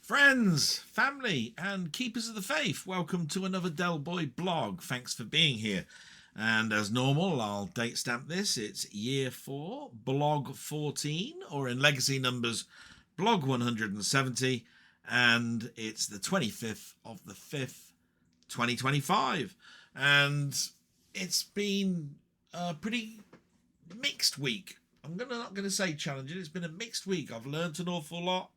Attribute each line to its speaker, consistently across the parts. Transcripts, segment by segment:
Speaker 1: Friends, family, and keepers of the faith, welcome to another Del Boy blog. Thanks for being here. And as normal, I'll date stamp this. It's year 4, blog 14, or in legacy numbers, blog 170. And it's the 25th of the 5th, 2025. And it's been a pretty mixed week. I'm not going to say challenging. It's been a mixed week. I've learned an awful lot.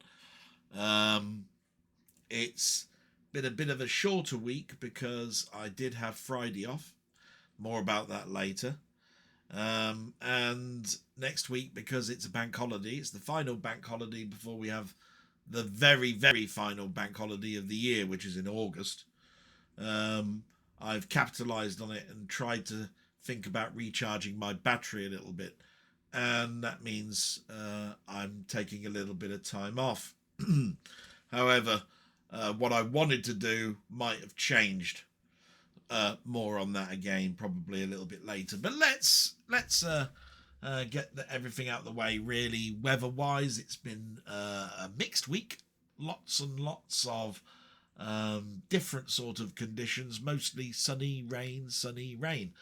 Speaker 1: It's been a bit of a shorter week because I did have Friday off. More about that later. And next week, because it's a bank holiday, it's the final bank holiday before we have the very, very final bank holiday of the year, which is in August. I've capitalized on it and tried to think about recharging my battery a little bit. And that means I'm taking a little bit of time off. However, what I wanted to do might have changed. More on that again, probably a little bit later. But let's get everything out of the way. Really, weather-wise, it's been a mixed week. Lots and lots of different sort of conditions. Mostly sunny, rain, sunny, rain.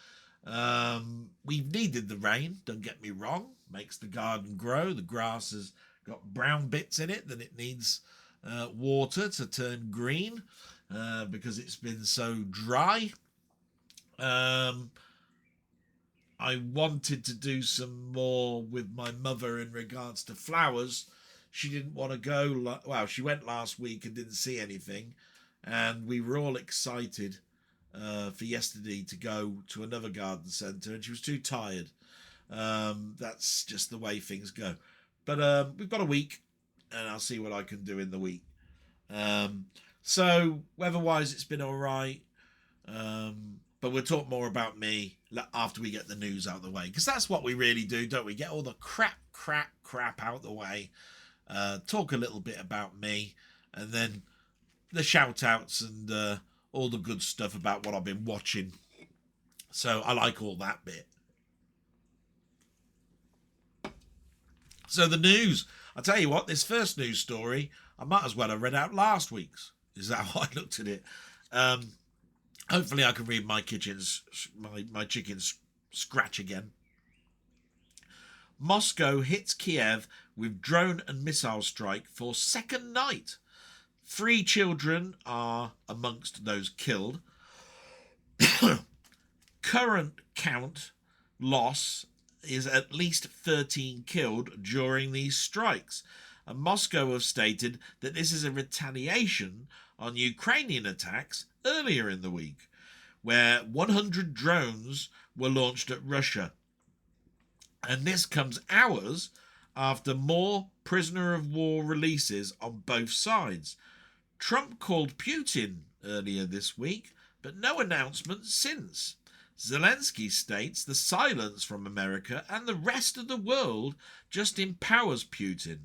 Speaker 1: We've needed the rain. Don't get me wrong. Makes the garden grow. The grass has got brown bits in it that it needs water to turn green because it's been so dry. I wanted to do some more with my mother in regards to flowers. She didn't want to go. Well, she went last week and didn't see anything, and we were all excited for yesterday to go to another garden centre, and she was too tired. That's just the way things go. But we've got a week, and I'll see what I can do in the week. So weather-wise, it's been all right. But we'll talk more about me after we get the news out of the way, because that's what we really do, don't we? Get all the crap out of the way. Talk a little bit about me, and then the shout-outs and all the good stuff about what I've been watching. So I like all that bit. So the news. I'll tell you what, this first news story, I might as well have read out last week's. Is that how I looked at it? Hopefully I can read my chicken's scratch again. Moscow hits Kiev with drone and missile strike for second night. 3 children are amongst those killed. Current count loss is at least 13 killed during these strikes. And Moscow have stated that this is a retaliation on Ukrainian attacks earlier in the week, where 100 drones were launched at Russia. And this comes hours after more prisoner of war releases on both sides. Trump called Putin earlier this week, but no announcement since. Zelensky states the silence from America and the rest of the world just empowers Putin.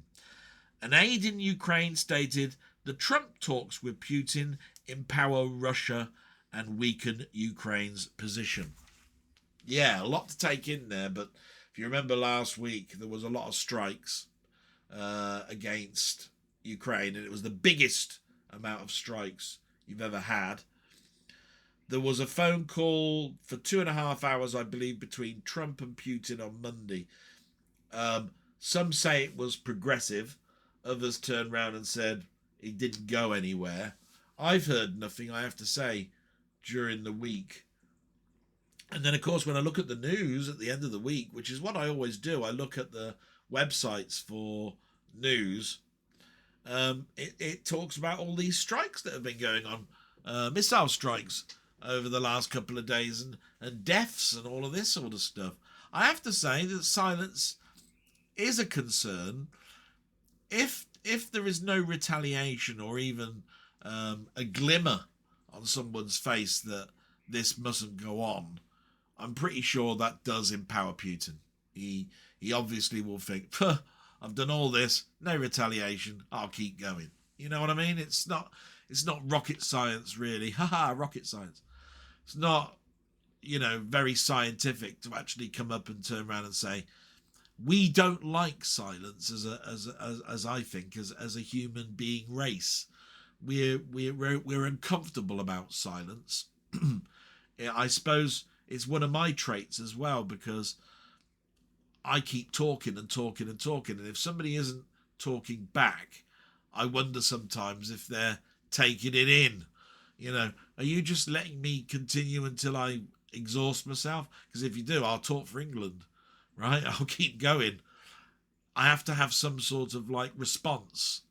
Speaker 1: An aide in Ukraine stated the Trump talks with Putin empower Russia and weaken Ukraine's position. Yeah, a lot to take in there, but if you remember last week, there was a lot of strikes against Ukraine, and it was the biggest amount of strikes you've ever had. There was a phone call for 2.5 hours, I believe, between Trump and Putin on Monday. Some say it was progressive. Others turned round and said it didn't go anywhere. I've heard nothing, I have to say, during the week. And then, of course, when I look at the news at the end of the week, which is what I always do, I look at the websites for news. It talks about all these strikes that have been going on, missile strikes over the last couple of days, and deaths and all of this sort of stuff. I have to say that silence is a concern. If there is no retaliation or even a glimmer on someone's face that this mustn't go on, I'm pretty sure that does empower Putin. He obviously will think, I've done all this, no retaliation, I'll keep going. You know what I mean? It's not rocket science, really. Rocket science. It's not, very scientific to actually come up and turn around and say, we don't like silence as I think, as a human being race. we're uncomfortable about silence. I suppose it's one of my traits as well, because I keep talking and talking and talking, and if somebody isn't talking back, I wonder sometimes if they're taking it in. You know, are you just letting me continue until I exhaust myself? Because if you do, I'll talk for England, right? I'll keep going. I have to have some sort of like response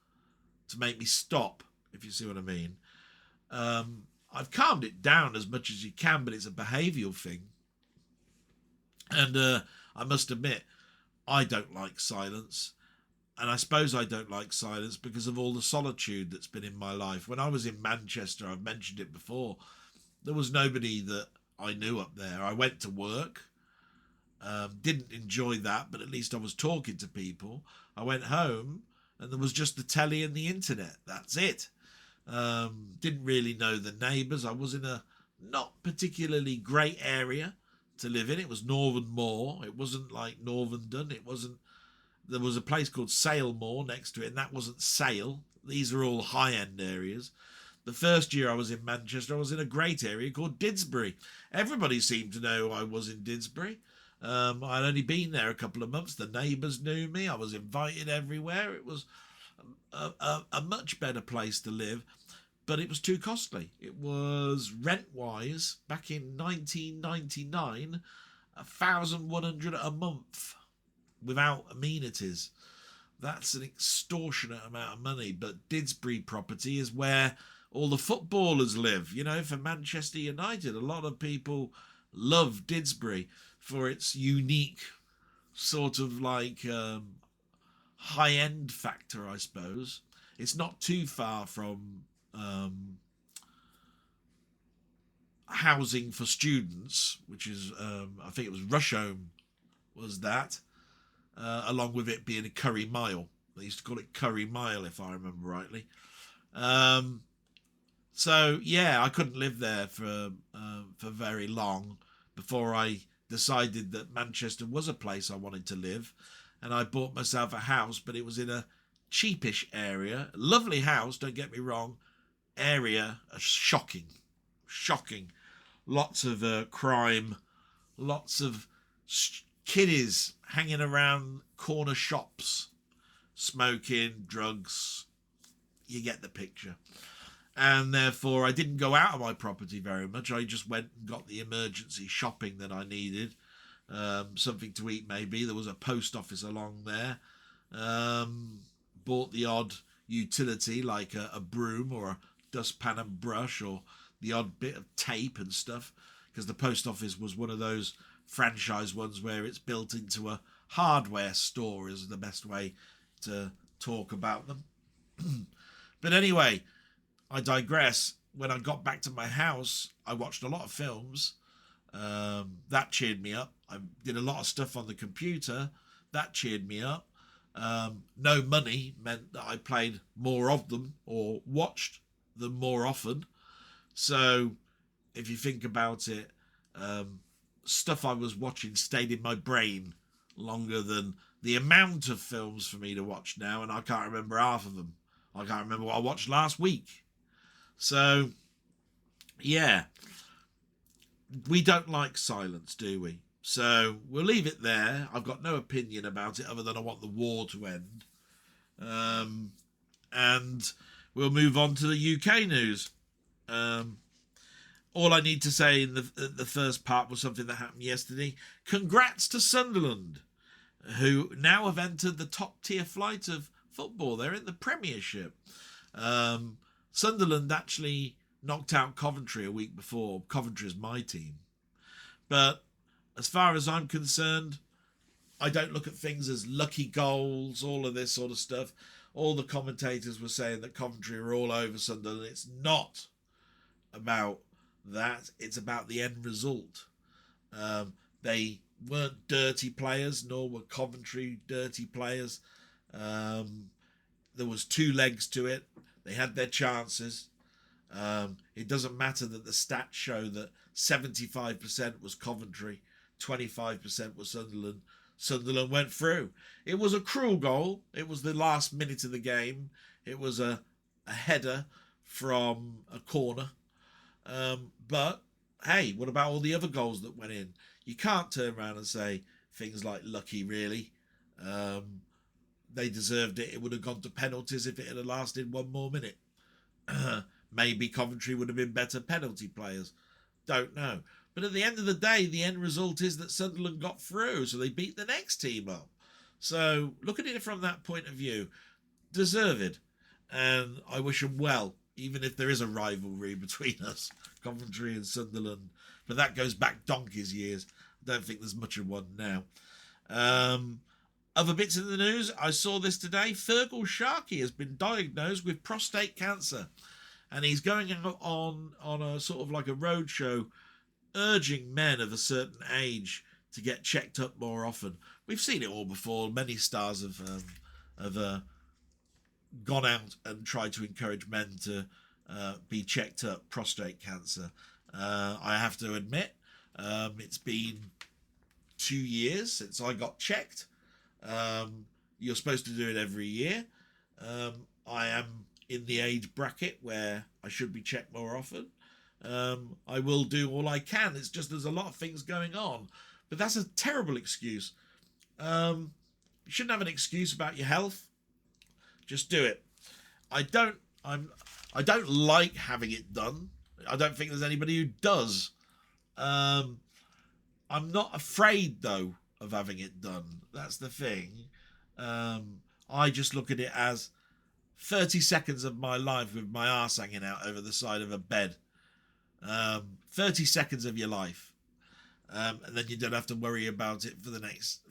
Speaker 1: to make me stop, if you see what I mean. I've calmed it down as much as you can, but it's a behavioural thing. And I must admit, I don't like silence. And I suppose I don't like silence because of all the solitude that's been in my life. When I was in Manchester, I've mentioned it before, there was nobody that I knew up there. I went to work, didn't enjoy that, but at least I was talking to people. I went home and there was just the telly and the internet. That's it. Didn't really know the neighbours. I was in a not particularly great area to live in. It was Northern Moor. It wasn't like Northern. It wasn't. There was a place called Sale Moor next to it, and that wasn't Sale. These are all high-end areas. The first year I was in Manchester, I was in a great area called Didsbury. Everybody seemed to know I was in Didsbury. I'd only been there a couple of months. The neighbours knew me. I was invited everywhere. It was a much better place to live, but it was too costly. It was rent-wise, back in 1999, 1,100 a month without amenities. That's an extortionate amount of money. But Didsbury property is where all the footballers live. You know, for Manchester United, a lot of people love Didsbury for its unique sort of like high-end factor, I suppose. It's not too far from housing for students, which is, I think it was Rusholme was that, along with it being a Curry Mile. They used to call it Curry Mile, if I remember rightly. So yeah, I couldn't live there for very long before I decided that Manchester was a place I wanted to live, and I bought myself a house, but it was in a cheapish area. Lovely house, don't get me wrong. Area shocking, shocking. Lots of crime, lots of kiddies hanging around corner shops, smoking, drugs. You get the picture. And therefore I didn't go out of my property very much. I just went and got the emergency shopping that I needed. Something to eat maybe. There was a post office along there. Bought the odd utility like a broom or a dustpan and brush, or the odd bit of tape and stuff, because the post office was one of those franchise ones where it's built into a hardware store, is the best way to talk about them. But anyway, I digress. When I got back to my house, I watched a lot of films. That cheered me up. I did a lot of stuff on the computer. That cheered me up. No money meant that I played more of them or watched them more often. So if you think about it, stuff I was watching stayed in my brain longer than the amount of films for me to watch now, and I can't remember half of them. I can't remember what I watched last week. So, yeah, we don't like silence, do we? So we'll leave it there. I've got no opinion about it other than I want the war to end. And we'll move on to the UK news. All I need to say in the first part was something that happened yesterday. Congrats to Sunderland, who now have entered the top tier flight of football. They're in the Premiership. Sunderland actually knocked out Coventry a week before. Coventry's my team. But as far as I'm concerned, I don't look at things as lucky goals, all of this sort of stuff. All the commentators were saying that Coventry were all over Sunderland. It's not about that. It's about the end result. They weren't dirty players, nor were Coventry dirty players. There was two legs to it. They had their chances. It doesn't matter that the stats show that 75% was Coventry, 25% was Sunderland. Sunderland went through. It was a cruel goal. It was the last minute of the game. It was a header from a corner. But hey, what about all the other goals that went in? You can't turn around and say things like lucky, really. They deserved it. It would have gone to penalties if it had lasted one more minute. Maybe Coventry would have been better penalty players. Don't know. But at the end of the day, the end result is that Sunderland got through, so they beat the next team up. So look at it from that point of view. Deserved. And I wish them well, even if there is a rivalry between us, Coventry and Sunderland. But that goes back donkey's years. I don't think there's much of one now. Other bits in the news, I saw this today. Fergal Sharkey has been diagnosed with prostate cancer. And he's going on a sort of like a roadshow urging men of a certain age to get checked up more often. We've seen it all before. Many stars have gone out and tried to encourage men to be checked up, prostate cancer. I have to admit, it's been 2 years since I got checked. You're supposed to do it every year. I am in the age bracket where I should be checked more often. I will do all I can. It's just there's a lot of things going on. But that's a terrible excuse. You shouldn't have an excuse about your health. Just do it. I don't like having it done. I don't think there's anybody who does. I'm not afraid though of having it done. That's the thing. I just look at it as 30 seconds of my life with my arse hanging out over the side of a bed. 30 seconds of your life. And then you don't have to worry about it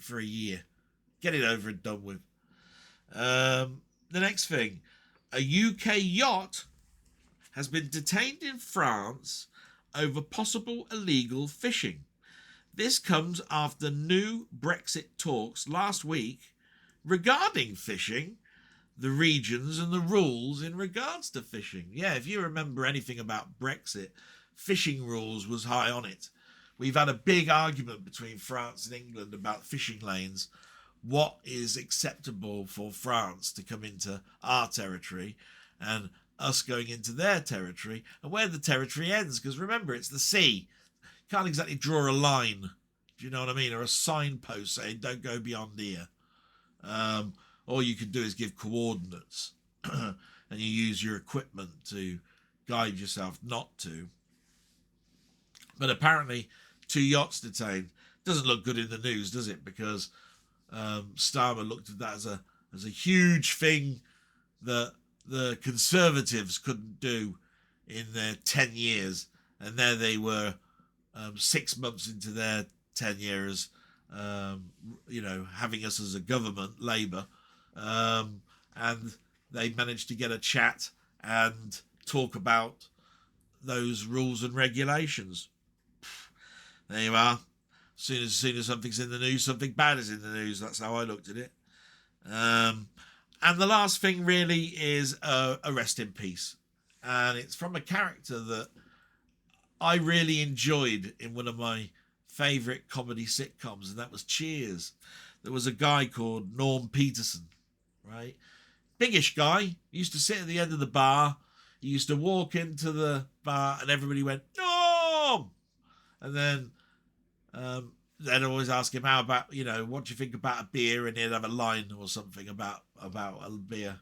Speaker 1: for a year. Get it over and done with. The next thing. A UK yacht has been detained in France over possible illegal fishing. This comes after new Brexit talks last week regarding fishing, the regions and the rules in regards to fishing. Yeah, if you remember anything about Brexit, fishing rules was high on it. We've had a big argument between France and England about fishing lanes. What is acceptable for France to come into our territory and us going into their territory, and where the territory ends, because remember, it's the sea. You can't exactly draw a line, do you know what I mean, or a signpost saying don't go beyond here. All you can do is give coordinates and you use your equipment to guide yourself not to. But apparently 2 yachts detained. Doesn't look good in the news, does it? Because Starmer looked at that as a huge thing that the Conservatives couldn't do in their 10 years. And there they were 6 months into their 10 years, having us as a government, Labour. And they managed to get a chat and talk about those rules and regulations. There you are. As soon as something's in the news, something bad is in the news. That's how I looked at it. And the last thing really is a rest in peace. And it's from a character that I really enjoyed in one of my favourite comedy sitcoms, and that was Cheers. There was a guy called Norm Peterson, right? Biggish guy. He used to sit at the end of the bar. He used to walk into the bar and everybody went, Norm! And then they'd always ask him, how about, what do you think about a beer? And he'd have a line or something about a beer.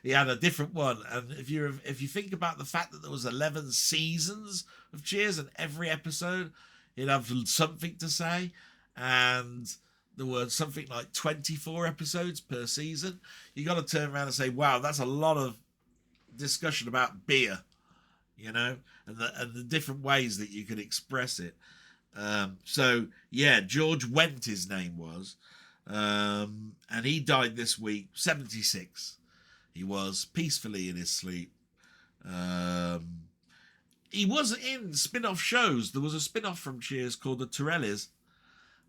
Speaker 1: He had a different one. And if you think about the fact that there was 11 seasons of Cheers and every episode he'd have something to say, and there were something like 24 episodes per season, you got to turn around and say, wow, that's a lot of discussion about beer, and the different ways that you could express it. So yeah, George Wendt his name was, and he died this week, 76. He was peacefully in his sleep. He was in spin-off shows. There was a spin-off from Cheers called The Torellis.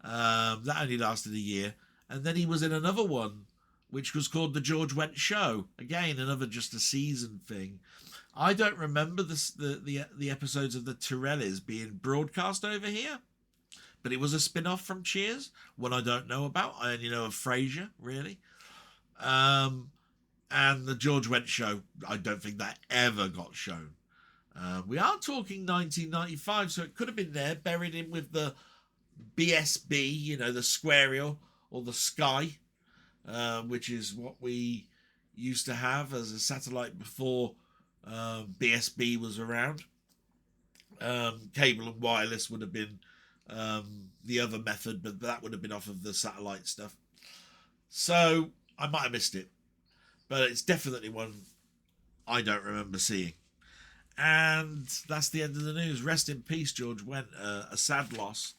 Speaker 1: That only lasted a year. And then he was in another one, which was called The George Wendt Show. Again, another just a season thing. I don't remember the episodes of The Torellis being broadcast over here. But it was a spin-off from Cheers. One I don't know about. I only know of Frasier, really. And the George Wendt show, I don't think that ever got shown. We are talking 1995, so it could have been there, buried in with the BSB, the Squarial or the Sky, which is what we used to have as a satellite before BSB was around. Cable and wireless would have been the other method, but that would have been off of the satellite stuff. So I might have missed it, but it's definitely one I don't remember seeing. And that's the end of the news. Rest in peace, George Wendt. A sad loss.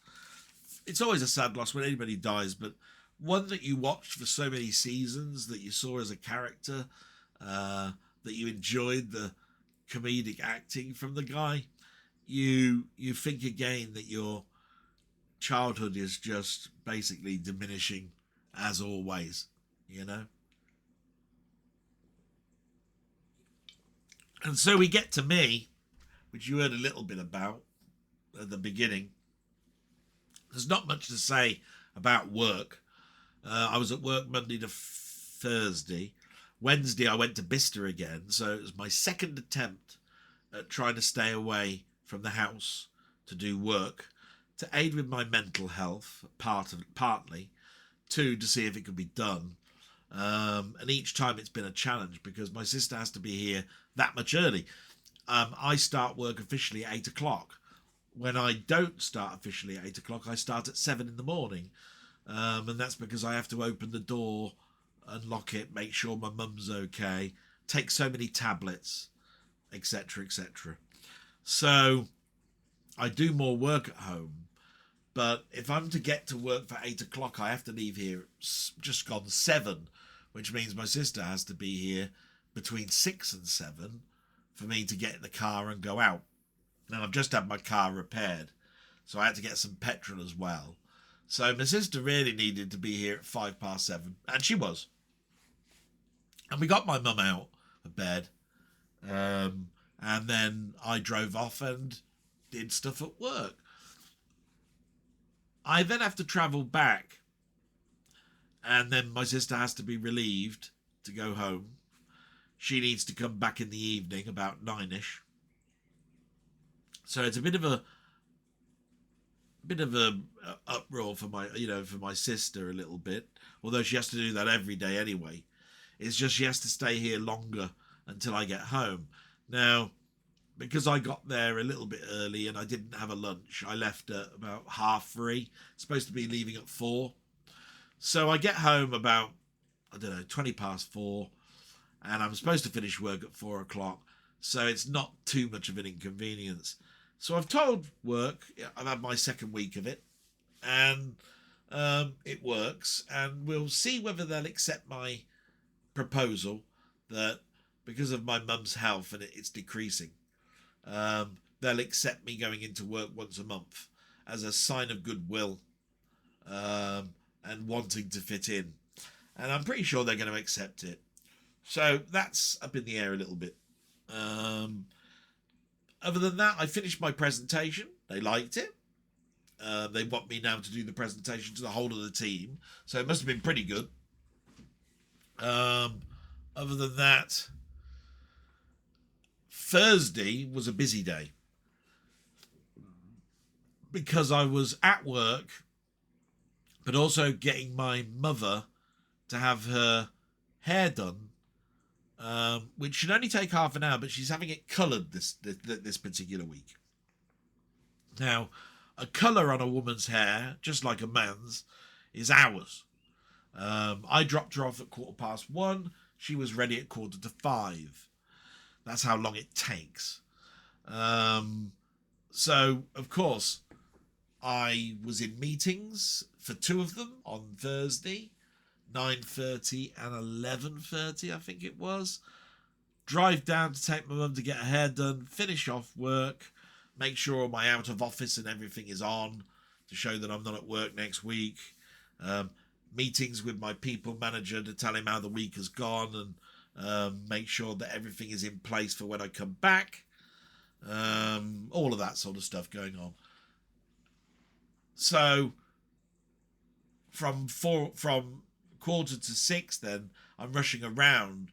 Speaker 1: It's always a sad loss when anybody dies, but one that you watched for so many seasons, that you saw as a character, that you enjoyed the comedic acting from the guy. You think again that your childhood is just basically diminishing as always, And so we get to me, which you heard a little bit about at the beginning. There's not much to say about work. I was at work Monday to Thursday. Wednesday I went to Bicester again, so it was my second attempt at trying to stay away from the house to do work, to aid with my mental health, partly, to see if it could be done. And each time it's been a challenge because my sister has to be here that much early. I start work officially at 8 o'clock. When I don't start officially at 8 o'clock, I start at 7 in the morning. And that's because I have to open the door, unlock it, make sure my mum's okay, take so many tablets, etc., etc. So I do more work at home. But if I'm to get to work for 8 o'clock, I have to leave here just gone 7, which means my sister has to be here between 6 and 7 for me to get in the car and go out. Now, I've just had my car repaired, so I had to get some petrol as well. So my sister really needed to be here at 7:05, and she was. And we got my mum out of bed, and then I drove off and did stuff at work. I then have to travel back, and then my sister has to be relieved to go home. She needs to come back in the evening about 9ish. So it's a bit of a uproar for my sister a little bit, although she has to do that every day anyway. It's just she has to stay here longer until I get home. Now, because I got there a little bit early and I didn't have a lunch, I left at about 3:30. Supposed to be leaving at 4. So I get home about, 20 past 4, and I'm supposed to finish work at 4 o'clock. So it's not too much of an inconvenience. So I've told work, I've had my second week of it, and it works, and we'll see whether they'll accept my proposal that because of my mum's health and it's decreasing, they'll accept me going into work once a month as a sign of goodwill and wanting to fit in. And I'm pretty sure they're going to accept it. So that's up in the air a little bit. Other than that, I finished my presentation. They liked it. They want me now to do the presentation to the whole of the team. So it must have been pretty good. Other than that, Thursday was a busy day because I was at work, but also getting my mother to have her hair done, which should only take half an hour, but she's having it coloured this particular week. Now, a colour on a woman's hair, just like a man's, is hours. I dropped her off at 1:15. She was ready at 5:15. That's how long it takes. So, of course, I was in meetings for 2 of them on Thursday, 9:30 and 11:30, I think it was. Drive down to take my mum to get her hair done, finish off work, make sure my out of office and everything is on to show that I'm not at work next week. Meetings with my people manager to tell him how the week has gone and make sure that everything is in place for when I come back. All of that sort of stuff going on. So from 5:45, then I'm rushing around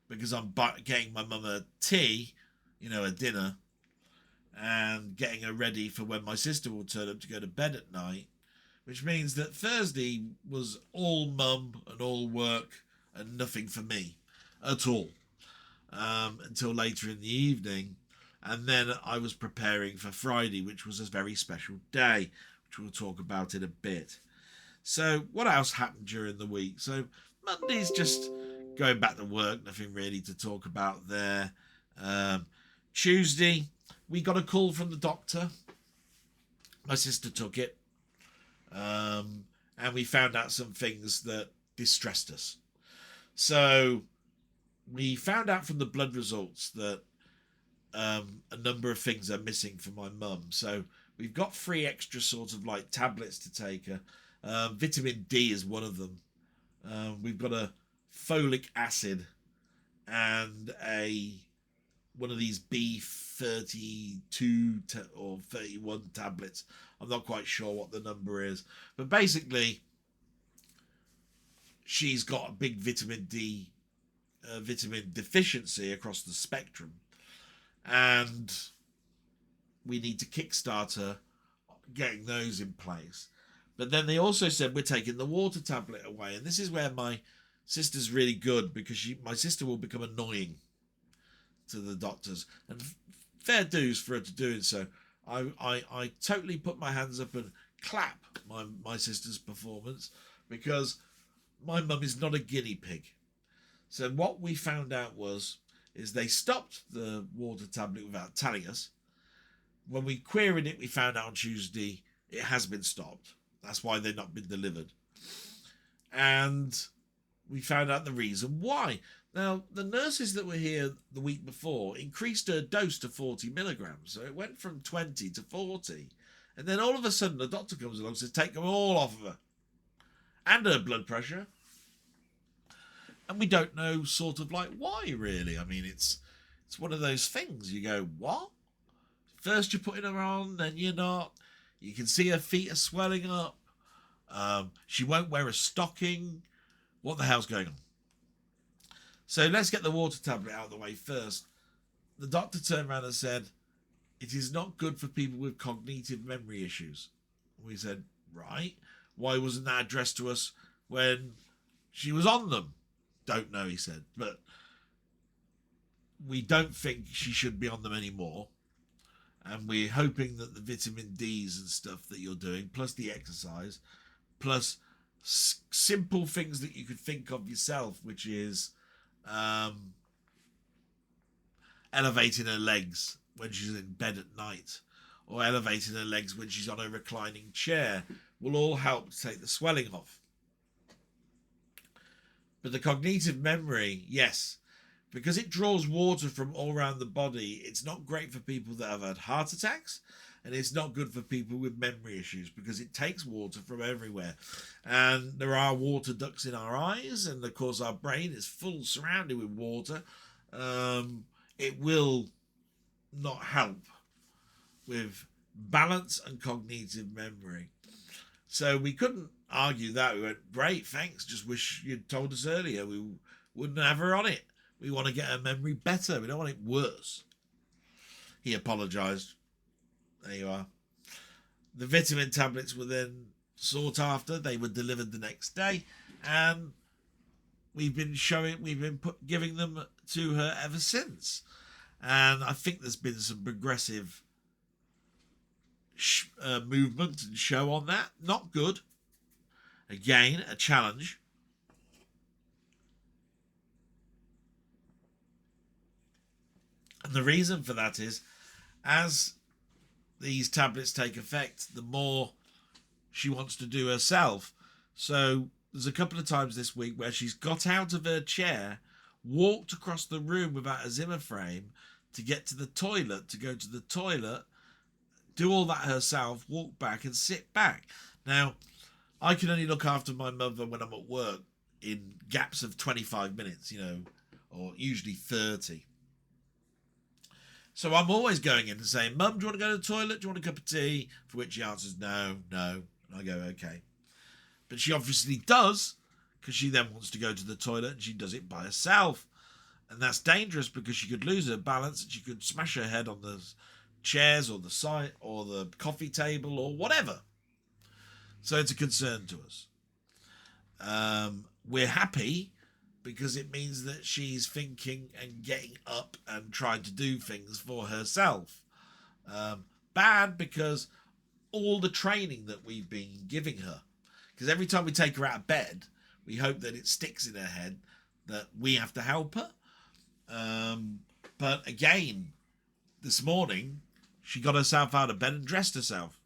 Speaker 1: because I'm getting my mum a tea, a dinner, and getting her ready for when my sister will turn up to go to bed at night, which means that Thursday was all mum and all work and nothing for me at all, until later in the evening. And then I was preparing for Friday, which was a very special day, which we'll talk about in a bit. So what else happened during the week? So Monday's just going back to work, nothing really to talk about there. Tuesday, we got a call from the doctor. My sister took it. And we found out some things that distressed us. So we found out from the blood results that a number of things are missing for my mum. So we've got 3 extra sort of like tablets to take her. Vitamin D is one of them. We've got a folic acid and one of these B32 or 31 tablets. I'm not quite sure what the number is, but basically she's got a big vitamin D vitamin deficiency across the spectrum, and we need to kickstart her getting those in place. But then they also said we're taking the water tablet away, and this is where my sister's really good, because my sister will become annoying to the doctors, and fair dues for her to doing so. I totally put my hands up and clap my sister's performance, because my mum is not a guinea pig. So what we found out is they stopped the water tablet without telling us. When we queried it, we found out on Tuesday it has been stopped. That's why they've not been delivered. And we found out the reason why. Now, the nurses that were here the week before increased her dose to 40 milligrams. So it went from 20 to 40. And then all of a sudden, the doctor comes along and says, take them all off of her. And her blood pressure. And we don't know sort of like why, really. I mean, it's one of those things. You go, what? First you're putting her on, then you're not. You can see her feet are swelling up. She won't wear a stocking. What the hell's going on? So let's get the water tablet out of the way first. The doctor turned around and said, it is not good for people with cognitive memory issues. We said, right. Why wasn't that addressed to us when she was on them? Don't know, he said. But we don't think she should be on them anymore. And we're hoping that the vitamin Ds and stuff that you're doing, plus the exercise, plus simple things that you could think of yourself, which is elevating her legs when she's in bed at night, or elevating her legs when she's on a reclining chair, will all help to take the swelling off. But the cognitive memory, yes, because it draws water from all around the body, it's not great for people that have had heart attacks, and it's not good for people with memory issues, because it takes water from everywhere. And there are water ducts in our eyes, and of course our brain is full, surrounded with water. It will not help with balance and cognitive memory. So we couldn't argue that. We went, great, thanks, just wish you'd told us earlier. We wouldn't have her on it. We want to get her memory better. We don't want it worse. He apologised. There you are. The vitamin tablets were then sought after. They were delivered the next day, and we've been giving them to her ever since. And I think there's been some progressive movement and show on that. Not good. Again, a challenge. And the reason for that is, as these tablets take effect, the more she wants to do herself. So there's a couple of times this week where she's got out of her chair, walked across the room without a Zimmer frame to get to the toilet, to go to the toilet, do all that herself, walk back and sit back. Now, I can only look after my mother when I'm at work in gaps of 25 minutes, or usually 30. So I'm always going in and saying, Mum, do you want to go to the toilet? Do you want a cup of tea? For which she answers, no. And I go, okay. But she obviously does, because she then wants to go to the toilet, and she does it by herself. And that's dangerous because she could lose her balance and she could smash her head on the chairs or the side or the coffee table or whatever. So it's a concern to us. We're happy because it means that she's thinking and getting up and trying to do things for herself. Bad because all the training that we've been giving her, because every time we take her out of bed, we hope that it sticks in her head that we have to help her. But again, this morning, she got herself out of bed and dressed herself.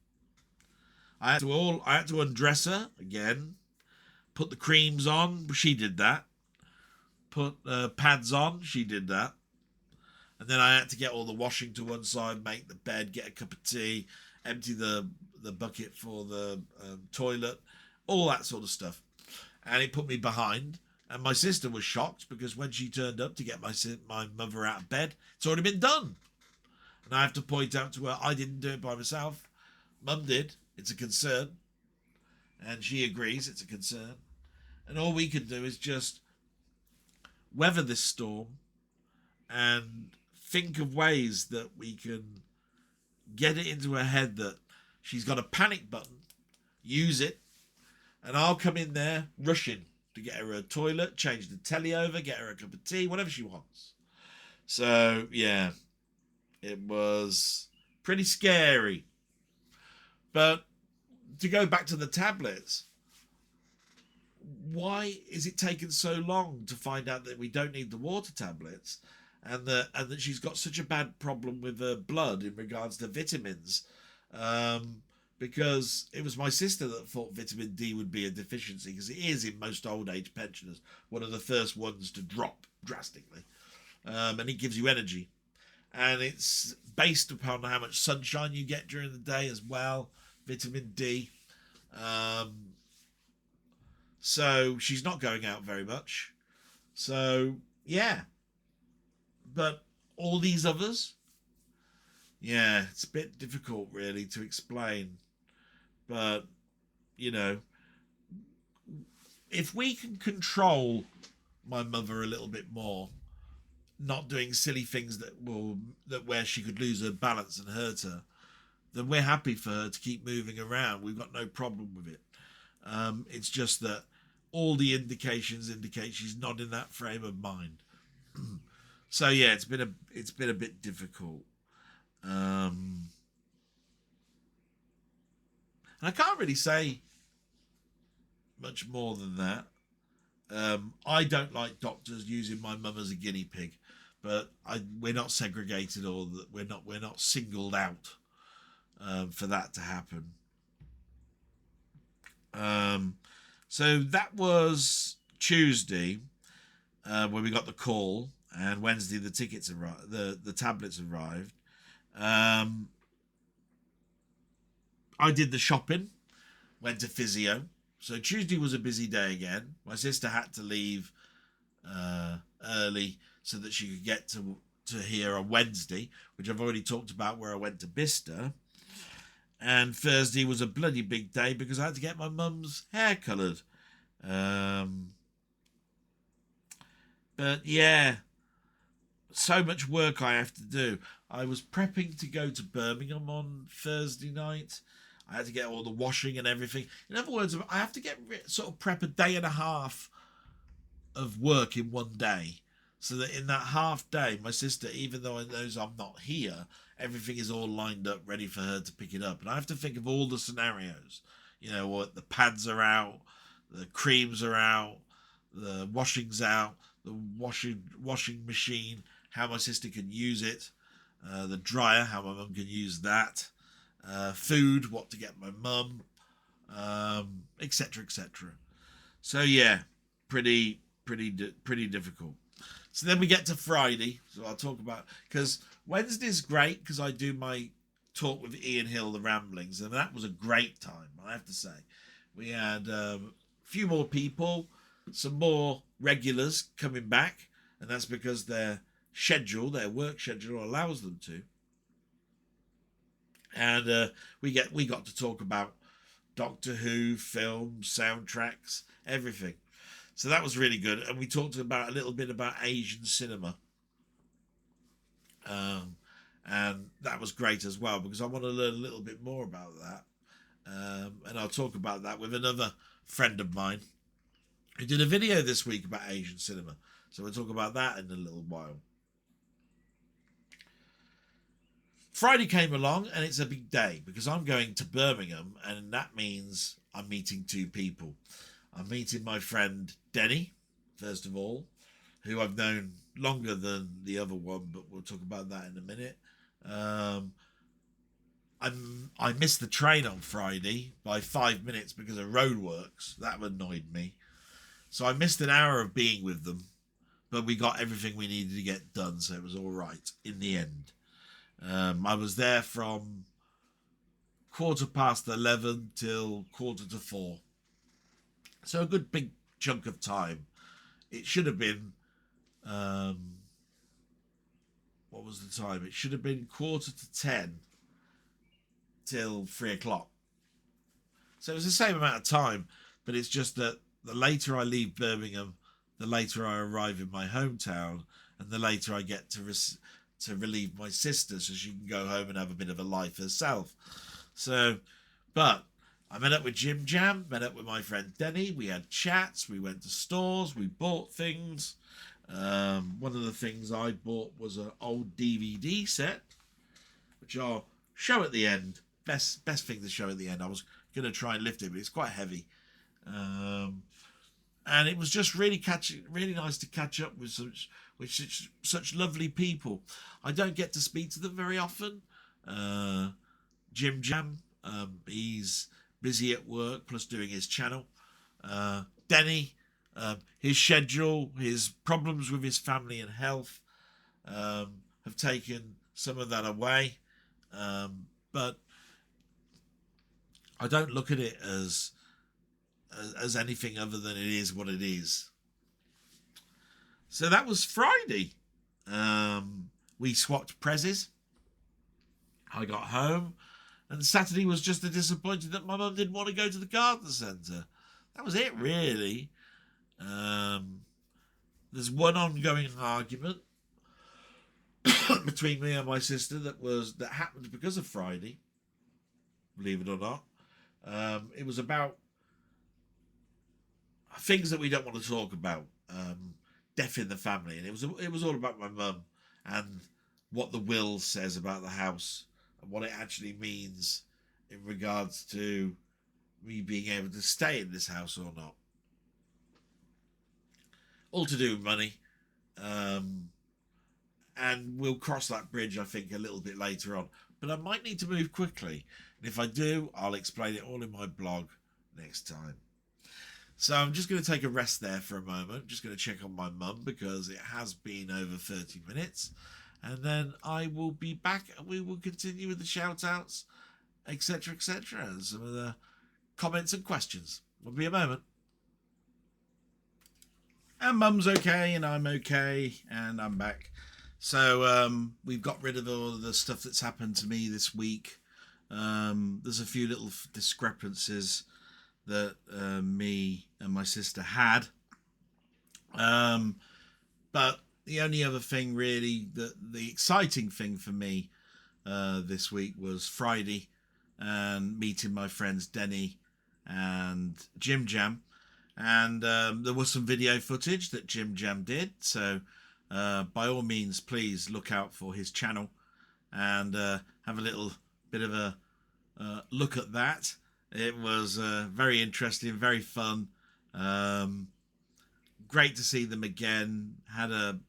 Speaker 1: I had to undress her again, put the creams on. She did that. Put pads on. She did that. And then I had to get all the washing to one side, make the bed, get a cup of tea, empty the bucket for the toilet, all that sort of stuff. And it put me behind. And my sister was shocked because when she turned up to get my mother out of bed, it's already been done. And I have to point out to her, I didn't do it by myself. Mum did. It's a concern. And she agrees it's a concern. And all we can do is just weather this storm and think of ways that we can get it into her head that she's got a panic button, use it, and I'll come in there rushing to get her a toilet, change the telly over, get her a cup of tea, whatever she wants. So, yeah, it was pretty scary. But to go back to the tablets, why is it taking so long to find out that we don't need the water tablets and that she's got such a bad problem with her blood in regards to vitamins? Because it was my sister that thought vitamin D would be a deficiency, because it is in most old age pensioners one of the first ones to drop drastically, and it gives you energy, and it's based upon how much sunshine you get during the day as well, vitamin D. So she's not going out very much. So yeah, but all these others, yeah, it's a bit difficult really to explain. But, you know, if we can control my mother a little bit more, not doing silly things that where she could lose her balance and hurt her, then we're happy for her to keep moving around. We've got no problem with it. It's just that all the indications indicate she's not in that frame of mind. So yeah, it's been a bit difficult. And I can't really say much more than that. I don't like doctors using my mum as a guinea pig, but we're not segregated, or we're not singled out for that to happen. So that was Tuesday when we got the call, and Wednesday the tickets arrived, the tablets arrived. I did the shopping, went to physio. So Tuesday was a busy day again. My sister had to leave early so that she could get to here on Wednesday, which I've already talked about, where I went to Bicester. And Thursday was a bloody big day because I had to get my mum's hair coloured. But yeah, so much work I have to do. I was prepping to go to Birmingham on Thursday night. I had to get all the washing and everything. In other words, I have to prep a day and a half of work in one day, so that in that half day, my sister, even though I knows I'm not here, everything is all lined up, ready for her to pick it up. And I have to think of all the scenarios. You know what? The pads are out, the creams are out, the washing's out, the washing machine, how my sister can use it, the dryer, how my mum can use that, food, what to get my mum, etc., etc. So yeah, pretty difficult. So then we get to Friday. So I'll talk about, because Wednesday's great because I do my talk with Ian Hill, the Ramblings, and that was a great time, I have to say. We had a few more people, some more regulars coming back, and that's because their work schedule allows them to. And we got to talk about Doctor Who, films, soundtracks, everything. So that was really good. And we talked about a little bit about Asian cinema. And that was great as well, because I want to learn a little bit more about that. And I'll talk about that with another friend of mine who did a video this week about Asian cinema. So we'll talk about that in a little while. Friday came along, and it's a big day because I'm going to Birmingham, and that means I'm meeting two people. I'm meeting my friend Denny, first of all, who I've known longer than the other one, but we'll talk about that in a minute. I missed the train on Friday by 5 minutes because of roadworks. That annoyed me. So I missed an hour of being with them, but we got everything we needed to get done, so it was all right in the end. I was there from 11:15 till 4:45. So a good big chunk of time. It should have been, what was the time? It should have been 9:45 till 3:00. So it was the same amount of time, but it's just that the later I leave Birmingham, the later I arrive in my hometown, and the later I get to relieve my sister so she can go home and have a bit of a life herself. So, but I met up with Jim Jam, met up with my friend Denny. We had chats, we went to stores, we bought things. One of the things I bought was an old DVD set, which I'll show at the end. Best thing to show at the end. I was going to try and lift it, but it's quite heavy. And it was just really nice to catch up with such lovely people. I don't get to speak to them very often. Jim Jam, he's busy at work, plus doing his channel. Denny, his schedule, his problems with his family and health have taken some of that away. But I don't look at it as anything other than it is what it is. So that was Friday. We swapped prezzies. I got home, and Saturday was just a disappointing that my mum didn't want to go to the garden centre. That was it, really. There's one ongoing argument between me and my sister that happened because of Friday. Believe it or not, it was about things that we don't want to talk about. Death in the family, and it was all about my mum and what the will says about the house and what it actually means in regards to me being able to stay in this house or not. All to do with money. And we'll cross that bridge, I think, a little bit later on. But I might need to move quickly. And if I do, I'll explain it all in my blog next time. So I'm just going to take a rest there for a moment. Just going to check on my mum because it has been over 30 minutes. And then I will be back and we will continue with the shout outs, etc., etc., and some of the comments and questions. Will be a moment. And mum's okay and I'm okay and I'm back. So we've got rid of all of the stuff that's happened to me this week. There's a few little discrepancies that me and my sister had. But the only other thing really, the exciting thing for me this week was Friday and meeting my friends Denny and Jim Jam. And there was some video footage that Jim Jam did. So by all means, please look out for his channel and have a little bit of a look at that. It was very interesting, very fun. Great to see them again. Had a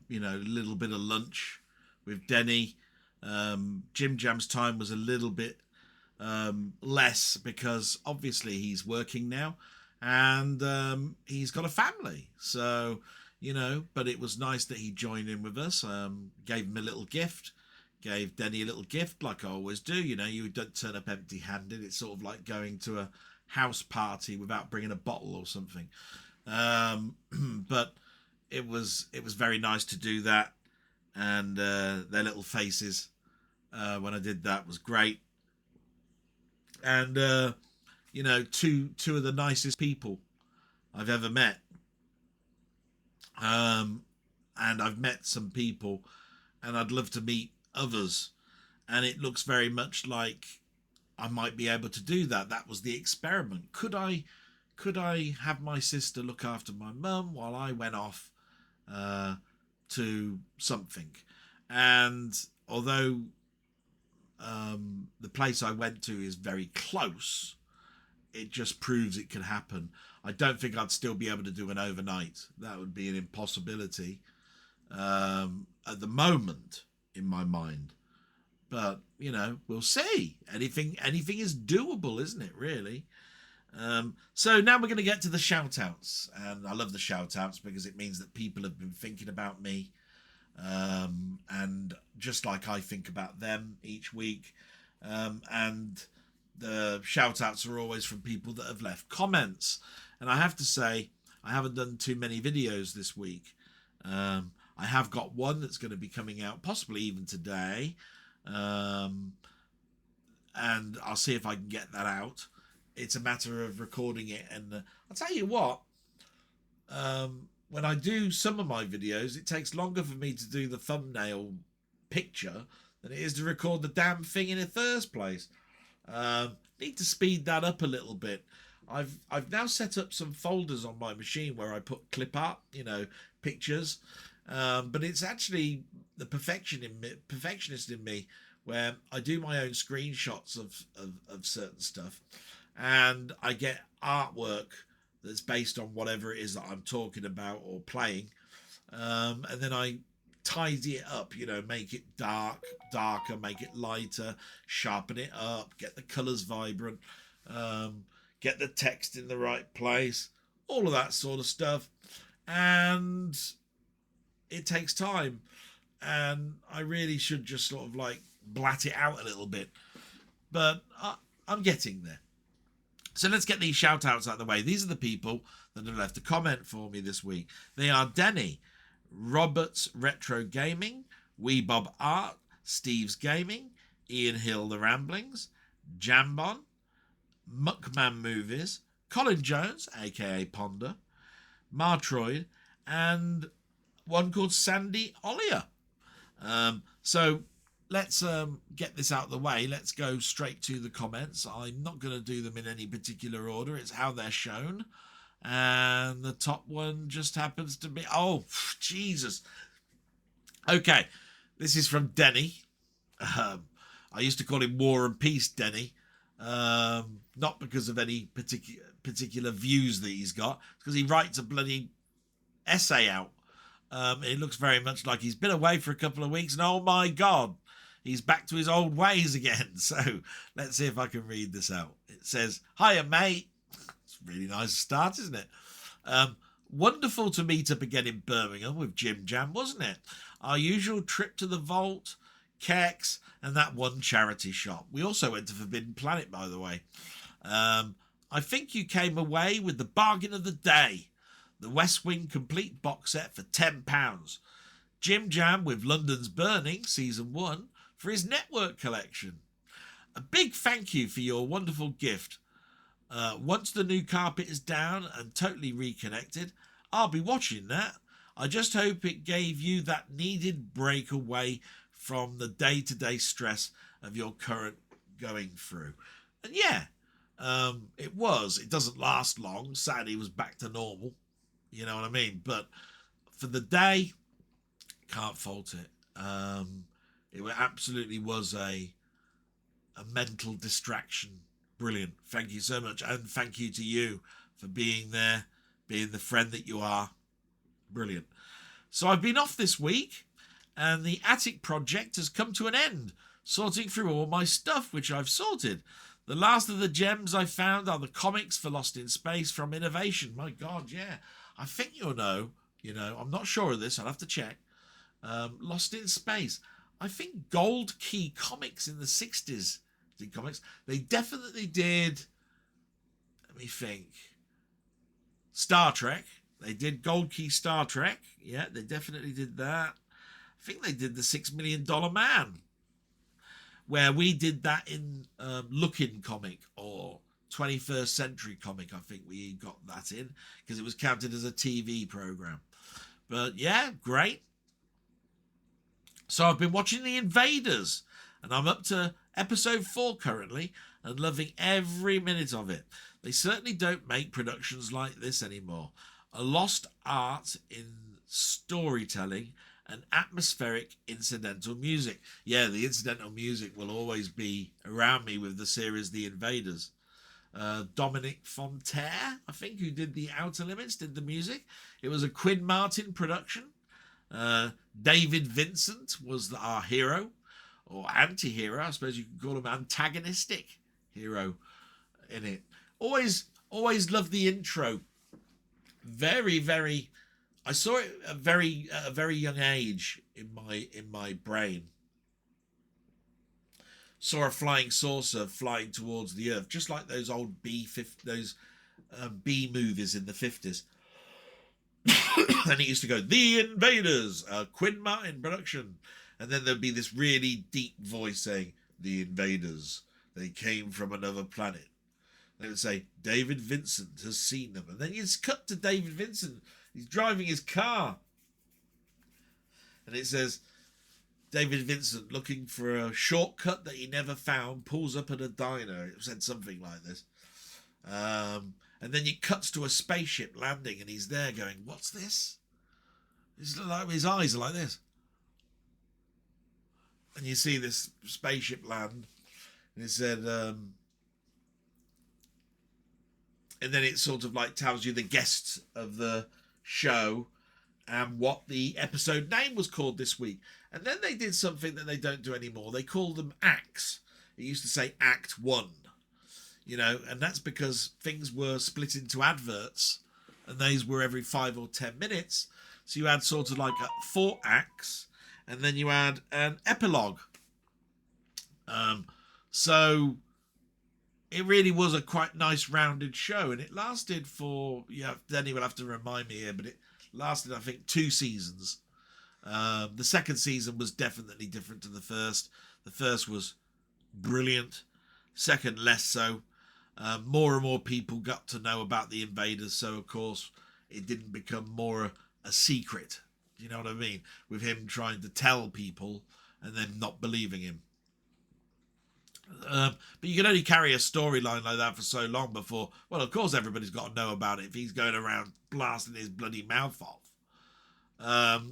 Speaker 1: little bit of lunch with Denny. Jim Jam's time was a little bit less because obviously he's working now and he's got a family. So, but it was nice that he joined in with us. Gave him a little gift. Gave Denny a little gift like I always do. You don't turn up empty-handed. It's sort of like going to a house party without bringing a bottle or something. But it was very nice to do that. And their little faces when I did that was great. And, two of the nicest people I've ever met. And I've met some people, and I'd love to meet others. And it looks very much like I might be able to do that. That was the experiment. Could I have my sister look after my mum while I went off to something? And although the place I went to is very close, it just proves it can happen. I don't think I'd still be able to do an overnight. That would be an impossibility at the moment in my mind. But, we'll see. Anything is doable, isn't it, really? So now we're going to get to the shout-outs. And I love the shout-outs because it means that people have been thinking about me. And just like I think about them each week. And the shout-outs are always from people that have left comments. And I have to say, I haven't done too many videos this week. I have got one that's going to be coming out possibly even today. And I'll see if I can get that out. It's a matter of recording it. And I'll tell you what, when I do some of my videos, it takes longer for me to do the thumbnail picture than it is to record the damn thing in the first place. Need to speed that up a little bit. I've now set up some folders on my machine where I put clip art, pictures. But it's actually the perfectionist in me, where I do my own screenshots of certain stuff, and I get artwork that's based on whatever it is that I'm talking about or playing, and then I tidy it up, make it darker, make it lighter, sharpen it up, get the colours vibrant, get the text in the right place, all of that sort of stuff. And it takes time, and I really should just sort of like blat it out a little bit, but I'm getting there. So let's get these shout outs out of the way. These are the people that have left a comment for me this week. They are Denny, Robert's Retro Gaming, Wee Bob Art, Steve's Gaming, Ian Hill The Ramblings, Jambon, Muckman Movies, Colin Jones, aka Ponder, Martroyd, and one called Sandy Ollier. So let's get this out of the way. Let's go straight to the comments. I'm not going to do them in any particular order. It's how they're shown. And the top one just happens to be... Oh, Jesus. Okay, this is from Denny. I used to call him War and Peace Denny. Not because of any particular views that he's got. It's because he writes a bloody essay out. It looks very much like he's been away for a couple of weeks, and oh my God, he's back to his old ways again. So let's see if I can read this out. It says, "Hiya, mate." It's a really nice start, isn't it? Wonderful to meet up again in Birmingham with Jim Jam, wasn't it? Our usual trip to the Vault, Kex, and that one charity shop. We also went to Forbidden Planet, by the way. I think you came away with the bargain of the day. The West Wing complete box set for £10. Jim Jam with London's Burning, Season 1, for his network collection. A big thank you for your wonderful gift. Once the new carpet is down and totally reconnected, I'll be watching that. I just hope it gave you that needed break away from the day-to-day stress of your current going through. And yeah, it was. It doesn't last long. Sadly, it was back to normal. You know what I mean? But for the day, can't fault it. It absolutely was a mental distraction. Brilliant. Thank you so much. And thank you to you for being there, being the friend that you are. Brilliant. So I've been off this week, and the attic project has come to an end, sorting through all my stuff, which I've sorted. The last of the gems I found are the comics for Lost in Space from Innovation. My God, yeah. I think you'll know, I'm not sure of this. I'll have to check. Lost in Space. I think Gold Key Comics in the 60s did comics. They definitely did, let me think, Star Trek. They did Gold Key Star Trek. Yeah, they definitely did that. I think they did the $6 Million Man, where we did that in Lookin' Comic or 21st Century Comic. I think we got that in because it was counted as a TV program. But yeah, great. So I've been watching The Invaders, and I'm up to episode 4 currently, and loving every minute of it. They certainly don't make productions like this anymore. A lost art in storytelling and atmospheric incidental music. Yeah, the incidental music will always be around me with the series The Invaders. Dominic Fontaine, I think, who did The Outer Limits, did the music. It was a Quinn Martin production. David Vincent was our hero, or anti-hero, I suppose you could call him, antagonistic hero in it. Always loved the intro. Very, very. I saw it at a very young age in my brain. Saw a flying saucer flying towards the earth, just like those old B movies in the 50s. And it used to go, The Invaders, a Quinn Martin production. And then there'd be this really deep voice saying, The Invaders, they came from another planet. They would say, David Vincent has seen them. And then it's cut to David Vincent. He's driving his car. And it says, David Vincent, looking for a shortcut that he never found, pulls up at a diner. It said something like this. And then it cuts to a spaceship landing, and he's there going, what's this? His eyes are like this. And you see this spaceship land, and it said, and then it sort of like tells you the guests of the show and what the episode name was called this week. And then they did something that they don't do anymore. They call them acts. It used to say Act 1. You know, and that's because things were split into adverts, and these were every 5 or 10 minutes. So you had sort of like 4 acts, and then you had an epilogue. So it really was a quite nice rounded show, and it lasted for, Denny will have to remind me here, but it lasted, I think, 2 seasons. The second season was definitely different to the first. The first was brilliant. Second, less so. More and more people got to know about the Invaders, so of course it didn't become more a secret. You know what I mean? With him trying to tell people and then not believing him. But you can only carry a storyline like that for so long before, well, of course everybody's got to know about it if he's going around blasting his bloody mouth off.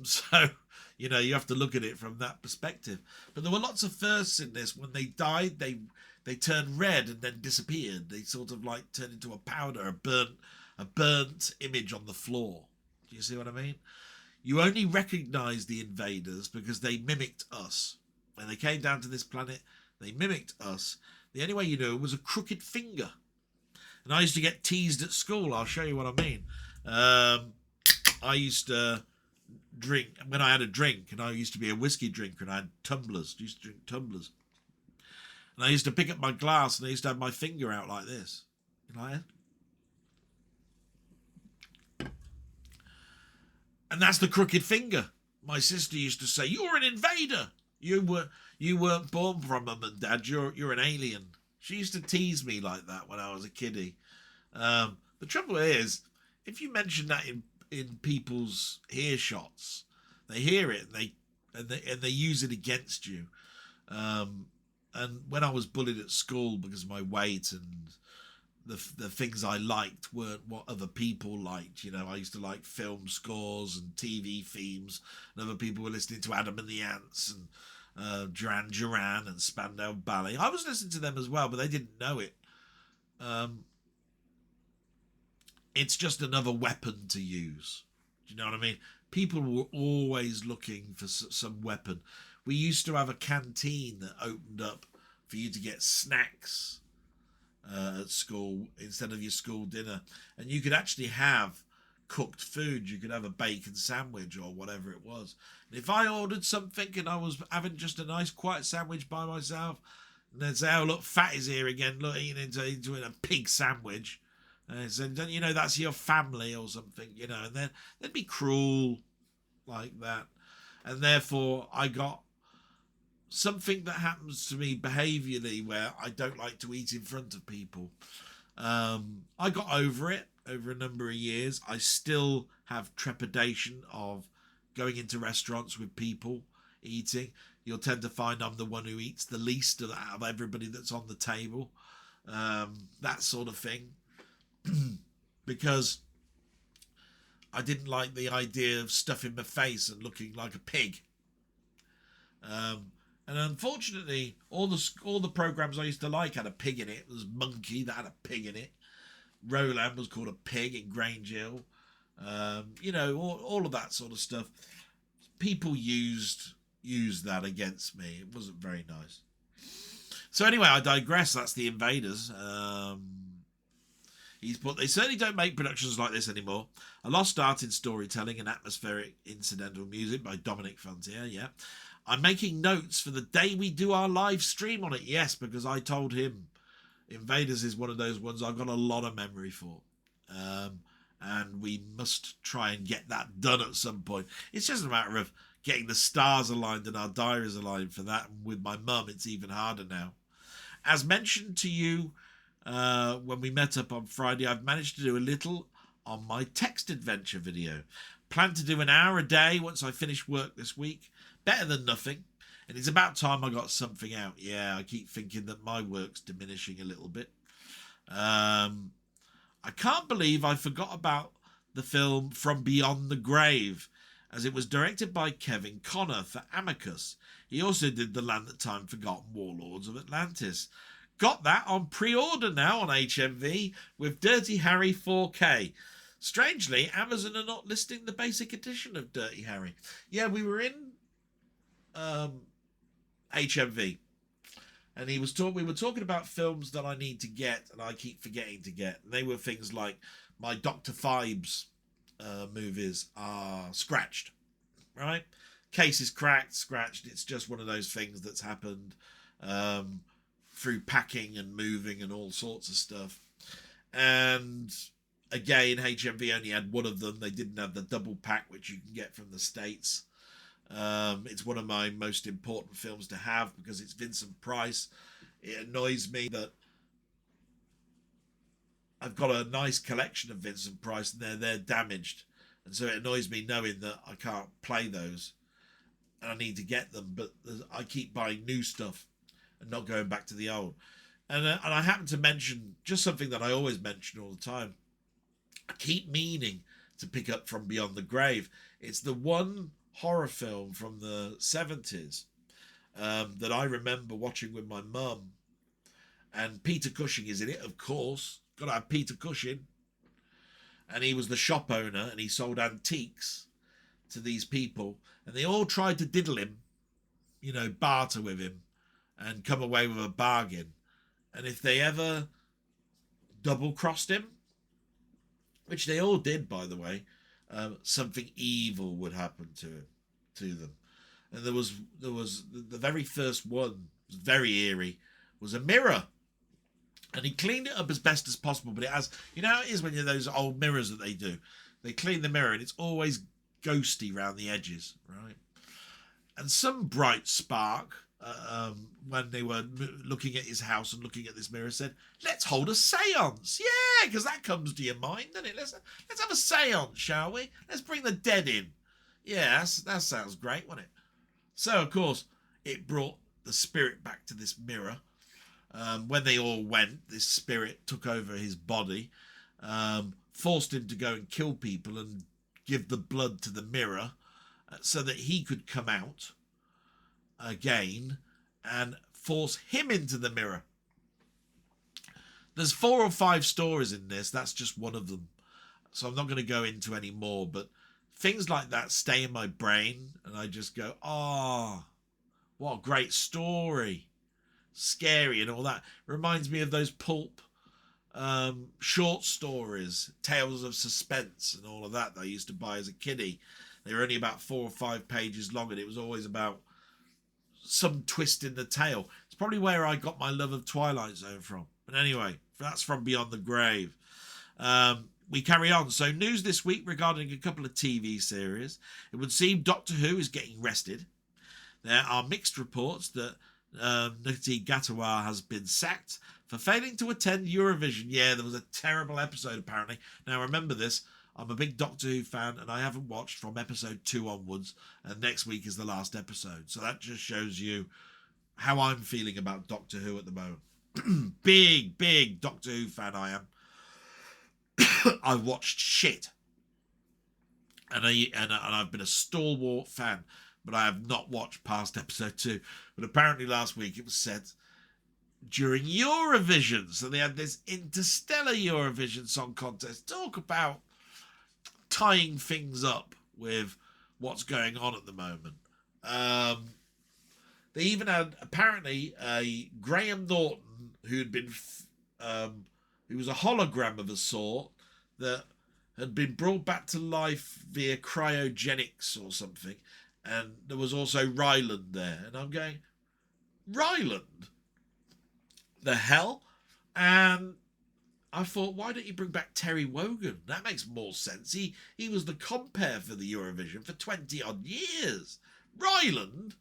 Speaker 1: So, you know, you have to look at it from that perspective. But there were lots of firsts in this. When they died, they turned red and then disappeared. They sort of like turned into a powder, a burnt image on the floor. Do you see what I mean? You only recognise the invaders because they mimicked us. When they came down to this planet, they mimicked us. The only way you knew was a crooked finger. And I used to get teased at school. I'll show you what I mean. I used to drink, when I had a drink, and I used to be a whiskey drinker, and I had tumblers. I used to drink tumblers. And I used to pick up my glass, and I used to have my finger out like this. Like that. And that's the crooked finger. My sister used to say, "You're an invader. You weren't born from Mum and Dad. You're an alien." She used to tease me like that when I was a kiddie. The trouble is, if you mention that in people's earshots, they hear it and they use it against you. And when I was bullied at school because of my weight and the things I liked weren't what other people liked. You know, I used to like film scores and TV themes, and other people were listening to Adam and the Ants and Duran Duran and Spandau Ballet. I was listening to them as well, but they didn't know it. It's just another weapon to use. Do you know what I mean? People were always looking for some weapon. We used to have a canteen that opened up for you to get snacks at school instead of your school dinner. And you could actually have cooked food. You could have a bacon sandwich or whatever it was. And if I ordered something and I was having just a nice quiet sandwich by myself, and they'd say, "Oh, look, Fat is here again, look, eating into a pig sandwich." And I said, "Don't you know that's your family," or something, you know, and then they'd be cruel like that. And therefore I got something that happens to me behaviourally where I don't like to eat in front of people. I got over it. over a number of years. I still have trepidation of going into restaurants with people eating. You'll tend to find I'm the one who eats the least out of everybody that's on the table. That sort of thing. Because I didn't like the idea of stuffing my face and looking like a pig. And unfortunately, all the programs I used to like had a pig in it. There was Monkey that had a pig in it. Roland was called a pig in Grange Hill. All of that sort of stuff. People used that against me. It wasn't very nice. So anyway, I digress. That's the Invaders. They certainly don't make productions like this anymore. A lost art in storytelling and atmospheric incidental music by Dominic Frontier. Yeah. I'm making notes for the day we do our live stream on it. Yes, because I told him Invaders is one of those ones I've got a lot of memory for. And we must try and get that done at some point. It's just a matter of getting the stars aligned and our diaries aligned for that. And with my mum, it's even harder now. As mentioned to you when we met up on Friday, I've managed to do a little on my text adventure video. Plan to do an hour a day once I finish work this week. Better than nothing. And it's about time I got something out. Yeah, I keep thinking that my work's diminishing a little bit. I can't believe I forgot about the film From Beyond the Grave, as it was directed by Kevin Connor for Amicus. He also did The Land That Time Forgot, Warlords of Atlantis. Got that on pre-order now on HMV with Dirty Harry 4K. Strangely, Amazon are not listing the basic edition of Dirty Harry. Yeah, we were in HMV, and we were talking about films that I need to get and I keep forgetting to get. And they were things like my Dr. Phibes movies are scratched, right? Case is cracked, scratched. It's just one of those things that's happened through packing and moving and all sorts of stuff. And again, HMV only had one of them. They didn't have the double pack, which you can get from the States. It's one of my most important films to have because it's Vincent Price. It annoys me that I've got a nice collection of Vincent Price and they're damaged, and so it annoys me knowing that I can't play those and I need to get them, but I keep buying new stuff and not going back to the old. And I happen to mention just something that I always mention all the time. I keep meaning to pick up From Beyond the Grave. It's the one horror film from the 70s that I remember watching with my mum, and Peter Cushing is in it, of course. Got to have Peter Cushing. And he was the shop owner, and he sold antiques to these people, and they all tried to diddle him, barter with him and come away with a bargain. And if they ever double-crossed him, which they all did, by the way, something evil would happen to them. And there was the very first one, was very eerie, was a mirror. And he cleaned it up as best as possible, but it has, how it is when you're those old mirrors that they do. They clean the mirror and it's always ghosty around the edges, right? And some bright spark, when they were looking at his house and looking at this mirror, said, let's hold a seance. Yeah, because that comes to your mind, doesn't it? Let's have a seance, shall we? Let's bring the dead in. Yeah, that sounds great, wasn't it? So, of course, it brought the spirit back to this mirror. When they all went, this spirit took over his body, forced him to go and kill people and give the blood to the mirror so that he could come out again and force him into the mirror. There's 4 or 5 stories in this. That's just one of them. So I'm not going to go into any more, but things like that stay in my brain and I just go, what a great story. Scary and all that. Reminds me of those pulp short stories, Tales of Suspense and all of that I used to buy as a kiddie. They were only about 4 or 5 pages long and it was always about some twist in the tale. It's probably where I got my love of Twilight Zone from. But anyway, that's From Beyond the Grave. We carry on. So news this week regarding a couple of TV series. It would seem Doctor Who is getting rested. There are mixed reports that Ncuti Gatwa has been sacked, for failing to attend Eurovision. Yeah, there was a terrible episode apparently. Now remember this, I'm a big Doctor Who fan and I haven't watched from episode 2 onwards, and next week is the last episode. So that just shows you how I'm feeling about Doctor Who at the moment. big Doctor Who fan I am. I've watched shit. And I've been a stalwart fan, but I have not watched past episode 2. But apparently last week it was set during Eurovision. So they had this interstellar Eurovision Song Contest. Talk about tying things up with what's going on at the moment. They even had apparently a Graham Norton who was a hologram of a sort that had been brought back to life via cryogenics or something, and there was also Ryland there, and I'm going, Ryland? The hell? And I thought, why don't you bring back Terry Wogan? That makes more sense. He was the compere for the Eurovision for 20 odd years. Ryland?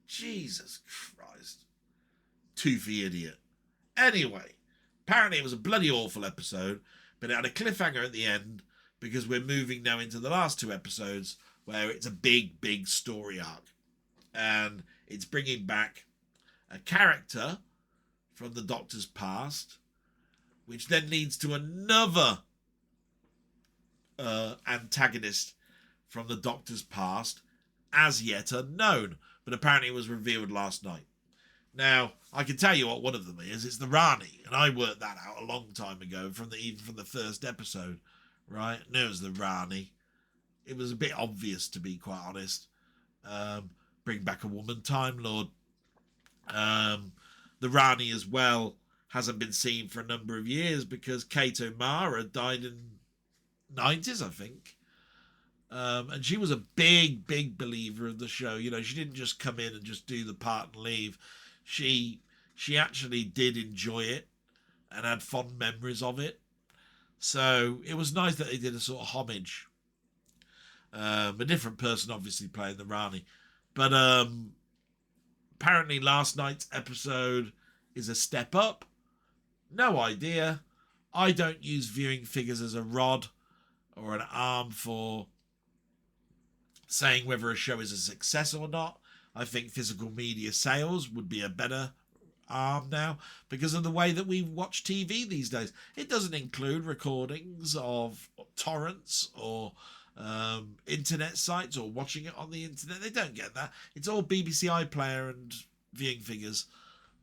Speaker 1: Jesus Christ. Toothy idiot. Anyway, apparently it was a bloody awful episode, but it had a cliffhanger at the end because we're moving now into the last 2 episodes where it's a big story arc. And it's bringing back a character from the Doctor's past, which then leads to another antagonist from the Doctor's past, as yet unknown, but apparently it was revealed last night. Now, I can tell you what one of them is. It's the Rani, and I worked that out a long time ago, even from the first episode, right? I knew it was the Rani. It was a bit obvious, to be quite honest. Bring back a woman, Time Lord. The Rani as well hasn't been seen for a number of years because Kate O'Mara died in 90s, I think. And she was a big believer of the show. You know, she didn't just come in and just do the part and leave. She actually did enjoy it and had fond memories of it. So it was nice that they did a sort of homage. A different person obviously playing the Rani. But apparently last night's episode is a step up. No idea. I don't use viewing figures as a rod or an arm for saying whether a show is a success or not. I think physical media sales would be a better arm now because of the way that we watch TV these days. It doesn't include recordings of torrents or internet sites or watching it on the internet. They don't get that. It's all BBC iPlayer and viewing figures.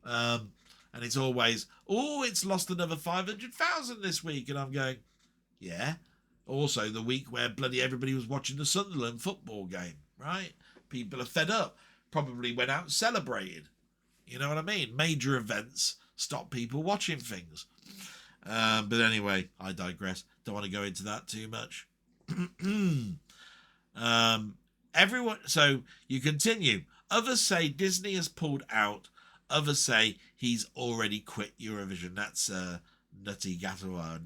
Speaker 1: And it's always, it's lost another 500,000 this week. And I'm going, yeah. Also, the week where bloody everybody was watching the Sunderland football game, right? People are fed up. Probably went out and celebrated. You know what I mean? Major events stop people watching things. But anyway, I digress. Don't want to go into that too much. Everyone. So you continue. Others say Disney has pulled out. Others say he's already quit Eurovision. That's Nutty Katawa,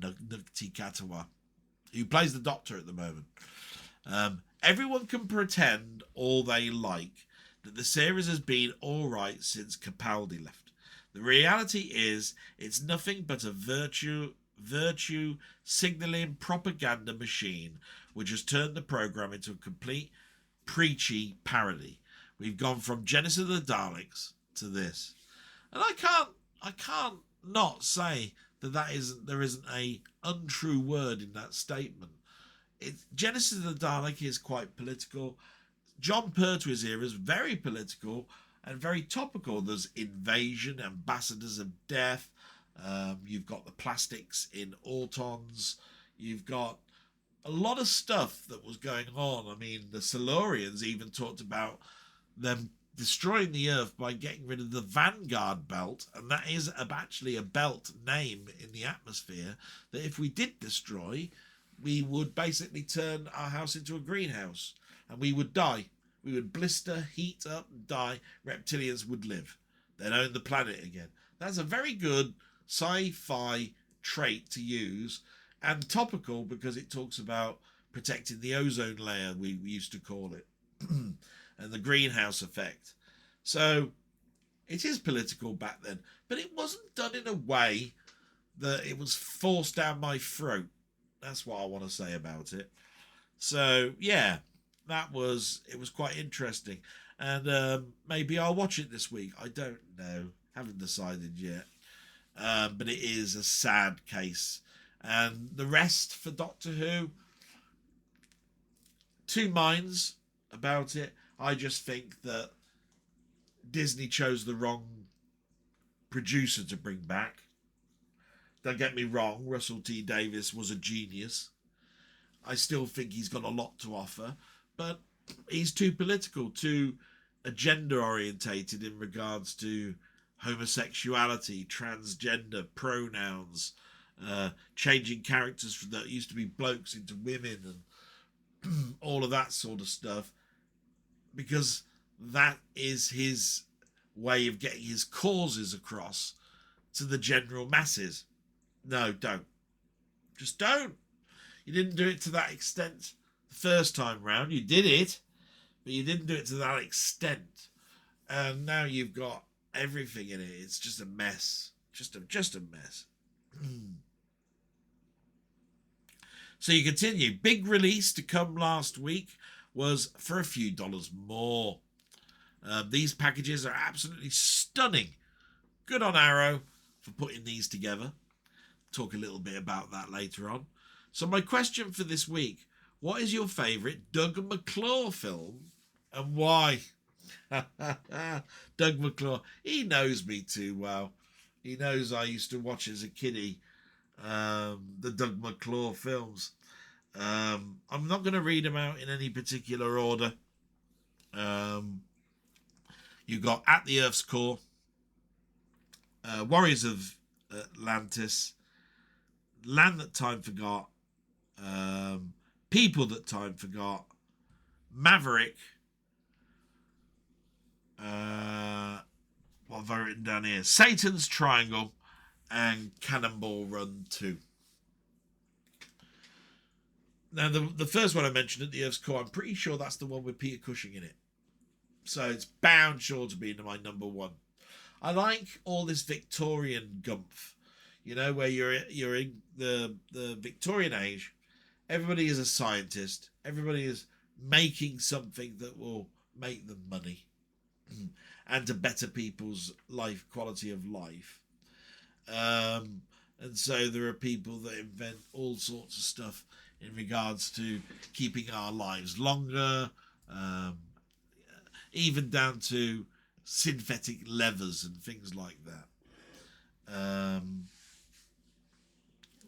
Speaker 1: who plays the Doctor at the moment. Everyone can pretend all they like that the series has been all right since Capaldi left. The reality is it's nothing but a virtue signalling propaganda machine which has turned the program into a complete preachy parody. We've gone from Genesis of the Daleks to this. And I can't not say that there isn't a untrue word in that statement. Genesis of the Dalek is quite political. John Pertwee's era is very political and very topical. There's invasion, ambassadors of death. You've got the plastics in Autons. You've got a lot of stuff that was going on. I mean, the Silurians even talked about them destroying the Earth by getting rid of the Vanguard belt, and that is actually a belt name in the atmosphere that if we did destroy, we would basically turn our house into a greenhouse and we would die. We would blister, heat up, and die. Reptilians would live. They'd own the planet again. That's a very good sci-fi trait to use, and topical because it talks about protecting the ozone layer, we used to call it, and the greenhouse effect. So It is political back then, but it wasn't done in a way that it was forced down my throat. That's what I want to say about it. So yeah, it was quite interesting, and maybe I'll watch it this week. I don't know, haven't decided yet. But it is a sad case, and the rest for Doctor Who, two minds about it. I just think that Disney chose the wrong producer to bring back. Don't get me wrong, Russell T Davies was a genius. I still think he's got a lot to offer, but he's too political, too agenda orientated in regards to homosexuality, transgender, pronouns, changing characters that used to be blokes into women, and all of that sort of stuff, because that is his way of getting his causes across to the general masses. No, don't. Just don't. You didn't do it to that extent the first time round. You did it, but you didn't do it to that extent. And now you've got everything in it. It's just a mess. Just a mess. So you continue. Big release to come last week was for a few dollars more. These packages are absolutely stunning. Good on Arrow for putting these together. Talk a little bit about that later on. So my question for this week: what is your favourite Doug McClure film and why? Doug McClure, he knows me too well. He knows I used to watch as a kiddie the Doug McClure films. I'm not going to read them out in any particular order. You got At the Earth's Core, Warriors of Atlantis, Land That Time Forgot, People That Time Forgot, Maverick, what have I written down here? Satan's Triangle, and Cannonball Run 2. Now, the first one I mentioned, At the Earth's Core, I'm pretty sure that's the one with Peter Cushing in it. So it's bound sure to be my number one. I like all this Victorian gumph, where you're in the Victorian age. Everybody is a scientist. Everybody is making something that will make them money and to better people's quality of life. And so there are people that invent all sorts of stuff in regards to keeping our lives longer, even down to synthetic leathers and things like that.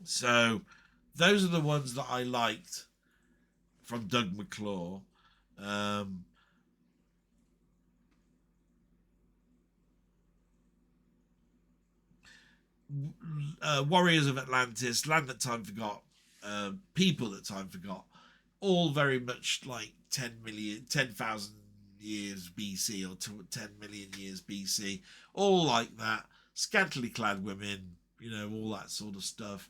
Speaker 1: So those are the ones that I liked from Doug McClure. Warriors of Atlantis, Land That Time Forgot, People That Time Forgot, all very much like 10,000 years BC or 10 million years BC, all like that. Scantily clad women, all that sort of stuff.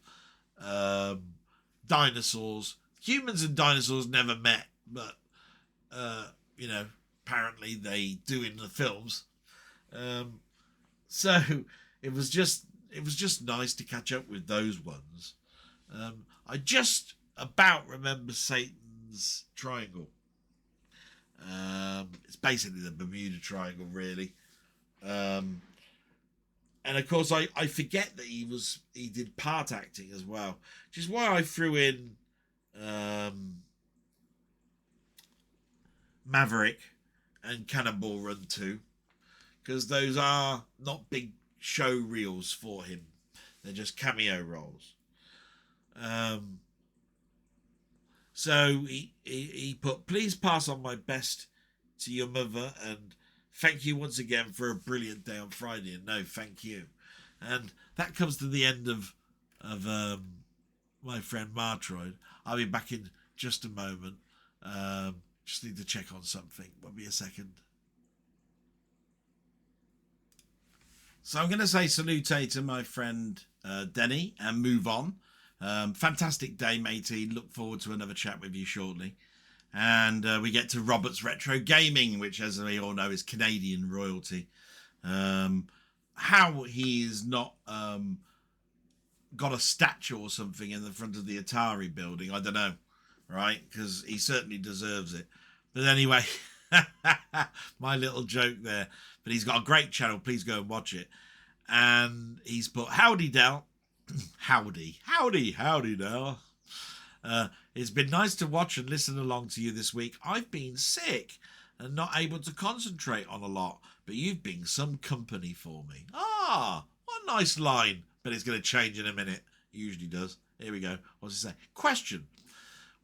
Speaker 1: Dinosaurs. Humans and dinosaurs never met, but, apparently they do in the films. So it was just nice to catch up with those ones. I just about remember Satan's Triangle. It's basically the Bermuda Triangle, really. And of course, I forget that he did part acting as well, which is why I threw in Maverick and Cannonball Run 2, because those are not big show reels for him. They're just cameo roles. So he put, please pass on my best to your mother and thank you once again for a brilliant day on Friday. And no, thank you. And that comes to the end of my friend Martroyd. I'll be back in just a moment. Just need to check on something. Won't be a second. So I'm going to say salute to my friend Denny and move on. Fantastic day, matey. Look forward to another chat with you shortly. And we get to Robert's Retro Gaming, which, as we all know, is Canadian royalty. How he's not got a statue or something in the front of the Atari building, I don't know, right? Because he certainly deserves it. But anyway, my little joke there. But he's got a great channel. Please go and watch it. And he's put, howdy, Del. howdy, Del. It's been nice to watch and listen along to you this week. I've been sick and not able to concentrate on a lot, but you've been some company for me. Ah, what a nice line. But it's going to change in a minute. It usually does. Here we go. What's it say? Question.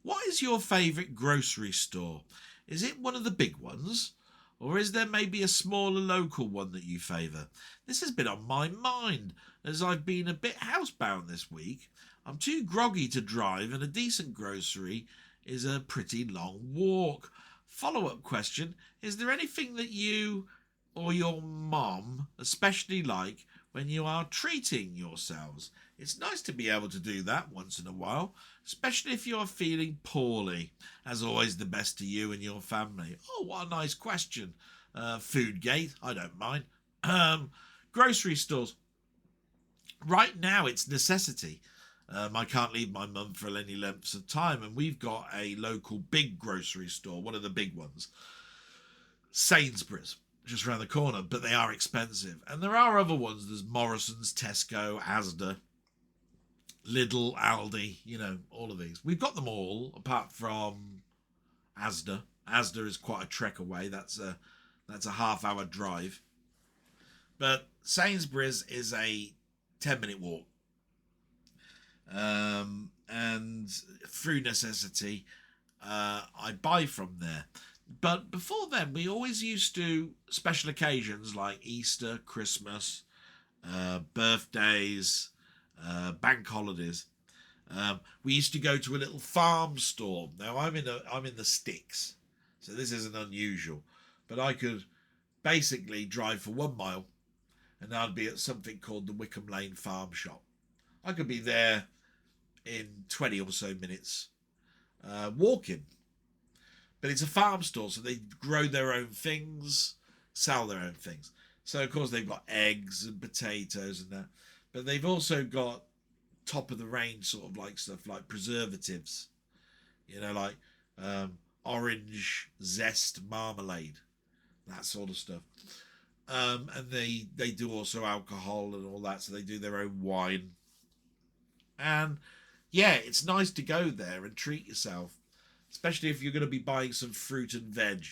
Speaker 1: What is your favourite grocery store? Is it one of the big ones? Or is there maybe a smaller local one that you favour? This has been on my mind, as I've been a bit housebound this week. I'm too groggy to drive, and a decent grocery is a pretty long walk. Follow-up question. Is there anything that you or your mom especially like when you are treating yourselves? It's nice to be able to do that once in a while, especially if you're feeling poorly. As always, the best to you and your family. Oh, what a nice question. Foodgate, I don't mind. Grocery stores. Right now, it's necessity. I can't leave my mum for any lengths of time, and we've got a local big grocery store, one of the big ones. Sainsbury's. Just around the corner, but they are expensive. And there are other ones. There's Morrison's, Tesco, Asda, Lidl, Aldi, you know, all of these. We've got them all, apart from Asda. Asda is quite a trek away. That's a half-hour drive. But Sainsbury's is a 10-minute walk. And through necessity, I buy from there. But before then, we always used to, special occasions like Easter, Christmas, birthdays, bank holidays, we used to go to a little farm store. Now I'm in the sticks, so this isn't unusual. But I could basically drive for 1 mile, and I'd be at something called the Wickham Lane Farm Shop. I could be there in 20 or so minutes, walking. But it's a farm store, so they grow their own things, sell their own things. So, of course, they've got eggs and potatoes and that. But they've also got top-of-the-range sort of like stuff like preservatives. You know, like orange zest marmalade, that sort of stuff. And they do also alcohol and all that, so they do their own wine. And, yeah, it's nice to go there and treat yourself. Especially if you're going to be buying some fruit and veg,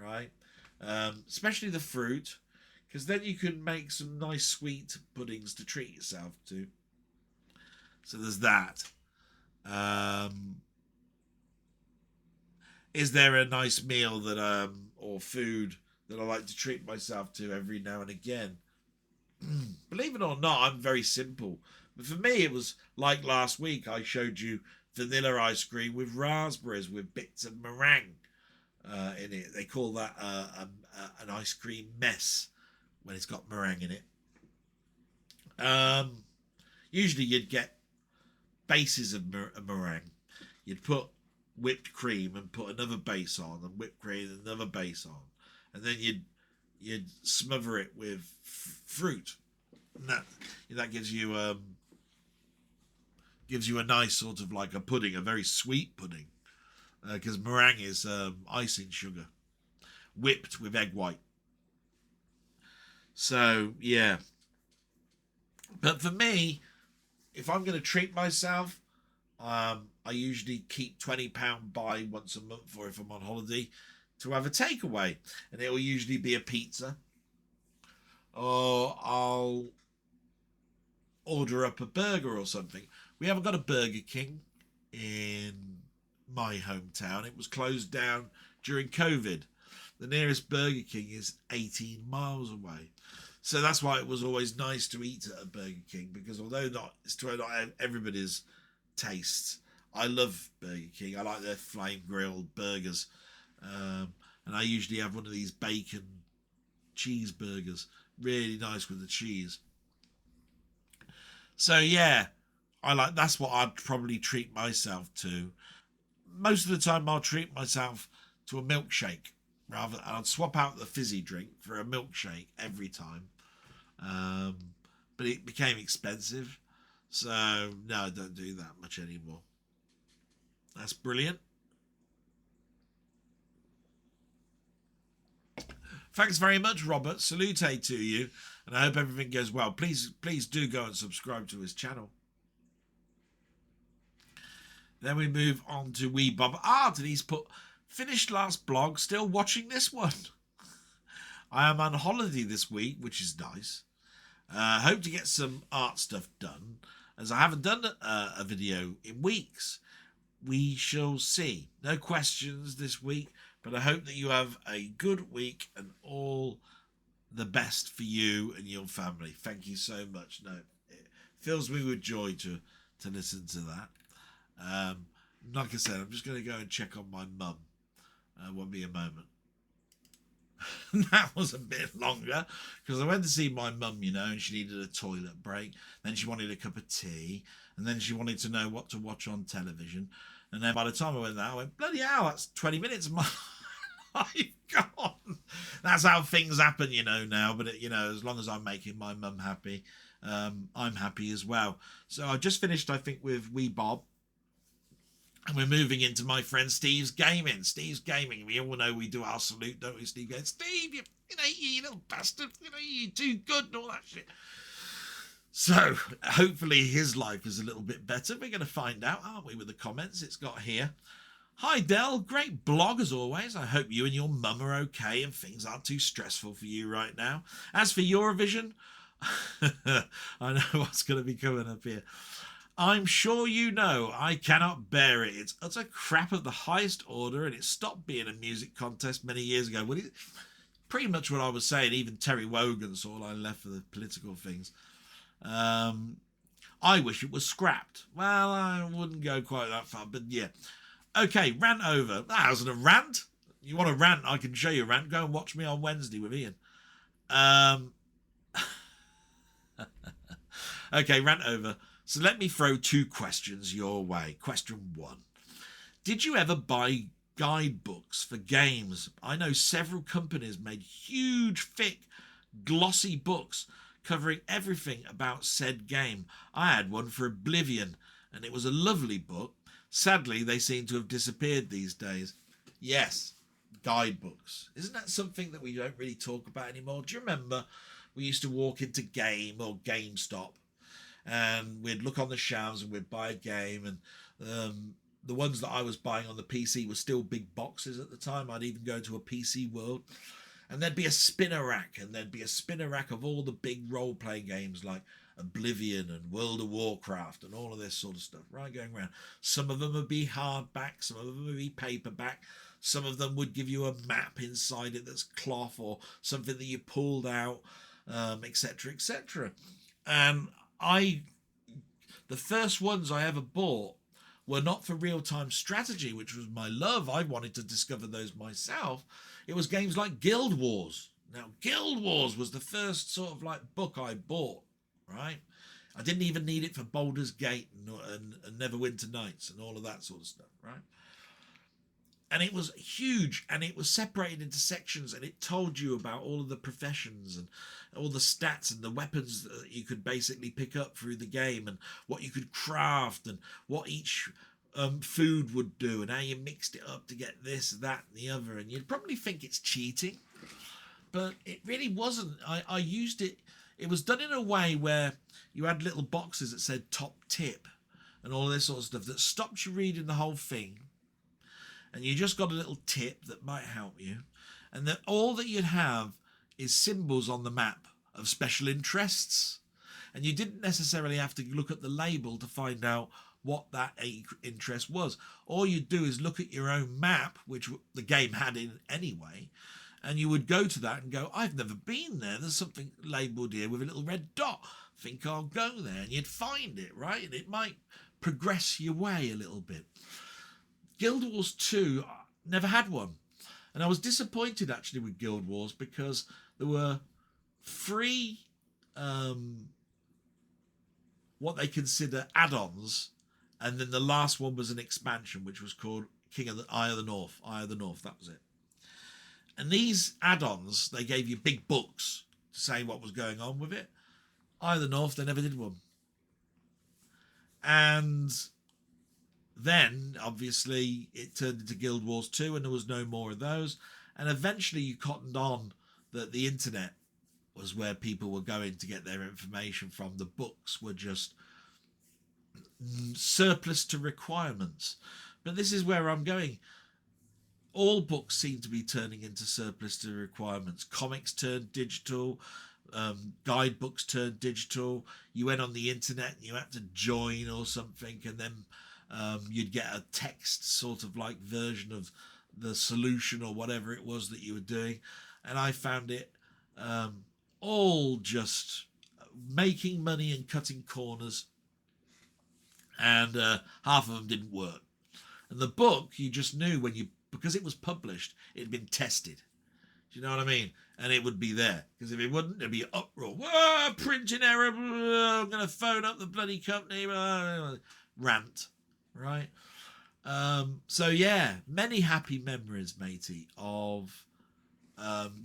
Speaker 1: right? Especially the fruit, because then you can make some nice sweet puddings to treat yourself to. So there's that. Is there a nice meal that or food that I like to treat myself to every now and again? Believe it or not, I'm very simple. But for me, it was like last week. I showed you vanilla ice cream with raspberries with bits of meringue in it. They call that an ice cream mess when it's got meringue in it. Usually you'd get bases of meringue. You'd put whipped cream and put another base on, and whipped cream and another base on, and then you'd smother it with fruit. And that gives you a nice sort of like a pudding, a very sweet pudding, because meringue is icing sugar, whipped with egg white. So, yeah. But for me, if I'm going to treat myself, I usually keep £20 by once a month, or if I'm on holiday, to have a takeaway. And it will usually be a pizza, or I'll order up a burger or something. We haven't got a Burger King in my hometown. It was closed down during COVID. The nearest Burger King is 18 miles away. So that's why it was always nice to eat at a Burger King, because although it's not everybody's tastes, I love Burger King. I like their flame grilled burgers. And I usually have one of these bacon cheeseburgers. Really nice with the cheese. So yeah, that's what I'd probably treat myself to. Most of the time I'll treat myself to a milkshake. I'd swap out the fizzy drink for a milkshake every time. But it became expensive. So, no, I don't do that much anymore. That's brilliant. Thanks very much, Robert. Salute to you. And I hope everything goes well. Please do go and subscribe to his channel. Then we move on to Wee Bob Art. And he's put, finished last blog, still watching this one. I am on holiday this week, which is nice. Hope to get some art stuff done, as I haven't done a video in weeks. We shall see. No questions this week, but I hope that you have a good week and all the best for you and your family. Thank you so much. No, it fills me with joy to listen to that. Like I said, I'm just going to go and check on my mum. Won't be a moment. That was a bit longer because I went to see my mum, you know, and she needed a toilet break. Then she wanted a cup of tea, and then she wanted to know what to watch on television. And then by the time I went there, I went, bloody hell, that's 20 minutes of my life gone. That's how things happen, you know, now. But, you know, as long as I'm making my mum happy, I'm happy as well. So I just finished, I think, with Wee Bob. And we're moving into my friend Steve's Gaming. Steve's Gaming. We all know we do our salute, don't we, Steve? Going, Steve, you little bastard. You know, you're too good and all that shit. So, hopefully his life is a little bit better. We're going to find out, aren't we, with the comments it's got here. Hi, Del. Great blog, as always. I hope you and your mum are okay and things aren't too stressful for you right now. As for Eurovision, I know what's going to be coming up here. I'm sure you know I cannot bear it. It's utter crap of the highest order, and it stopped being a music contest many years ago. Well, pretty much what I was saying. Even Terry Wogan saw all I left for the political things. I wish it was scrapped. Well, I wouldn't go quite that far, but yeah. Okay, rant over. That wasn't a rant. You want a rant? I can show you a rant. Go and watch me on Wednesday with Ian. Okay, rant over. So let me throw two questions your way. Question one. Did you ever buy guidebooks for games? I know several companies made huge, thick, glossy books covering everything about said game. I had one for Oblivion, and it was a lovely book. Sadly, they seem to have disappeared these days. Yes, guidebooks. Isn't that something that we don't really talk about anymore? Do you remember we used to walk into Game or GameStop, and we'd look on the shelves and we'd buy a game, and the ones that I was buying on the PC were still big boxes at the time. I'd even go to a PC World, and there'd be a spinner rack, and there'd be a spinner rack of all the big role-playing games like Oblivion and World of Warcraft and all of this sort of stuff, right, going around. Some of them would be hardback, some of them would be paperback, some of them would give you a map inside it that's cloth or something that you pulled out, etc., etc. And the first ones I ever bought were not for real-time strategy, which was my love. I wanted to discover those myself. It was games like Guild Wars. Now, Guild Wars was the first sort of like book I bought, right? I didn't even need it for Baldur's Gate and Neverwinter Nights and all of that sort of stuff, right? And it was huge, and it was separated into sections, and it told you about all of the professions and all the stats and the weapons that you could basically pick up through the game, and what you could craft, and what each food would do, and how you mixed it up to get this, that, and the other. And you'd probably think it's cheating, but it really wasn't. I used it. It was done in a way where you had little boxes that said top tip and all this sort of stuff that stopped you reading the whole thing. And you just got a little tip that might help you. And that all that you'd have is symbols on the map of special interests. And you didn't necessarily have to look at the label to find out what that interest was. All you'd do is look at your own map, which the game had in anyway, and you would go to that and go, I've never been there. There's something labelled here with a little red dot. I think I'll go there. And you'd find it, right? And it might progress your way a little bit. Guild Wars 2 never had one. And I was disappointed actually with Guild Wars because there were 3 what they consider add-ons, and then the last one was an expansion which was called Eye of the North. Eye of the North, that was it. And these add-ons, they gave you big books to say what was going on with it. Either North, they never did one. And then, obviously, it turned into Guild Wars 2 and there was no more of those. And eventually you cottoned on that the internet was where people were going to get their information from. The books were just surplus to requirements. But this is where I'm going. All books seem to be turning into surplus to requirements. Comics turned digital. Guidebooks turned digital. You went on the internet and you had to join or something, and then you'd get a text sort of like version of the solution or whatever it was that you were doing. And I found it all just making money and cutting corners, and half of them didn't work. And the book, you just knew because it was published, it had been tested. Do you know what I mean? And it would be there. Because if it wouldn't, there'd be uproar. Whoa, printing error. I'm going to phone up the bloody company. Rant. Right? So, yeah, many happy memories, matey, of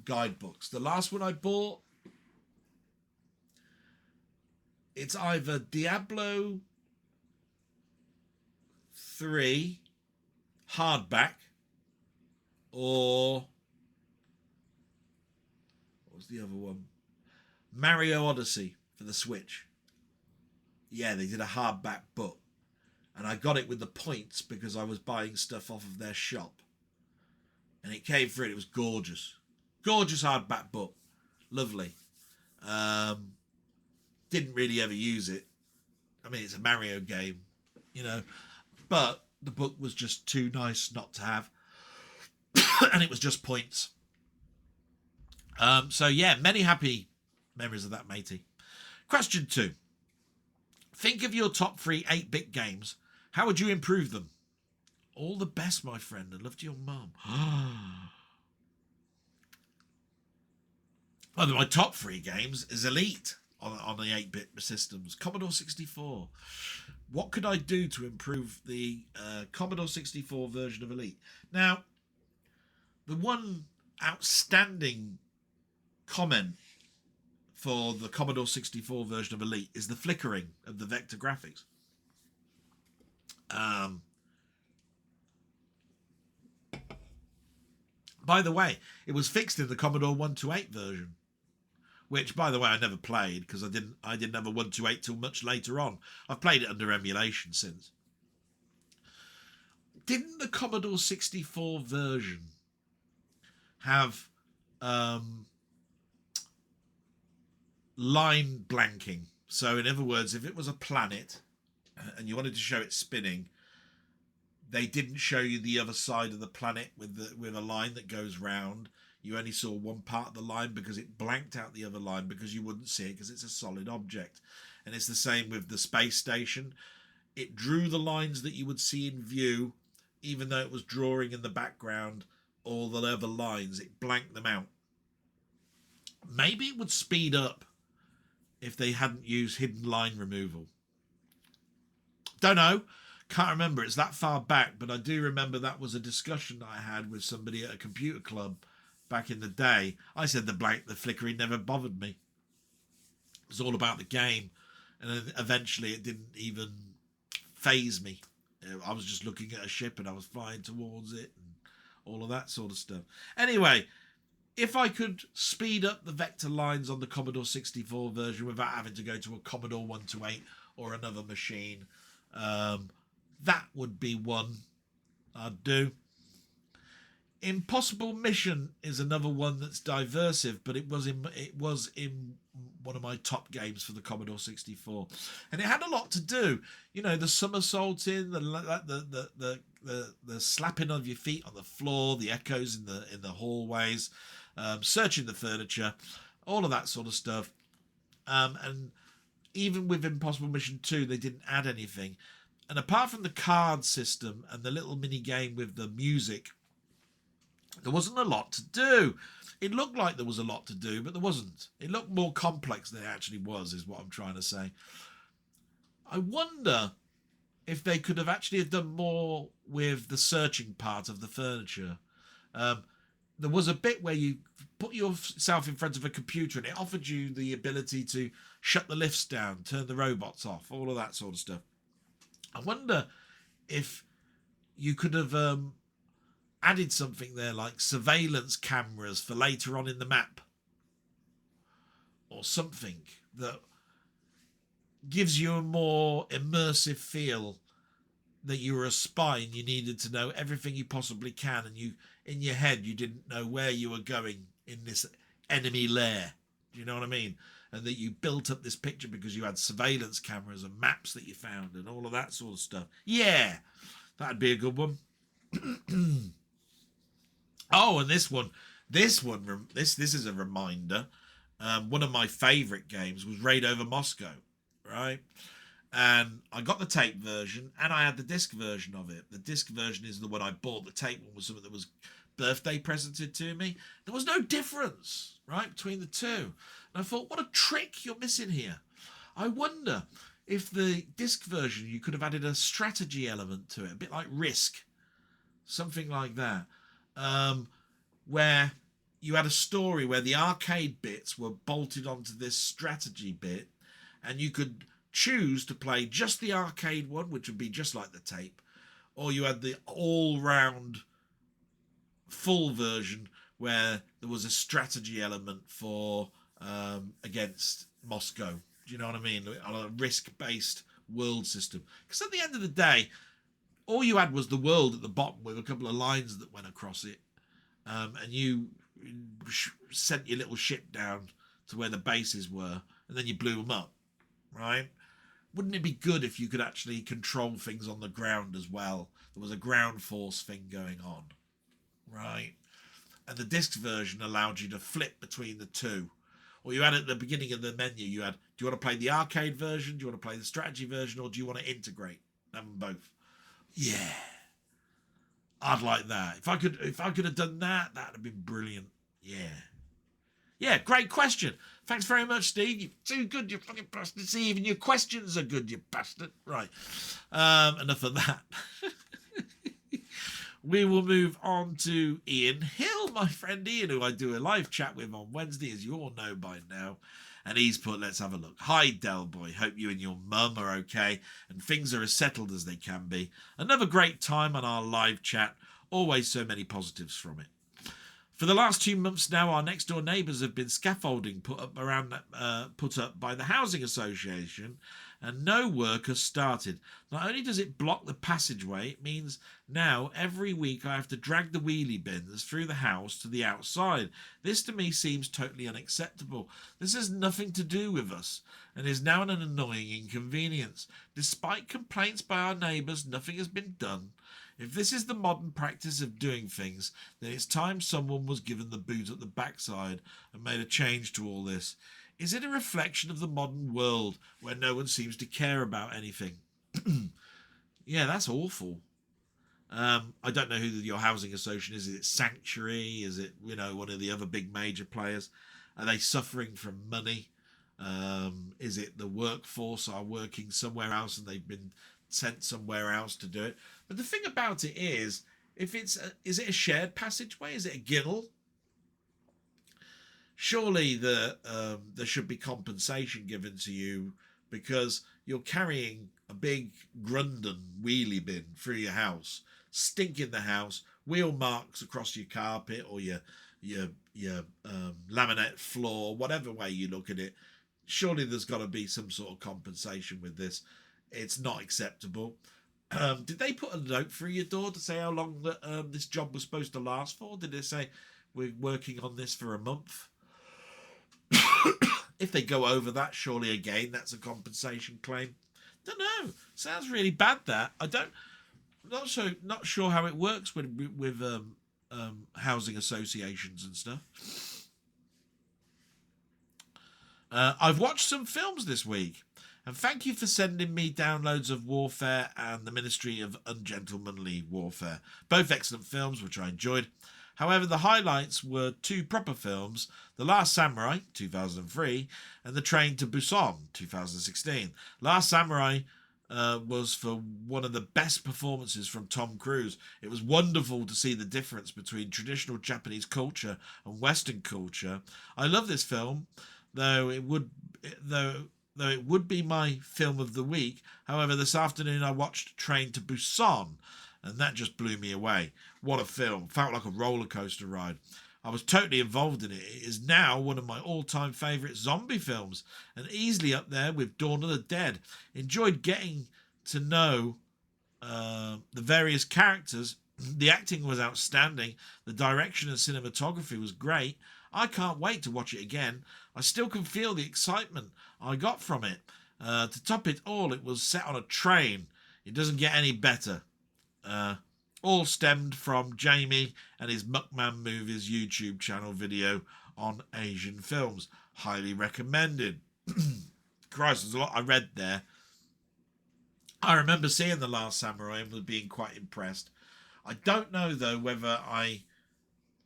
Speaker 1: guidebooks. The last one I bought, it's either Diablo 3 hardback or what was the other one? Mario Odyssey for the Switch. Yeah, they did a hardback book. And I got it with the points because I was buying stuff off of their shop. And it came through. It was gorgeous. Gorgeous hardback book. Lovely. Didn't really ever use it. I mean, it's a Mario game, you know. But the book was just too nice not to have. And it was just points. So, yeah, many happy memories of that, matey. Question 2. Think of your top 3 8-bit games. How would you improve them? All the best, my friend. And love to your mum. One of my top 3 games is Elite on the 8-bit systems. Commodore 64. What could I do to improve the Commodore 64 version of Elite? Now, the one outstanding comment for the Commodore 64 version of Elite is the flickering of the vector graphics. By the way, it was fixed in the Commodore 128 version, which, by the way, I never played because I didn't have a 128 till much later on. I've played it under emulation since. Didn't the Commodore 64 version have line blanking? So in other words, if it was a planet and you wanted to show it spinning, they didn't show you the other side of the planet with a line that goes round. You only saw one part of the line because it blanked out the other line because you wouldn't see it because it's a solid object. And it's the same with the space station. It drew the lines that you would see in view, even though it was drawing in the background all the other lines. It blanked them out. Maybe it would speed up if they hadn't used hidden line removal. Don't know. Can't remember. It's that far back, but I do remember that was a discussion that I had with somebody at a computer club back in the day. I said the flickering never bothered me. It was all about the game, and then eventually it didn't even faze me. I was just looking at a ship and I was flying towards it and all of that sort of stuff. Anyway, if I could speed up the vector lines on the Commodore 64 version without having to go to a Commodore 128 or another machine, that would be one I'd do. Impossible Mission is another one that's diversive, but it was in one of my top games for the Commodore 64, and it had a lot to do. You know, the somersaulting, the slapping of your feet on the floor, the echoes in the hallways, searching the furniture, all of that sort of stuff. And even with Impossible Mission 2, they didn't add anything. And apart from the card system and the little mini game with the music, there wasn't a lot to do. It looked like there was a lot to do, but there wasn't. It looked more complex than it actually was, is what I'm trying to say. I wonder if they could have actually done more with the searching part of the furniture. there was a bit where you put yourself in front of a computer and it offered you the ability to shut the lifts down, turn the robots off, all of that sort of stuff. I wonder if you could have added something there like surveillance cameras for later on in the map, or something that gives you a more immersive feel that you were a spy and you needed to know everything you possibly can, and you, in your head, you didn't know where you were going in this enemy lair. Do you know what I mean? And that you built up this picture because you had surveillance cameras and maps that you found and all of that sort of stuff. Yeah, that'd be a good one. Oh, and this is a reminder. One of my favourite games was Raid Over Moscow, right? And I got the tape version and I had the disc version of it. The disc version is the one I bought. The tape one was something that was birthday presented to me. There was no difference, right, between the two. And I thought, what a trick you're missing here. I wonder if the disc version, you could have added a strategy element to it, a bit like Risk, something like that, where you had a story where the arcade bits were bolted onto this strategy bit, and you could choose to play just the arcade one, which would be just like the tape, or you had the all-round full version where there was a strategy element for against Moscow. Do you know what I mean? On a Risk-based world system. Because at the end of the day, all you had was the world at the bottom with a couple of lines that went across it, and you sent your little ship down to where the bases were, and then you blew them up, right? Wouldn't it be good if you could actually control things on the ground as well? There was a ground force thing going on, right? And the disc version allowed you to flip between the two. Or you had at the beginning of the menu, you had, do you want to play the arcade version? Do you want to play the strategy version? Or do you want to integrate them both? Yeah. I'd like that. If I could have done that, that'd have been brilliant. Yeah. Yeah, great question. Thanks very much, Steve. You're too good, you fucking bastard. See, even your questions are good, you bastard. Right. Enough of that. We will move on to Ian Hill, my friend Ian, who I do a live chat with on Wednesday, as you all know by now. And he's put, let's have a look. Hi, Del Boy. Hope you and your mum are okay and things are as settled as they can be. Another great time on our live chat. Always so many positives from it. For the last 2 months now, our next door neighbours have been scaffolding put up by the housing association, and no work has started. Not only does it block the passageway, it means now every week I have to drag the wheelie bins through the house to the outside. This to me seems totally unacceptable. This has nothing to do with us and is now an annoying inconvenience. Despite complaints by our neighbours, nothing has been done. If this is the modern practice of doing things, then it's time someone was given the boot at the backside and made a change to all this. Is it a reflection of the modern world where no one seems to care about anything? Yeah, that's awful. I don't know who your housing association is. Is it Sanctuary? Is it, one of the other big major players? Are they suffering from money? Is it the workforce are working somewhere else and they've been sent somewhere else to do it? But the thing about it is it a shared passageway? Is it a ginnel? Surely there should be compensation given to you because you're carrying a big Grundon wheelie bin through your house, stinking the house, wheel marks across your carpet or your laminate floor, whatever way you look at it. Surely there's got to be some sort of compensation with this. It's not acceptable. Did they put a note through your door to say how long this job was supposed to last for? Did they say we're working on this for a month? If they go over that, surely again that's a compensation claim. Don't know. Sounds really bad. That not sure how it works with housing associations and stuff. I've watched some films this week, and thank you for sending me downloads of Warfare and The Ministry of Ungentlemanly Warfare. Both excellent films, which I enjoyed. However, the highlights were 2 proper films, The Last Samurai, 2003, and The Train to Busan, 2016. Last Samurai was for one of the best performances from Tom Cruise. It was wonderful to see the difference between traditional Japanese culture and Western culture. I love this film, though it would though though it would be my film of the week. However, this afternoon I watched Train to Busan, and that just blew me away. What a film! Felt like a roller coaster ride. I was totally involved in it. It is now one of my all-time favourite zombie films, and easily up there with Dawn of the Dead. Enjoyed getting to know the various characters. The acting was outstanding. The direction and cinematography was great. I can't wait to watch it again. I still can feel the excitement I got from it. To top it all, it was set on a train. It doesn't get any better. All stemmed from Jamie and his Mukman Movies YouTube channel video on Asian films. Highly recommended. Christ, there's a lot I read there. I remember seeing The Last Samurai and was being quite impressed. I don't know, though, whether I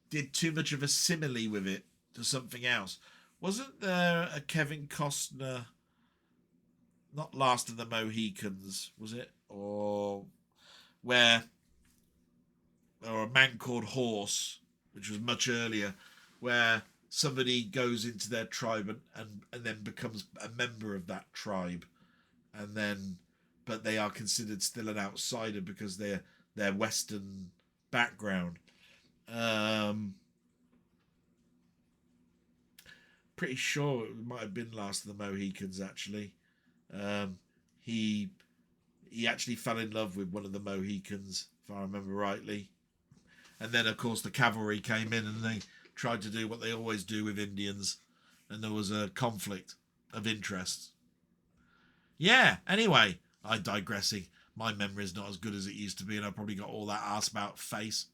Speaker 1: did too much of a simile with it to something else. Wasn't there a Kevin Costner, not Last of the Mohicans, was it? Or A Man Called Horse, which was much earlier, where somebody goes into their tribe and then becomes a member of that tribe, but they are considered still an outsider because they're Western background. Pretty sure it might have been Last of the Mohicans, actually. He actually fell in love with one of the Mohicans, if I remember rightly. And then, of course, the cavalry came in and they tried to do what they always do with Indians. And there was a conflict of interests. Yeah, anyway, I'm digressing. My memory is not as good as it used to be, and I probably got all that arse about face.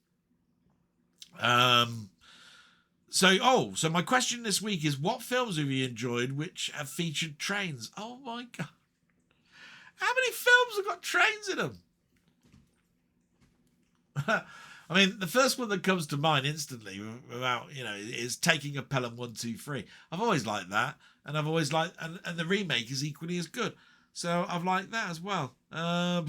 Speaker 1: So my question this week is, what films have you enjoyed which have featured trains? Oh, my God. How many films have got trains in them? I mean, the first one that comes to mind instantly, without is Taking a Pelham 123. I've always liked that, and I've always liked, and the remake is equally as good. So I've liked that as well. Oh,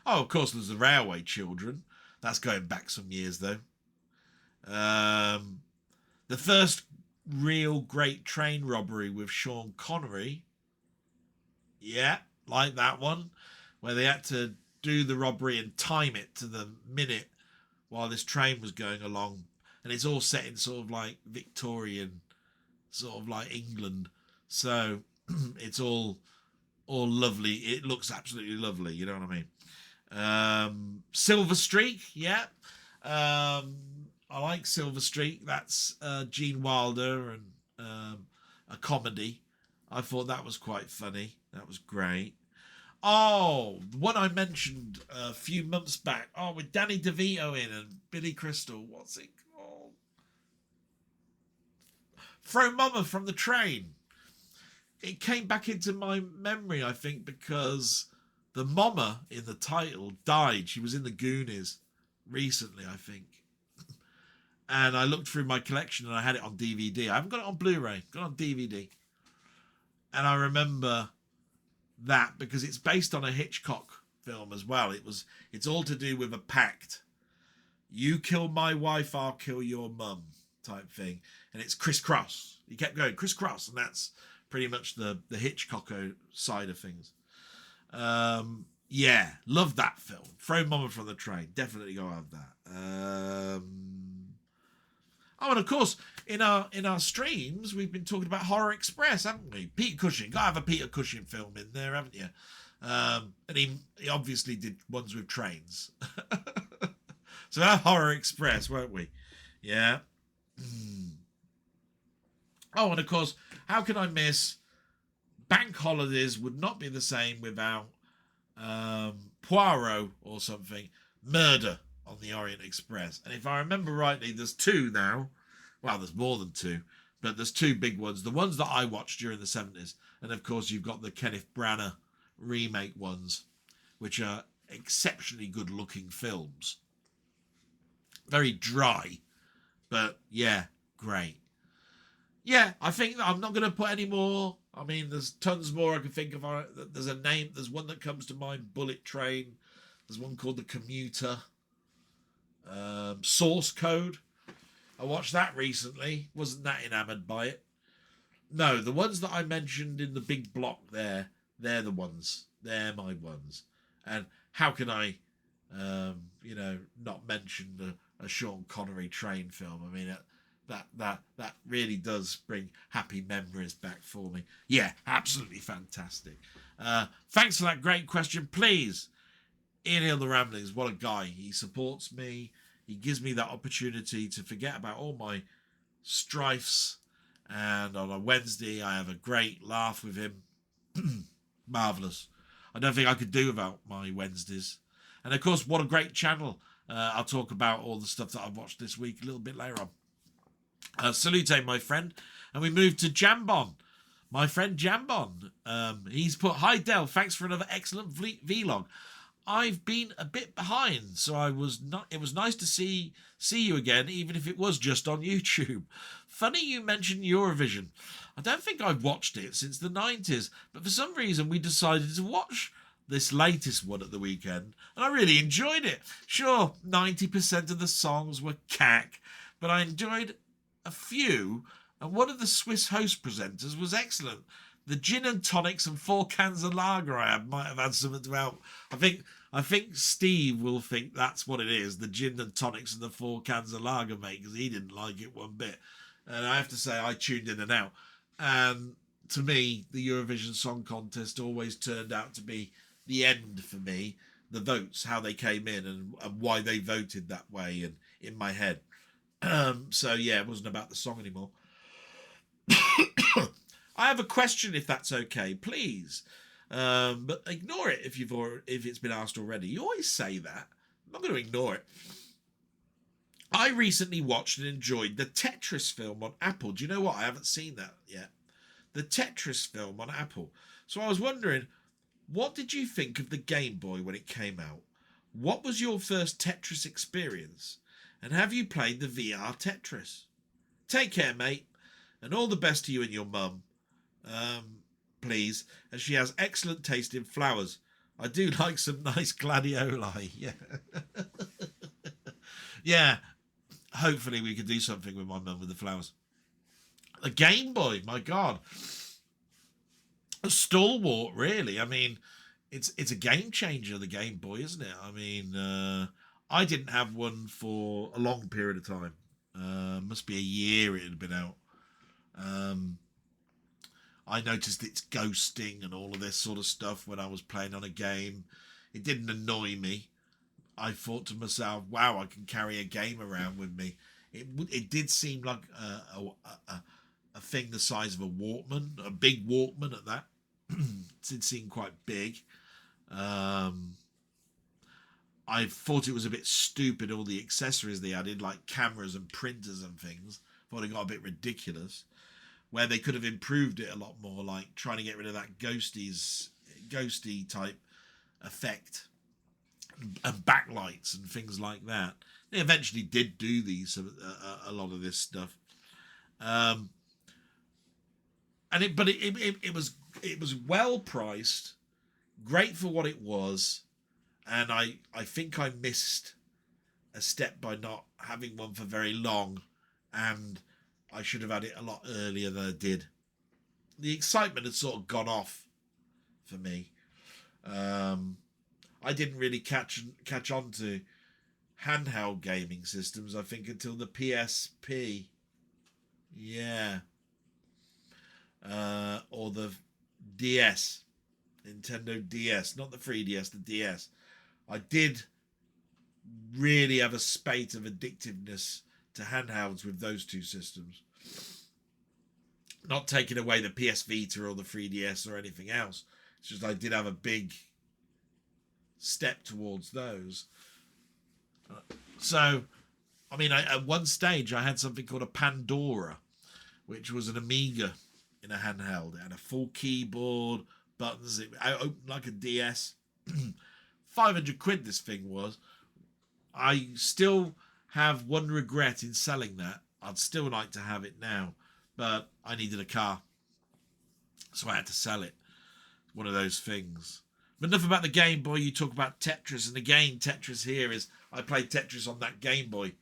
Speaker 1: of course, there's The Railway Children. That's going back some years, though. The first real great train robbery with Sean Connery. Yeah, like that one, where they had to do the robbery and time it to the minute while this train was going along. And it's all set in sort of like Victorian, sort of like England. So it's all lovely. It looks absolutely lovely, you know what I mean? Silver Streak, yeah. I like Silver Streak. That's Gene Wilder and a comedy. I thought that was quite funny. That was great. Oh, the one I mentioned a few months back. Oh, with Danny DeVito in and Billy Crystal. What's it called? Throw Mama from the Train. It came back into my memory, I think, because the mama in the title died. She was in the Goonies recently, I think. And I looked through my collection and I had it on DVD. I haven't got it on Blu-ray. Got it on DVD. And I remember that because it's based on a Hitchcock film as well. It's all to do with a pact. You kill my wife, I'll kill your mum type thing. And it's crisscross. You kept going crisscross, and that's pretty much the Hitchcock side of things. Yeah, love that film. Throw Mama from the Train. Definitely go have that. Oh, and of course, in our streams, we've been talking about Horror Express, haven't we? Peter Cushing. Got to have a Peter Cushing film in there, haven't you? And he obviously did ones with trains. So we'll have Horror Express, won't we? Yeah. Oh, and of course, how can I miss Bank Holidays would not be the same without Poirot or something. Murder on the Orient Express. And if I remember rightly, there's two now. Well, there's more than two, but there's two big ones. The ones that I watched during the 70s. And of course, you've got the Kenneth Branagh remake ones, which are exceptionally good looking films. Very dry, but yeah, great. yeah, I think that I'm not going to put any more. I mean, there's tons more I can think of. There's a name. There's one that comes to mind. Bullet Train. There's one called The Commuter. Source Code. I watched that recently. Wasn't that enamoured by it? No, the ones that I mentioned in the big block there, they're the ones. They're my ones. And how can I, not mention a Sean Connery train film? I mean, that really does bring happy memories back for me. Yeah, absolutely fantastic. Thanks for that great question. Please, Ian Hill the Ramblings, what a guy. He supports me. He gives me that opportunity to forget about all my strifes. And on a Wednesday, I have a great laugh with him. Marvellous. I don't think I could do without my Wednesdays. And of course, what a great channel. I'll talk about all the stuff that I've watched this week a little bit later on. Salute, my friend. And we move to Jambon. My friend Jambon. He's put, hi Del, thanks for another excellent vlog. I've been a bit behind, so it was nice to see you again, even if it was just on YouTube. Funny you mentioned Eurovision. I don't think I've watched it since the 90s, but for some reason we decided to watch this latest one at the weekend, and I really enjoyed it. Sure, 90% of the songs were cack, but I enjoyed a few, and one of the Swiss host presenters was excellent. The gin and tonics and 4 cans of lager I had might have had something to help. I think Steve will think that's what it is, the gin and tonics and the 4 cans of lager, mate, because he didn't like it one bit. And I have to say, I tuned in and out. And to me, the Eurovision Song Contest always turned out to be the end for me. The votes, how they came in and why they voted that way, and in my head. So, yeah, it wasn't about the song anymore. I have a question, if that's okay, please. But ignore it if it's been asked already. You always say that. I'm not going to ignore it. I recently watched and enjoyed the Tetris film on Apple. Do you know what? I haven't seen that yet. The Tetris film on Apple. So I was wondering, what did you think of the Game Boy when it came out? What was your first Tetris experience? And have you played the VR Tetris? Take care, mate. And all the best to you and your mum. Please, as she has excellent taste in flowers. I do like some nice gladioli. Yeah. Yeah. Hopefully we could do something with my mum with the flowers. A Game Boy, my God. A stalwart, really. I mean, it's a game changer, the Game Boy, isn't it? I mean, I didn't have one for a long period of time. Must be a year it had been out. I noticed its ghosting and all of this sort of stuff when I was playing on a game. It didn't annoy me. I thought to myself, wow, I can carry a game around with me. It did seem like a thing the size of a Walkman, a big Walkman at that. It did seem quite big. I thought it was a bit stupid, all the accessories they added, like cameras and printers and things. Thought it got a bit ridiculous. Where they could have improved it a lot more, like trying to get rid of that ghosty type effect and backlights and things like that. They eventually did do these, a lot of this stuff, and it was well priced, great for what it was, and I think I missed a step by not having one for very long, and I should have had it a lot earlier than I did. The excitement had sort of gone off for me. I didn't really catch on to handheld gaming systems, I think, until the PSP. Yeah. Or the DS. Nintendo DS. Not the 3DS, the DS. I did really have a spate of addictiveness to handhelds with those two systems. Not taking away the PS Vita or the 3DS or anything else. It's just I did have a big step towards those. So, I mean, at one stage I had something called a Pandora, which was an Amiga in a handheld. It had a full keyboard, buttons. It opened like a DS. 500 quid this thing was. I still have one regret in selling that. I'd still like to have it now. but I needed a car, so I had to sell it. One of those things. But enough about the Game Boy. You talk about Tetris, and again, Tetris here is I played Tetris on that Game Boy.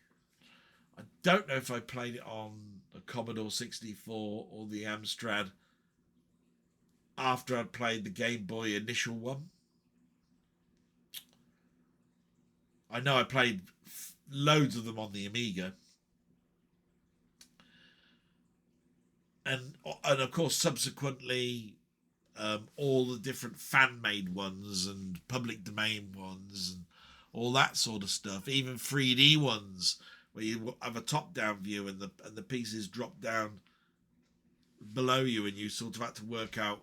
Speaker 1: I don't know if I played it on the Commodore 64 or the Amstrad after I'd played the Game Boy initial one. I know I played loads of them on the Amiga. And of course, subsequently, all the different fan-made ones and public domain ones and all that sort of stuff. Even 3D ones where you have a top-down view and the pieces drop down below you, and you sort of had to work out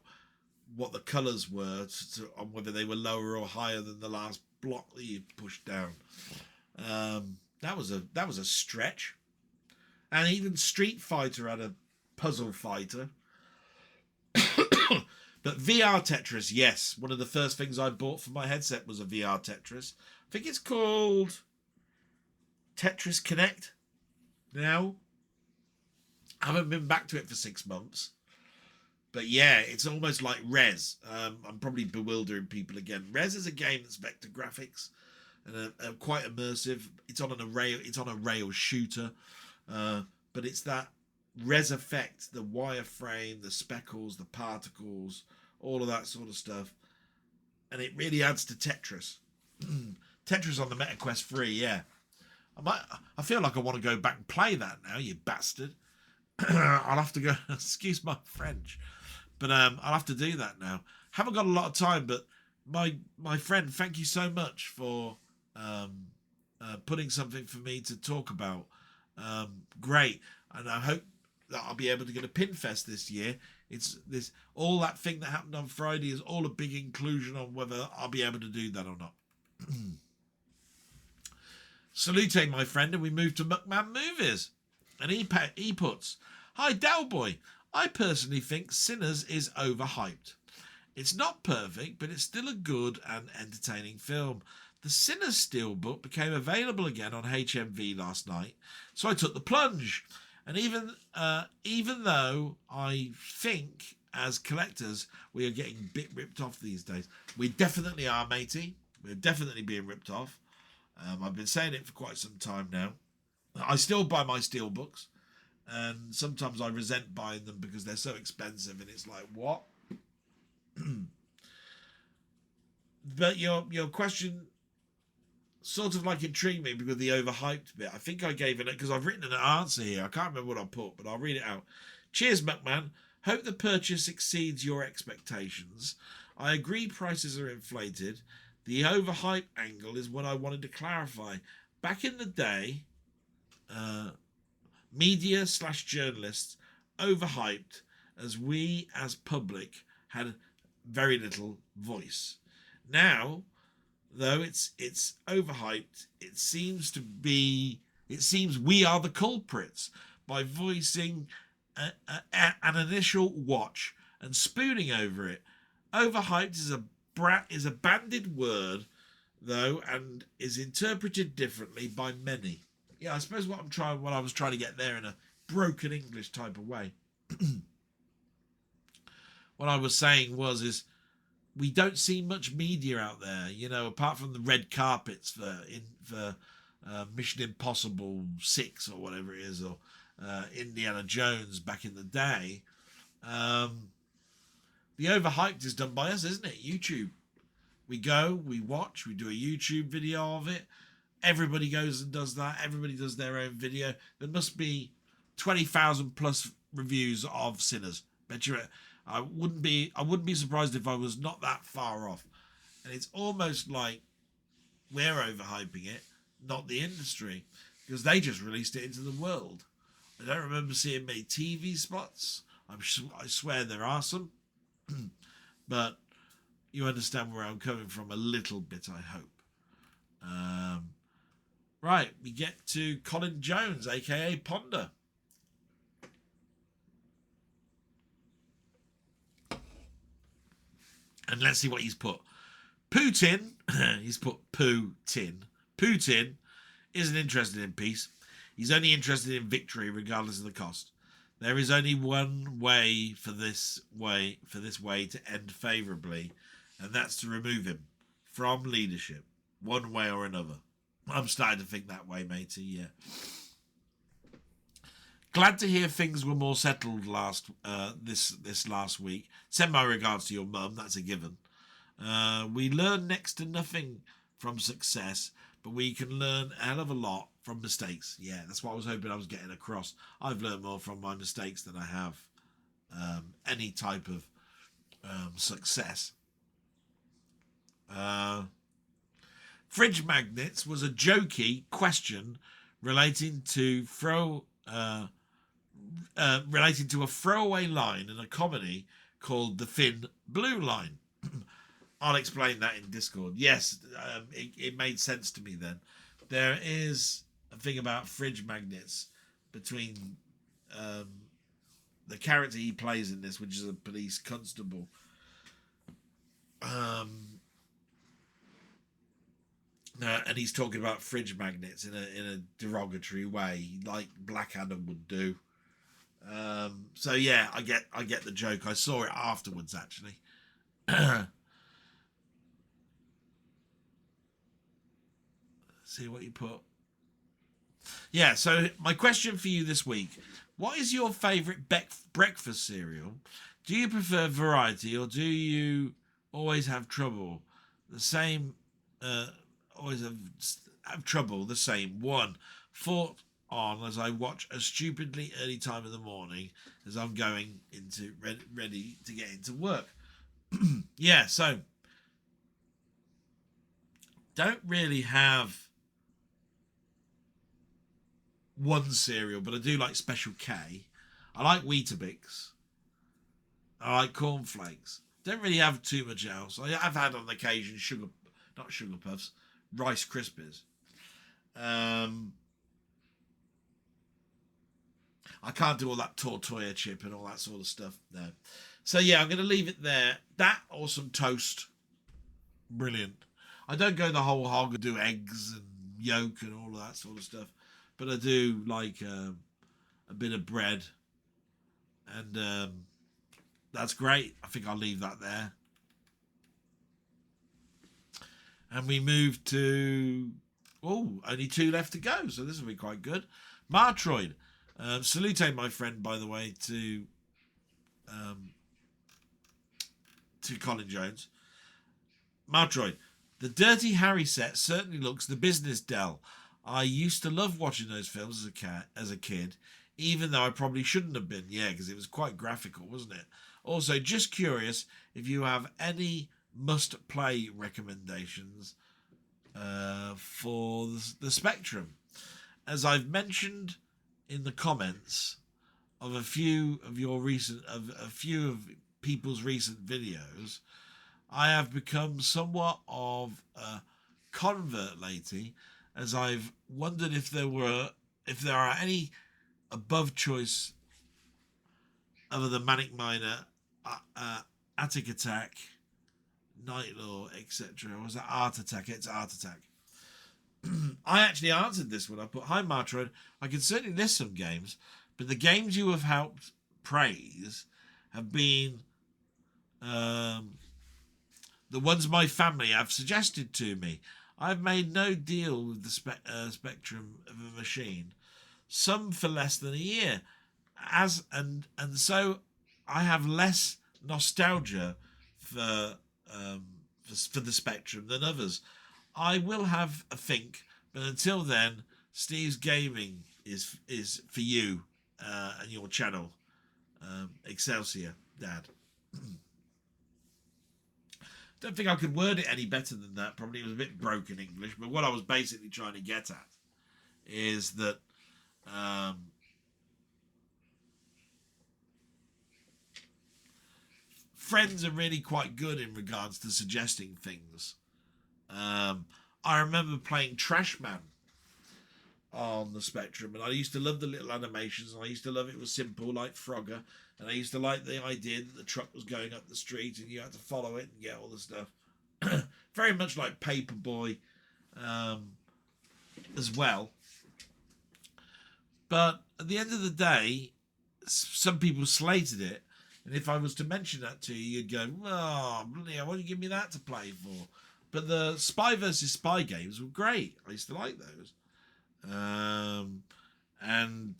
Speaker 1: what the colours were on whether they were lower or higher than the last block that you pushed down. That was a stretch. And even Street Fighter had a puzzle fighter. But VR Tetris, yes, one of the first things I bought for my headset was a VR Tetris. I think it's called Tetris Connect now. I haven't been back to it for 6 months. But yeah, it's almost like Rez. I'm probably bewildering people again. Rez is a game that's vector graphics and quite immersive. It's on a rail shooter, but it's that Rez effect, the wireframe, the speckles, the particles, all of that sort of stuff, and it really adds to Tetris. Tetris on the MetaQuest 3, yeah. I feel like I want to go back and play that now, you bastard. I'll have to go. Excuse my French. But I'll have to do that now. Haven't got a lot of time, but my friend, thank you so much for putting something for me to talk about. Great, and I hope that I'll be able to get a Pinfest this year. It's this all that thing that happened on Friday is all a big inclusion on whether I'll be able to do that or not. Salute, my friend, and we move to Muckman Movies. And he puts, "Hi, Dowboy. I personally think Sinners is overhyped. It's not perfect, but it's still a good and entertaining film. The Sinners steelbook became available again on HMV last night, so I took the plunge. And even though I think as collectors we are getting a bit ripped off these days, we definitely are, matey. We're definitely being ripped off. I've been saying it for quite some time now. I still buy my steelbooks, and sometimes I resent buying them because they're so expensive, and it's like, what?" But your question sort of like intrigued me because the overhyped bit. I think I gave it, because I've written an answer here. I can't remember what I put, but I'll read it out. "Cheers, McMahon. Hope the purchase exceeds your expectations. I agree prices are inflated. The overhype angle is what I wanted to clarify. Back in the day, media/journalists overhyped as we as public had very little voice. Now, though it's overhyped, it seems we are the culprits by voicing an initial watch and spooning over it. Overhyped is a banded word, though, and is interpreted differently by many." Yeah, I suppose what I was trying to get there in a broken English type of way. What I was saying is we don't see much media out there, apart from the red carpets for Mission Impossible 6 or whatever it is, or Indiana Jones back in the day. The overhyped is done by us, isn't it? YouTube. We go, we watch, we do a YouTube video of it. Everybody goes and does that. Everybody does their own video. There must be 20,000 plus reviews of Sinners. Bet you I wouldn't be surprised if I was not that far off. And it's almost like we're overhyping it, not the industry, because they just released it into the world. I don't remember seeing many TV spots. I swear there are some. But you understand where I'm coming from a little bit, I hope. Right, we get to Colin Jones, aka Ponder. And let's see what he's put. Putin, he's put Putin. Putin isn't interested in peace. He's only interested in victory regardless of the cost. There is only one way for this way to end favourably, and that's to remove him from leadership, one way or another. I'm starting to think that way, matey. Yeah. Glad to hear things were more settled this last week. Send my regards to your mum. That's a given. We learn next to nothing from success, but we can learn a hell of a lot from mistakes. Yeah, that's what I was hoping I was getting across. I've learned more from my mistakes than I have any type of success. Fridge magnets was a jokey question relating to a throwaway line in a comedy called The Thin Blue Line. I'll explain that in Discord. Yes, it made sense to me then. There is a thing about fridge magnets between the character he plays in this, which is a police constable. And he's talking about fridge magnets in a derogatory way, like Blackadder would do. So yeah, I get the joke. I saw it afterwards, actually. See what you put. Yeah, so my question for you this week: what is your favourite breakfast cereal? Do you prefer variety, or do you always have trouble? The same, always have trouble. The same one. Thought on as I watch a stupidly early time in the morning as I'm going into ready to get into work. Yeah, so don't really have one cereal, but I do like Special K. I like Weetabix. I like cornflakes. Don't really have too much else. I've had on occasion not sugar puffs, Rice Krispies. I can't do all that tortilla chip and all that sort of stuff. No. So yeah, I'm going to leave it there. That or some toast. Brilliant. I don't go the whole hog and do eggs and yolk and all of that sort of stuff. But I do like a bit of bread. And that's great. I think I'll leave that there. And we move to... Oh, only 2 left to go. So this will be quite good. Martroid. Salute, my friend, by the way, to Colin Jones. Martroid. The Dirty Harry set certainly looks the business Dell. I used to love watching those films as a kid, even though I probably shouldn't have been. Yeah, because it was quite graphical, wasn't it? Also, just curious if you have any must-play recommendations for the Spectrum. As I've mentioned in the comments of a few of people's recent videos, I have become somewhat of a convert lately, as I've wondered if there are any above choice other than Manic Miner, Attic Attack, Night Law, etc. Or was that Art Attack? It's Art Attack. I actually answered this one. I put, hi Martroid, I can certainly list some games, but the games you have helped praise have been the ones my family have suggested to me. I've made no deal with the Spectrum of a machine, some for less than a year, and so I have less nostalgia for the Spectrum than others. I will have a think, but until then, Steve's Gaming is for you and your channel, Excelsior, Dad. Don't think I could word it any better than that. Probably it was a bit broken English, but what I was basically trying to get at is that friends are really quite good in regards to suggesting things. I remember playing Trashman on the Spectrum, and I used to love the little animations, and I used to love it was simple, like Frogger, and I used to like the idea that the truck was going up the street and you had to follow it and get all the stuff. Very much like Paperboy as well. But at the end of the day, some people slated it, and if I was to mention that to you, you'd go, "Oh, bloody hell, why don't you give me that to play for?" But the Spy versus Spy games were great. I used to like those, and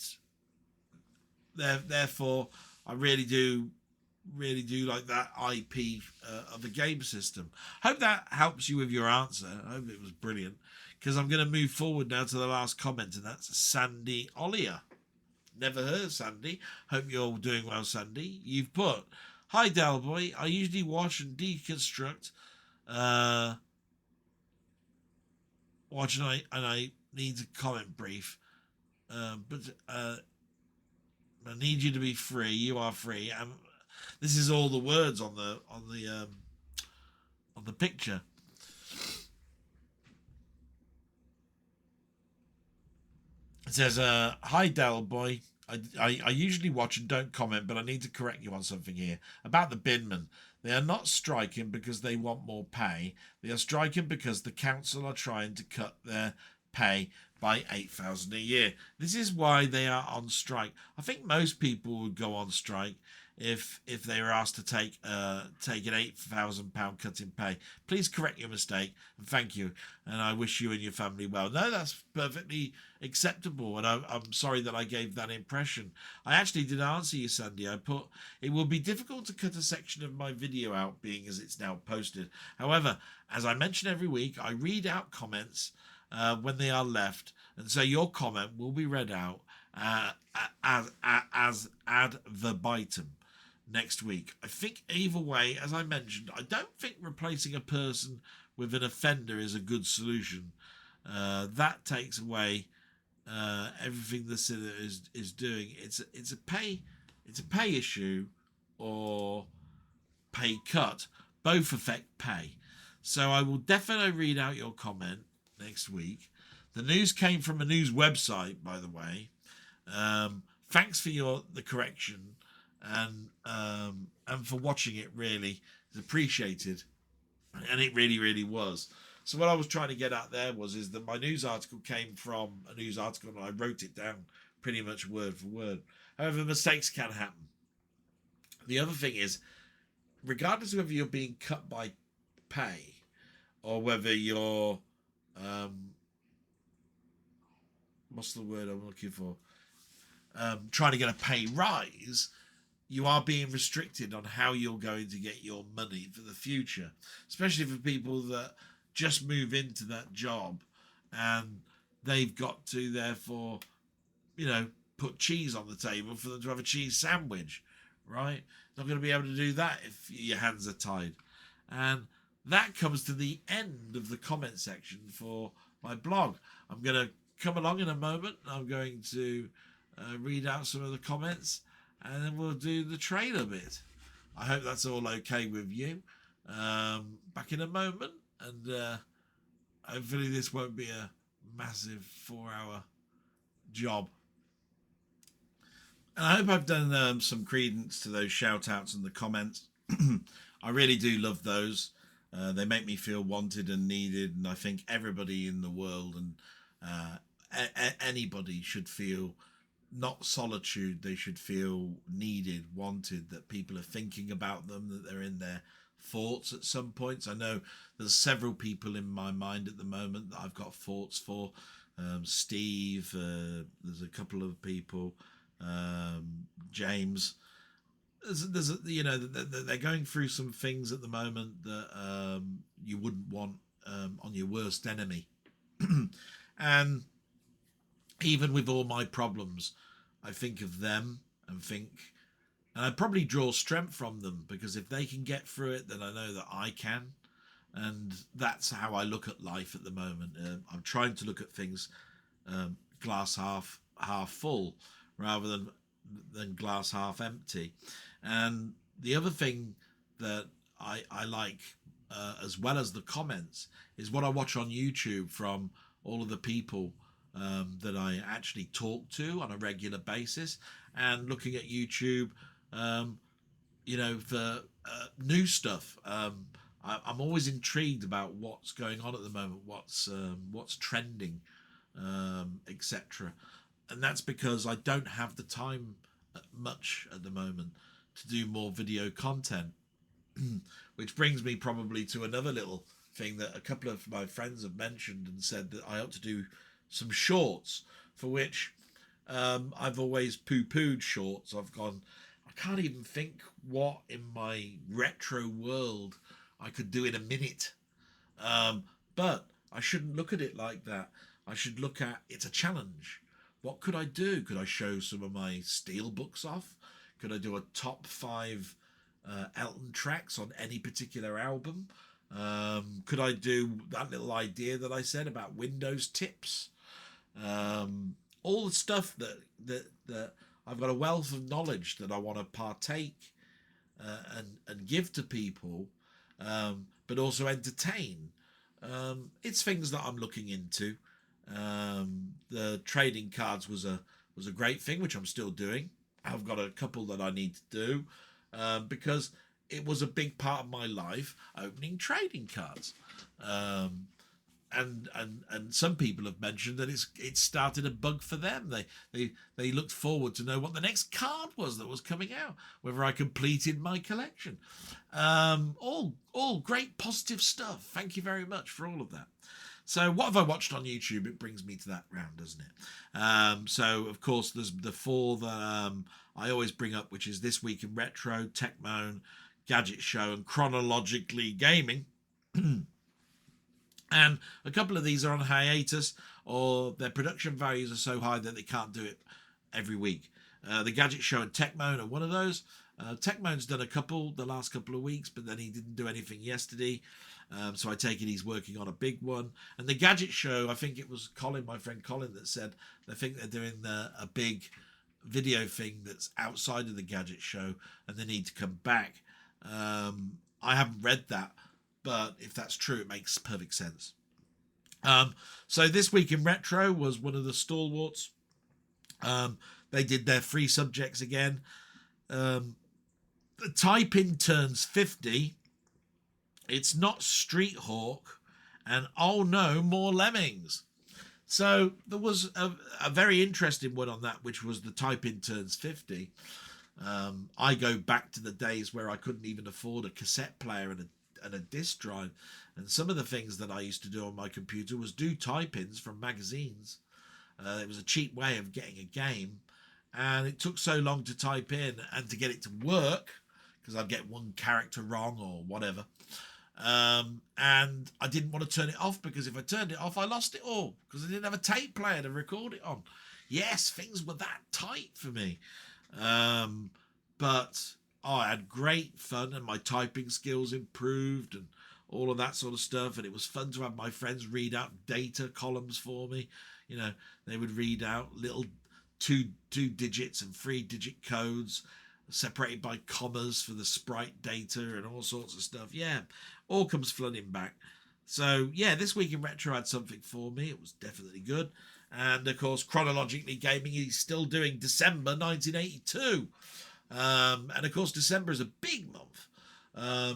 Speaker 1: therefore, I really do like that IP of the game system. Hope that helps you with your answer. I hope it was brilliant, because I'm going to move forward now to the last comment, and that's Sandy Ollier. Never heard of Sandy. Hope you're doing well, Sandy. You've put, "Hi Delboy, I usually watch and deconstruct watch and I need a comment brief, but I need you to be free. You are free." This is all the words on the picture. It says, "Hi Del boy. I usually watch and don't comment, but I need to correct you on something here about the binmen. They are not striking because they want more pay. They are striking because the council are trying to cut their pay by 8,000 a year. This is why they are on strike. I think most people would go on strike if they were asked to take an £8,000 cut in pay. Please correct your mistake, and thank you. And I wish you and your family well." No, that's perfectly acceptable, and I'm sorry that I gave that impression. I actually did answer you, Sandy. I put, "It will be difficult to cut a section of my video out, being as it's now posted. However, as I mention every week, I read out comments when they are left, and so your comment will be read out as ad verbatim next week. I think either way, as I mentioned, I don't think replacing a person with an offender is a good solution. That takes away everything the sinner is doing. It's a pay issue or pay cut. Both affect pay. So I will definitely read out your comment next week. The news came from a news website, by the way. Thanks for the correction, and for watching it. Really, it's appreciated, and it really was. So what I was trying to get at there is that my news article came from a news article, and I wrote it down pretty much word for word. However, mistakes can happen. The other thing is, regardless of whether you're being cut by pay or whether you're what's the word I'm looking for? Trying to get a pay rise, you are being restricted on how you're going to get your money for the future, especially for people that just move into that job and they've got to therefore, put cheese on the table for them to have a cheese sandwich, right? Not going to be able to do that if your hands are tied. And that comes to the end of the comment section for my blog. I'm going to come along in a moment. I'm going to read out some of the comments, and then we'll do the trailer bit. I hope that's all okay with you. Back in a moment, and hopefully this won't be a massive 4-hour job. And I hope I've done some credence to those shout outs and the comments. I really do love those. They make me feel wanted and needed, and I think everybody in the world and anybody should feel not solitude. They should feel needed, wanted, that people are thinking about them, that they're in their thoughts at some points. I know there's several people in my mind at the moment that I've got thoughts for. Steve, there's a couple of people, James. They're going through some things at the moment that you wouldn't want on your worst enemy. And even with all my problems, I think of them and I probably draw strength from them, because if they can get through it, then I know that I can. And that's how I look at life at the moment. I'm trying to look at things glass half full rather than glass half empty. And the other thing that I like, as well as the comments, is what I watch on YouTube from all of the people that I actually talk to on a regular basis, and looking at YouTube, for new stuff. I'm always intrigued about what's going on at the moment, what's trending, etc. And that's because I don't have the time much at the moment to do more video content. Which brings me probably to another little thing that a couple of my friends have mentioned and said that I ought to do some shorts, for which I've always poo-pooed shorts. I've gone, I can't even think what in my retro world I could do in a minute. But I shouldn't look at it like that. I should look at it's a challenge. What could I do? Could I show some of my steelbooks off? Could I do a top 5 Elton tracks on any particular album? Could I do that little idea that I said about Windows tips? All the stuff that I've got a wealth of knowledge that I want to partake and give to people, but also entertain. It's things that I'm looking into. The trading cards was a great thing, which I'm still doing. I've got a couple that I need to do because it was a big part of my life opening trading cards. And some people have mentioned that it started a bug for them. They looked forward to know what the next card was that was coming out, whether I completed my collection. All great positive stuff. Thank you very much for all of that. So what have I watched on YouTube? It brings me to that round, doesn't it? So of course there's the 4 that I always bring up, which is This Week in Retro, Techmoan, Gadget Show, and Chronologically Gaming. And a couple of these are on hiatus, or their production values are so high that they can't do it every week. The Gadget Show and Techmoan are one of those. Techmoan's done a couple the last couple of weeks, but then he didn't do anything yesterday. So I take it he's working on a big one. And the Gadget Show, I think it was Colin, my friend Colin, that said they think they're doing a big video thing that's outside of the Gadget Show and they need to come back. I haven't read that, but if that's true, it makes perfect sense. So This Week in Retro was one of the stalwarts. They did their 3 subjects again. The type-in turns 50. It's not Street Hawk. And oh no, more Lemmings. So there was a very interesting one on that, which was the type-in turns 50. I go back to the days where I couldn't even afford a cassette player and a disc drive, and some of the things that I used to do on my computer was do type-ins from magazines. It was a cheap way of getting a game, and it took so long to type in and to get it to work because I'd get one character wrong or whatever, and I didn't want to turn it off, because if I turned it off I lost it all, because I didn't have a tape player to record it on. Yes, things were that tight for me, but I had great fun, and my typing skills improved and all of that sort of stuff. And it was fun to have my friends read out data columns for me. You know, they would read out little two digits and 3-digit codes separated by commas for the sprite data and all sorts of stuff. Yeah, all comes flooding back. So yeah, This Week in Retro had something for me. It was definitely good. And of course, Chronologically Gaming, he's still doing December 1982. And of course, December is a big month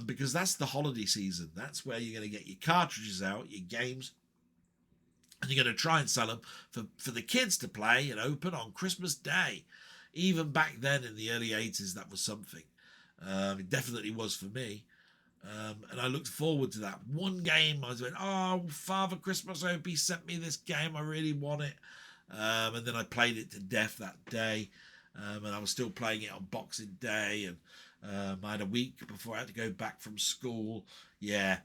Speaker 1: because that's the holiday season. That's where you're going to get your cartridges out, your games, and you're going to try and sell them for the kids to play and open on Christmas Day. Even back then in the early 80s, that was something. It definitely was for me. And I looked forward to that. One game, I was like, oh, Father Christmas, I hope he sent me this game. I really want it. And then I played it to death that day. And I was still playing it on Boxing Day. And I had a week before I had to go back from school. Yeah,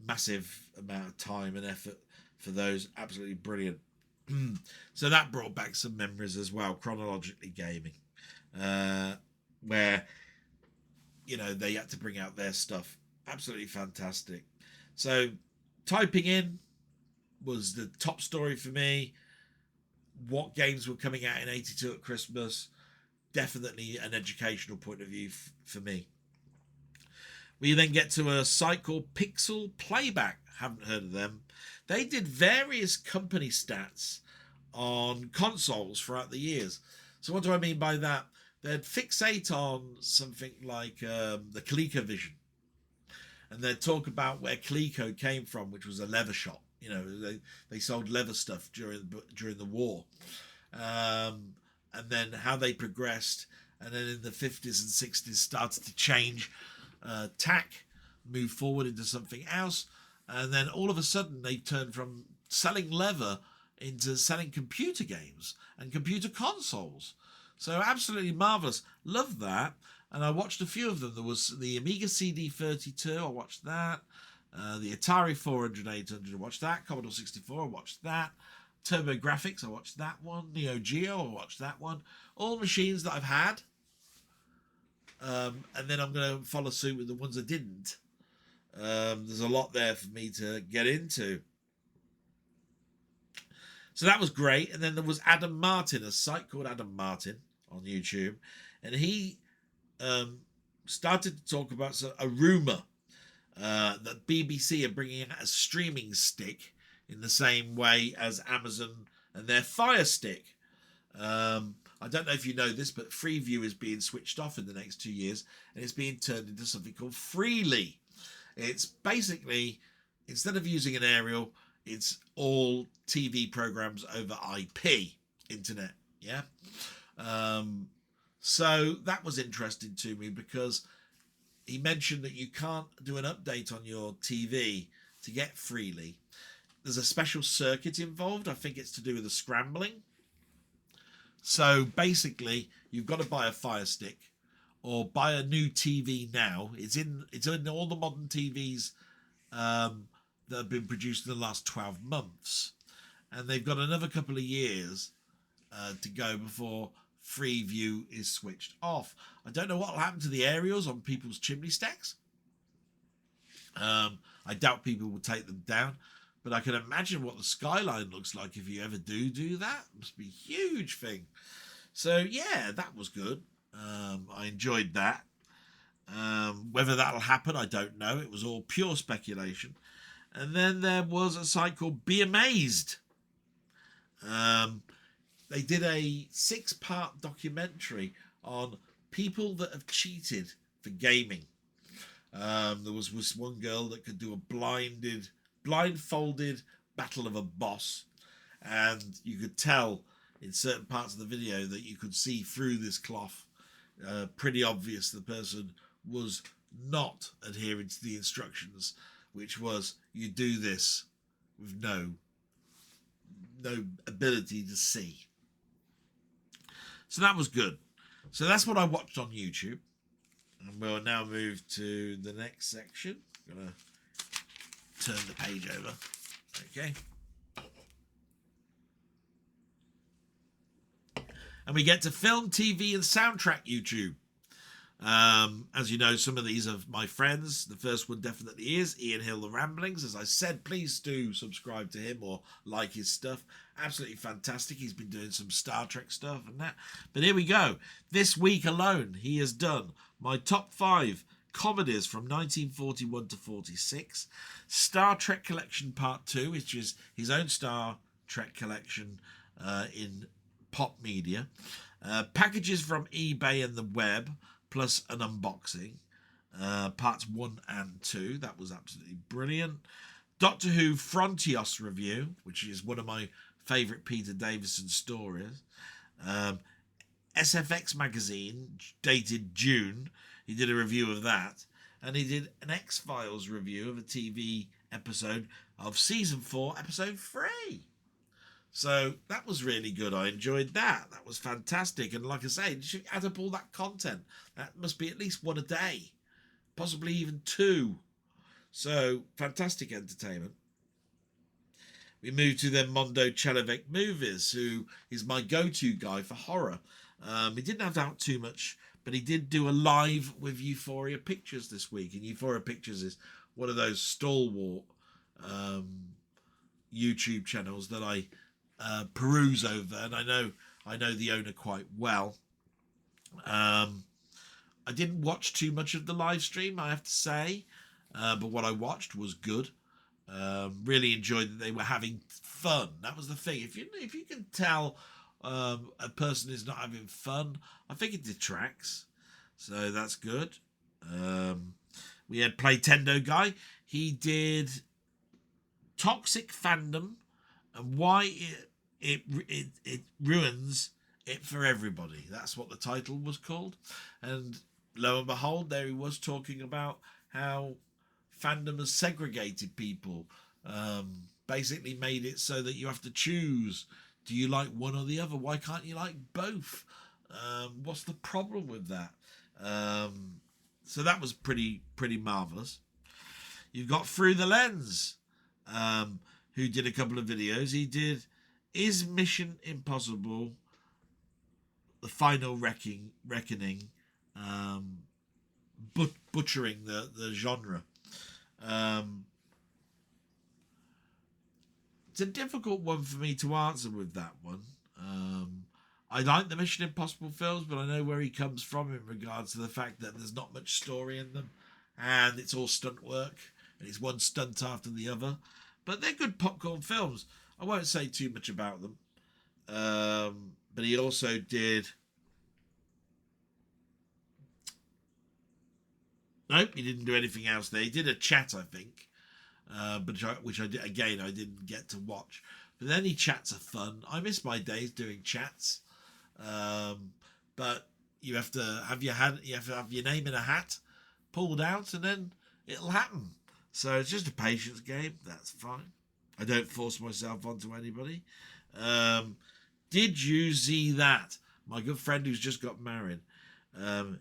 Speaker 1: massive amount of time and effort for those. Absolutely brilliant. So that brought back some memories as well. Chronologically Gaming. Where, you know, they had to bring out their stuff. Absolutely fantastic. So typing in was the top story for me. What games were coming out in 82 at Christmas? Definitely an educational point of view for me. We then get to a site called Pixel Playback. Haven't heard of them. They did various company stats on consoles throughout the years. So what do I mean by that? They'd fixate on something like the ColecoVision. And they'd talk about where Coleco came from, which was a leather shop. You know, they sold leather stuff during the war. And then how they progressed and then in the 50s and 60s started to change tack, move forward into something else, and then all of a sudden they turned from selling leather into selling computer games and computer consoles. So absolutely marvelous. Love that. And I watched a few of them. There was the Amiga CD32, I watched that. The Atari 400, 800, I watched that. Commodore 64, I watched that. TurboGrafx, I watched that one. Neo Geo, I watched that one. All machines that I've had. And then I'm going to follow suit with the ones I didn't. There's a lot there for me to get into. So that was great. And then there was Adam Martin, a site called Adam Martin on YouTube. And he started to talk about a rumour that BBC are bringing out a streaming stick in the same way as Amazon and their Fire Stick. I don't know if you know this, but Freeview is being switched off in the next 2 years, and it's being turned into something called Freely. It's basically, instead of using an aerial, it's all TV programs over IP, internet, yeah? So that was interesting to me because he mentioned that you can't do an update on your TV to get Freely. There's a special circuit involved. I think it's to do with the scrambling. So basically, you've got to buy a Fire Stick or buy a new TV now. It's in all the modern TVs that have been produced in the last 12 months. And they've got another couple of years to go before Freeview is switched off. I don't know what will happen to the aerials on people's chimney stacks. I doubt people will take them down. But I can imagine what the skyline looks like if you ever do that. It must be a huge thing. So, yeah, that was good. I enjoyed that. Whether that'll happen, I don't know. It was all pure speculation. And then there was a site called Be Amazed. They did a 6-part documentary on people that have cheated for gaming. There was one girl that could do a blindfolded battle of a boss, and you could tell in certain parts of the video that you could see through this cloth. Pretty obvious the person was not adhering to the instructions, which was you do this with no ability to see. So that was good. So that's what I watched on YouTube, and we'll now move to the next section. I'm gonna turn the page over. Okay. And we get to film, TV, and soundtrack YouTube. As you know, some of these are my friends. The first one definitely is Ian Hill, The Ramblings. As I said, please do subscribe to him or like his stuff. Absolutely fantastic. He's been doing some Star Trek stuff and that. But here we go. This week alone, he has done my top 5 comedies from 1941 to 46, Star Trek Collection Part 2, which is his own Star Trek collection in pop media, packages from eBay and the web, plus an unboxing, parts 1 and 2. That was absolutely brilliant. Doctor Who Frontios review, which is one of my favourite Peter Davison stories. SFX magazine, dated June. He did a review of that. And he did an X-Files review of a TV episode of Season 4, Episode 3. So that was really good. I enjoyed that. That was fantastic. And like I say, you should add up all that content. That must be at least 1 a day. Possibly even 2. So, fantastic entertainment. We move to then Mondo Chelovek Movies, who is my go-to guy for horror. He didn't have out too much, but he did do a live with Euphoria Pictures this week. And Euphoria Pictures is one of those stalwart YouTube channels that I peruse over, and I know the owner quite well. I didn't watch too much of the live stream, I have to say, but what I watched was good. Really enjoyed that they were having fun. That was the thing. If you can tell a person is not having fun, I think it detracts. So that's good. We had Playtendo Guy. He did Toxic Fandom and why it ruins It for Everybody. That's what the title was called. And lo and behold, there he was talking about how fandom has segregated people. Basically made it so that you have to choose. Do you like one or the other? Why can't you like both? What's the problem with that? So that was pretty marvellous. You've got Through the Lens, who did a couple of videos. He did Is Mission Impossible the Final Reckoning, butchering the genre. It's a difficult one for me to answer with that one. I like the Mission Impossible films, but I know where he comes from in regards to the fact that there's not much story in them, and it's all stunt work, and it's one stunt after the other. But they're good popcorn films. I won't say too much about them. But he also did... Nope, he didn't do anything else there. He did a chat, I think, which I did, again, I didn't get to watch. But then he chats are fun. I miss my days doing chats. But you have to have your name in a hat pulled out, and then it'll happen. So it's just a patience game. That's fine. I don't force myself onto anybody. Did you see that? My good friend who's just got married.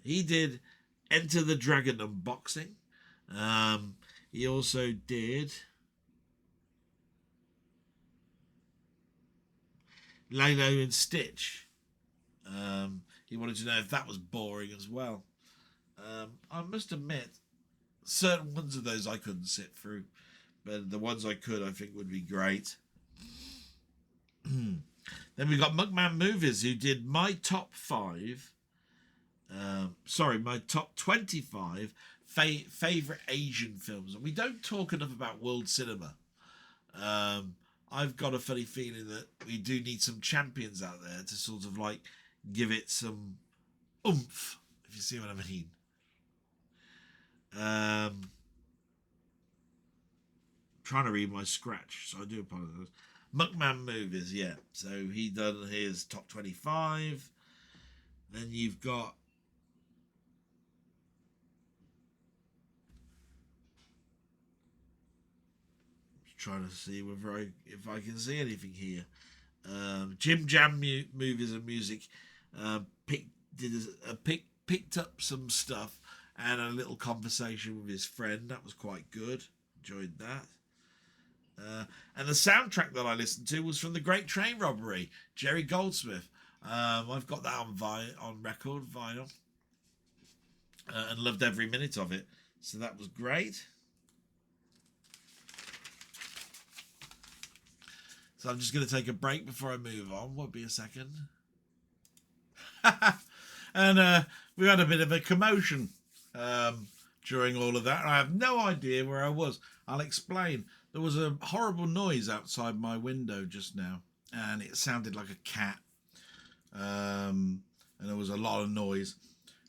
Speaker 1: He did Enter the Dragon unboxing. He also did Lilo and Stitch. He wanted to know if that was boring as well. I must admit, certain ones of those I couldn't sit through, but the ones I could, I think, would be great. Then we got Mugman Movies, who did my top 25 favourite Asian films. And we don't talk enough about world cinema. I've got a funny feeling that we do need some champions out there to sort of like give it some oomph, if you see what I mean. Trying to read my scratch, so I do apologise. Mugman Movies, yeah. So he done his top 25. Then you've got trying to see if I can see anything here. Jim Jam Movies and Music picked up some stuff and a little conversation with his friend. That was quite good. Enjoyed that. And the soundtrack that I listened to was from The Great Train Robbery, Jerry Goldsmith. I've got that on record, vinyl, and loved every minute of it. So that was great. So I'm just going to take a break before I move on. Won't be a second. And we had a bit of a commotion during all of that. I have no idea where I was. I'll explain. There was a horrible noise outside my window just now, and it sounded like a cat. And there was a lot of noise.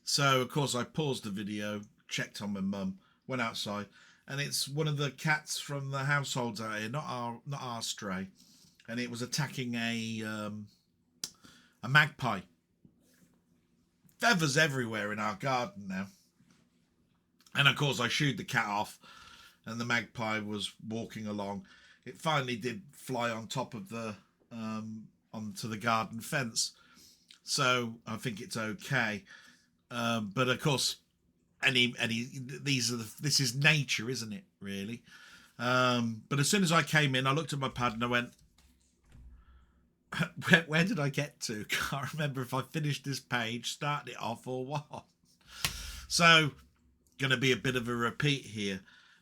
Speaker 1: So, of course, I paused the video, checked on my mum, went outside, and it's one of the cats from the households out here, not our stray, and it was attacking a magpie. Feathers everywhere in our garden now. And, of course, I shooed the cat off, and the magpie was walking along. It finally did fly on top of the onto the garden fence, so I think it's okay. But of course, this is nature, isn't it? Really. But as soon as I came in, I looked at my pad and I went, where did I get to? Can't remember if I finished this page, started it off, or what. So, going to be a bit of a repeat here.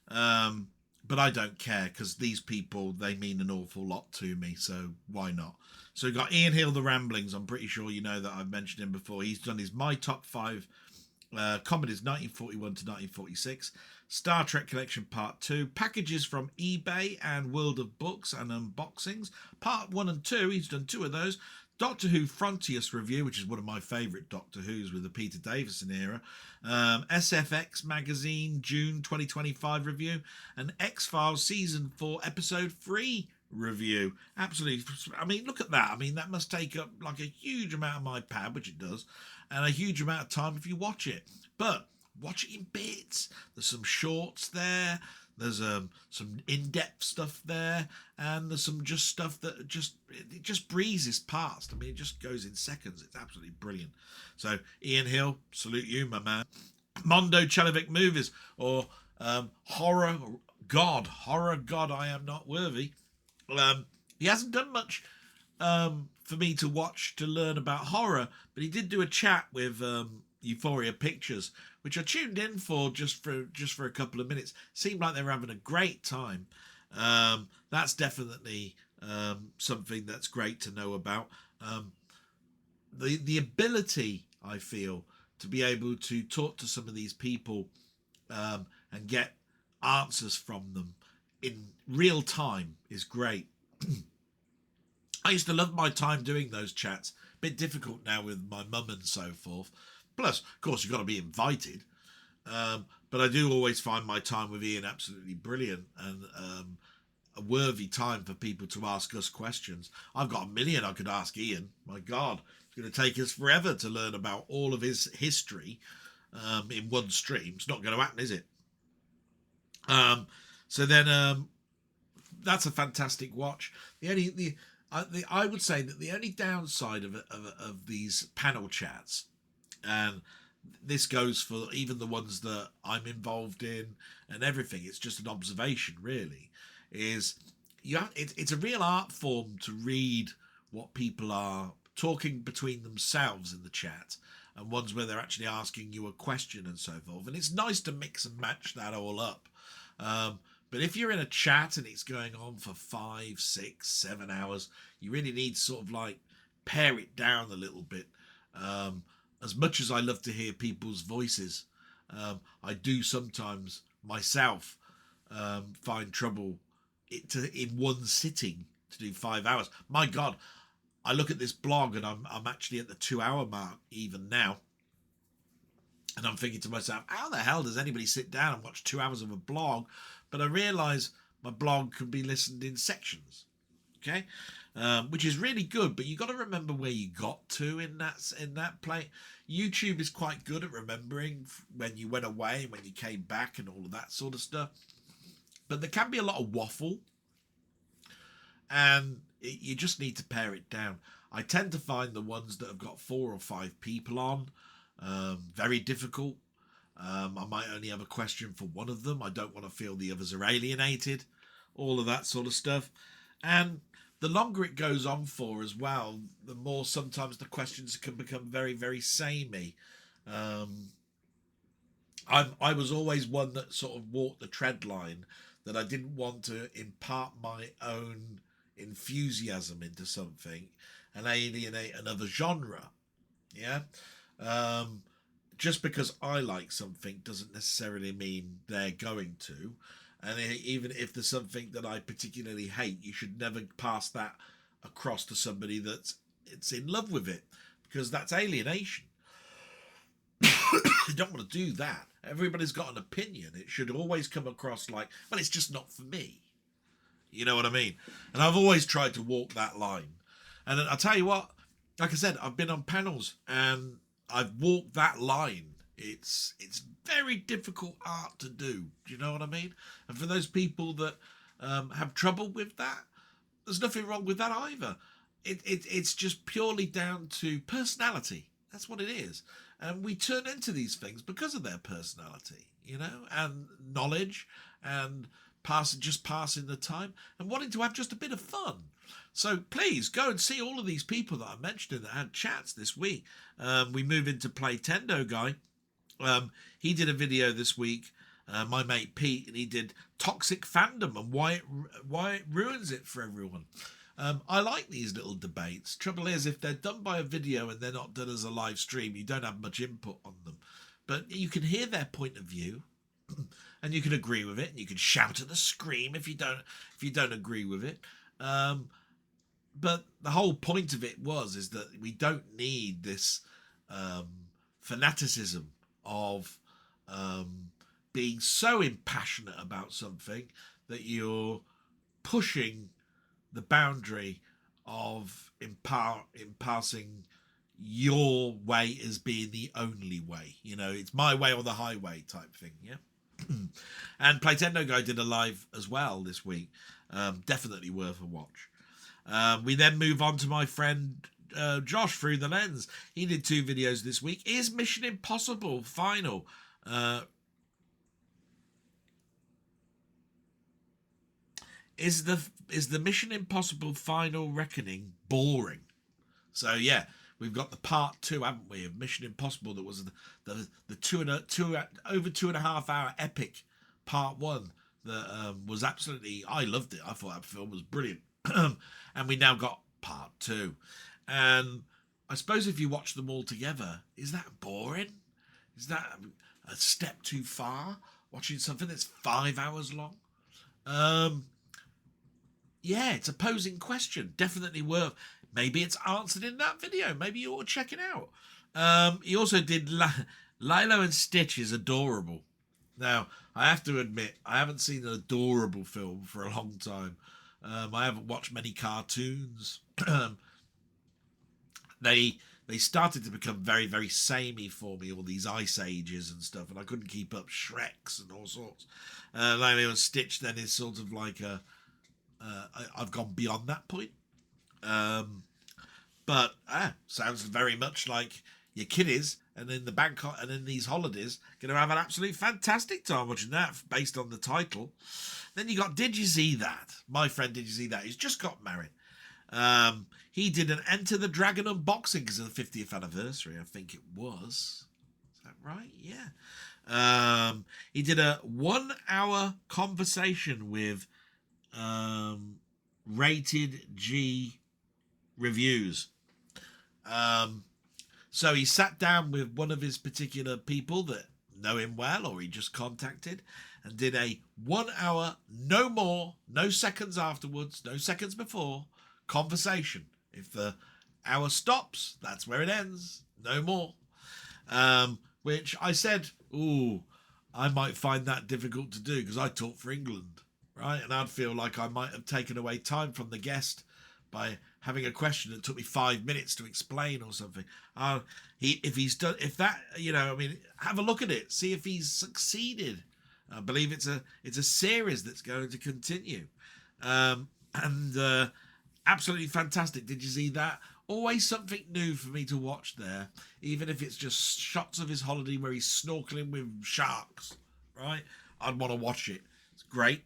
Speaker 1: But I don't care, because these people, they mean an awful lot to me, so why not? So we've got Ian Hill, The Ramblings. I'm pretty sure you know that I've mentioned him before. He's done his My Top 5 comedies 1941 to 1946, Star Trek Collection Part 2, packages from eBay and World of Books and unboxings. Part 1 and 2, he's done 2 of those. Doctor Who Frontiers review, which is one of my favourite Doctor Who's with the Peter Davison era. SFX Magazine June 2025 review. And X-Files Season 4 Episode 3 review. Absolutely. I mean, look at that. I mean, that must take up like a huge amount of my pad, which it does, and a huge amount of time if you watch it. But watch it in bits. There's some shorts there. There's some in-depth stuff there, and there's some just stuff that it just breezes past. I mean, it just goes in seconds. It's absolutely brilliant. So, Ian Hill, salute you, my man. Mondo Chalovic Movies, or Horror God, I Am Not Worthy. He hasn't done much for me to watch to learn about horror, but he did do a chat with Euphoria Pictures, which I tuned in for just for a couple of minutes. Seemed like they were having a great time. That's definitely something that's great to know about. The ability, I feel, to be able to talk to some of these people and get answers from them in real time is great. I used to love my time doing those chats. A bit difficult now with my mum and so forth. Plus, of course, you've got to be invited. But I do always find my time with Ian absolutely brilliant and a worthy time for people to ask us questions. I've got a million I could ask Ian. My God, it's going to take us forever to learn about all of his history in one stream. It's not going to happen, is it? So then that's a fantastic watch. I would say that the only downside of these panel chats, and this goes for even the ones that I'm involved in and everything, it's just an observation really, is it's a real art form to read what people are talking between themselves in the chat, and ones where they're actually asking you a question and so forth. And it's nice to mix and match that all up. But if you're in a chat and it's going on for 5, 6, 7 hours, you really need to sort of like pare it down a little bit. As much as I love to hear people's voices, I do sometimes myself find trouble in one sitting to do 5 hours. My God, I look at this blog and I'm actually at the 2-hour mark even now. And I'm thinking to myself, how the hell does anybody sit down and watch 2 hours of a blog? But I realise my blog can be listened in sections, okay, which is really good. But you got to remember where you got to in that play. YouTube is quite good at remembering when you went away, when you came back, and all of that sort of stuff. But there can be a lot of waffle, and you just need to pare it down. I tend to find the ones that have got 4 or 5 people on very difficult. I might only have a question for one of them. I don't want to feel the others are alienated, all of that sort of stuff. And the longer it goes on for as well, the more sometimes the questions can become very, very samey. I was always one that sort of walked the tread line, that I didn't want to impart my own enthusiasm into something and alienate another genre. Yeah. Just because I like something doesn't necessarily mean they're going to. And even if there's something that I particularly hate, you should never pass that across to somebody that's in love with it, because that's alienation. You don't want to do that. Everybody's got an opinion. It should always come across like, well, it's just not for me. You know what I mean? And I've always tried to walk that line. And I'll tell you what, like I said, I've been on panels and I've walked that line. It's very difficult art to do. Do you know what I mean? And for those people that have trouble with that, there's nothing wrong with that either. It's just purely down to personality. That's what it is. And we turn into these things because of their personality, you know, and knowledge, and passing the time and wanting to have just a bit of fun. So please go and see all of these people that I mentioned that had chats this week. We move into Play Tendo Guy. He did a video this week, my mate Pete, and he did toxic fandom and why it ruins it for everyone. I like these little debates. Trouble is, if they're done by a video and they're not done as a live stream, you don't have much input on them. But you can hear their point of view, and you can agree with it, and you can shout at the scream if you don't agree with it. But the whole point of it is that we don't need this fanaticism of being so impassionate about something that you're pushing the boundary of impassing your way as being the only way. You know, it's my way or the highway type thing. Yeah. And Playtendo Guy did a live as well this week. Definitely worth a watch. We then move on to my friend Josh through the lens. He did 2 videos this week. Is Mission Impossible Final is the Mission Impossible Final Reckoning boring? So yeah, we've got the part 2, haven't we, of Mission Impossible? That was the over 2.5 hour epic part 1 that was absolutely, I loved it. I thought that film was brilliant. And we now got part 2, and I suppose if you watch them all together, is that boring? Is that a step too far, watching something that's 5 hours long? Yeah, it's a posing question. Definitely worth. Maybe it's answered in that video. Maybe you ought to check it out. He also did Lilo and Stitch is adorable. Now, I have to admit, I haven't seen an adorable film for a long time. I haven't watched many cartoons. They started to become very, very samey for me, all these Ice Ages and stuff, and I couldn't keep up. Shreks and all sorts. Lilo and Stitch then is sort of like I've gone beyond that point. But sounds very much like your kiddies, and in the Bangkok and in these holidays, going to have an absolute fantastic time watching that based on the title. Then you got Did You See That? My friend Did You See That? He's just got married. He did an Enter the Dragon unboxing because of the 50th anniversary, I think it was. Is that right? Yeah. He did a 1 hour conversation with Rated G Reviews. So he sat down with one of his particular people that know him well, or he just contacted, and did a 1 hour, no more, no seconds afterwards, no seconds before, conversation. If the hour stops, that's where it ends. No more. Which I said, ooh, I might find that difficult to do because I talk for England, right? And I'd feel like I might have taken away time from the guest by having a question that took me 5 minutes to explain or something. If that, I mean, have a look at it, see if he's succeeded. I believe it's a series that's going to continue, and absolutely fantastic. Did you see that? Always something new for me to watch there, even if it's just shots of his holiday where he's snorkeling with sharks, right? I'd want to watch it. It's great.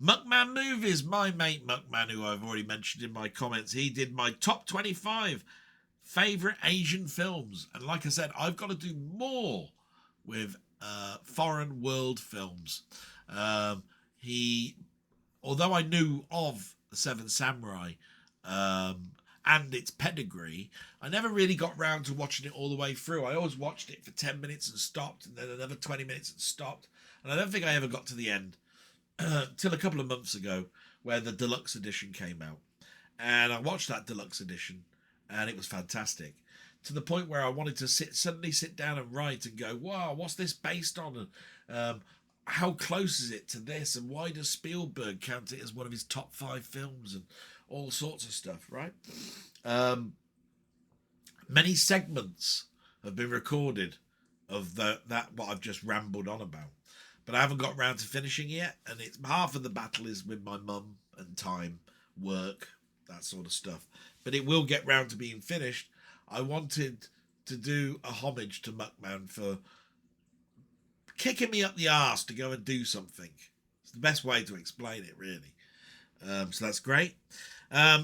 Speaker 1: Muckman Movies, my mate Muckman, who I've already mentioned in my comments, he did my top 25 favourite Asian films. And like I said, I've got to do more with foreign world films. Although I knew of The Seven Samurai and its pedigree, I never really got round to watching it all the way through. I always watched it for 10 minutes and stopped, and then another 20 minutes and stopped. And I don't think I ever got to the end till a couple of months ago, where the deluxe edition came out. And I watched that deluxe edition, and it was fantastic. To the point where I wanted to suddenly sit down and write and go, wow, what's this based on? And how close is it to this? And why does Spielberg count it as one of his top 5 films? And all sorts of stuff, right? Many segments have been recorded of that what I've just rambled on about. But I haven't got round to finishing yet. And it's half of the battle is with my mum and time, work, that sort of stuff. But it will get round to being finished. I wanted to do a homage to Muckman for kicking me up the arse to go and do something. It's the best way to explain it, really. So that's great.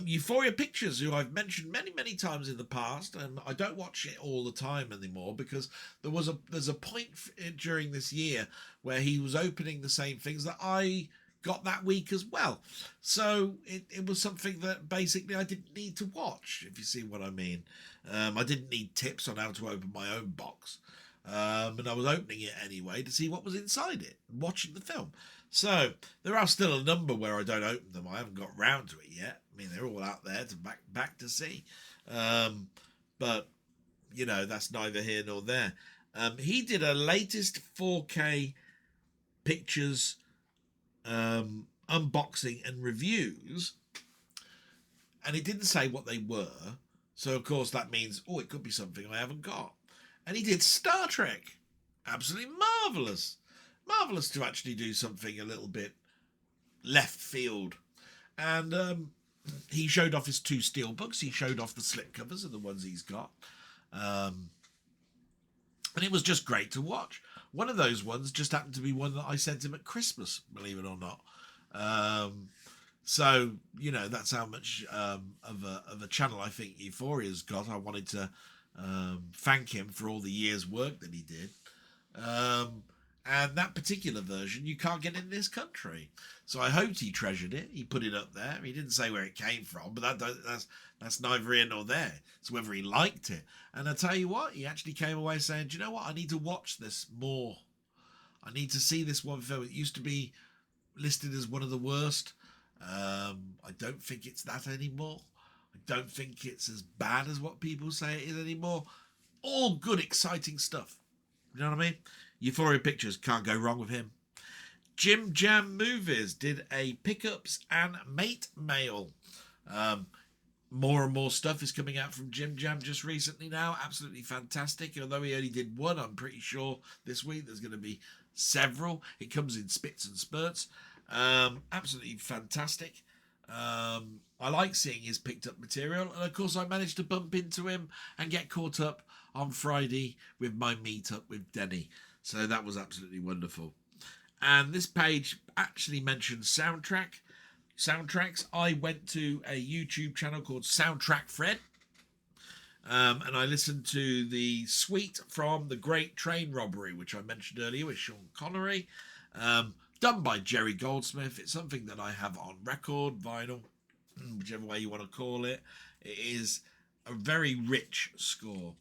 Speaker 1: Euphoria Pictures, who I've mentioned many times in the past, and I don't watch it all the time anymore because there's a point during this year where he was opening the same things that I got that week as well. So it was something that basically I didn't need to watch, if you see what I mean. I didn't need tips on how to open my own box. And I was opening it anyway to see what was inside it, watching the film. So there are still a number where I don't open them. I haven't got round to it yet. I mean, they're all out there to back to see. But, that's neither here nor there. He did a latest 4K pictures unboxing and reviews And it didn't say what they were. So, of course, that means, oh, it could be something I haven't got. And he did Star Trek. Absolutely marvellous. Marvellous to actually do something a little bit left field. And he showed off his 2 steelbooks. He showed off the slipcovers of the ones he's got. And it was just great to watch. One of those ones just happened to be one that I sent him at Christmas, believe it or not. So, you know, that's how much of a channel I think Euphoria's got. I wanted to thank him for all the years' work that he did. And that particular version you can't get in this country. So I hoped he treasured it. He put it up there. He didn't say where it came from, but that's neither here nor there. It's whether he liked it. And I tell you what, he actually came away saying, do you know what? I need to watch this more. I need to see this one film. It used to be listed as one of the worst. I don't think it's that anymore. I don't think it's as bad as what people say it is anymore. All good, exciting stuff. You know what I mean? Euphoria Pictures, can't go wrong with him. Jim Jam Movies did a pickups and mate mail. More and more stuff is coming out from Jim Jam just recently now. Absolutely fantastic. Although he only did one, I'm pretty sure this week there's going to be several. It comes in spits and spurts. Absolutely fantastic. I like seeing his picked up material, and of course I managed to bump into him and get caught up on Friday with my meetup with Denny, so that was absolutely wonderful. And this page actually mentions soundtracks. I went to a YouTube channel called Soundtrack Fred, and I listened to the suite from The Great Train Robbery, which I mentioned earlier with Sean Connery, done by Jerry Goldsmith. It's something that I have on record, vinyl, whichever way you want to call it. It is a very rich score.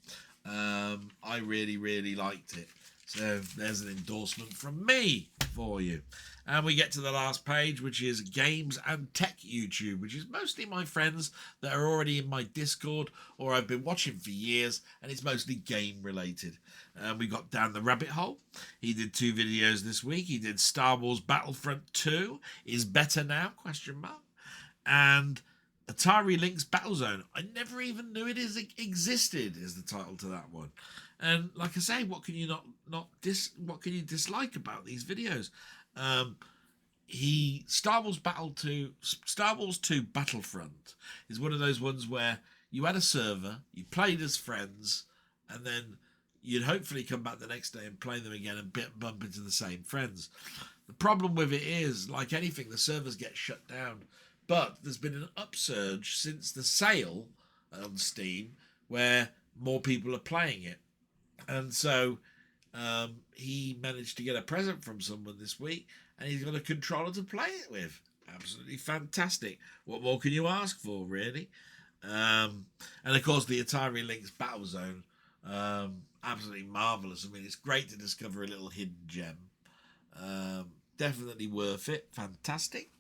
Speaker 1: I really, really liked it. So there's an endorsement from me for you. And we get to the last page, which is Games and Tech YouTube, which is mostly my friends that are already in my Discord or I've been watching for years, and it's mostly game related. We got Down the Rabbit Hole. He did 2 videos this week. He did Star Wars Battlefront 2 is better now, ? And Atari Lynx Battlezone. I never even knew it existed is the title to that one. And like I say, what can you what can you dislike about these videos? Star Wars 2 Battlefront is one of those ones where you had a server, you played as friends, and then you'd hopefully come back the next day and play them again and bump into the same friends. The problem with it is, like anything, the servers get shut down. But there's been an upsurge since the sale on Steam where more people are playing it. And so he managed to get a present from someone this week, and he's got a controller to play it with. Absolutely fantastic. What more can you ask for, really? And of course, the Atari Lynx Battlezone, absolutely marvellous. I mean, it's great to discover a little hidden gem. Definitely worth it. Fantastic.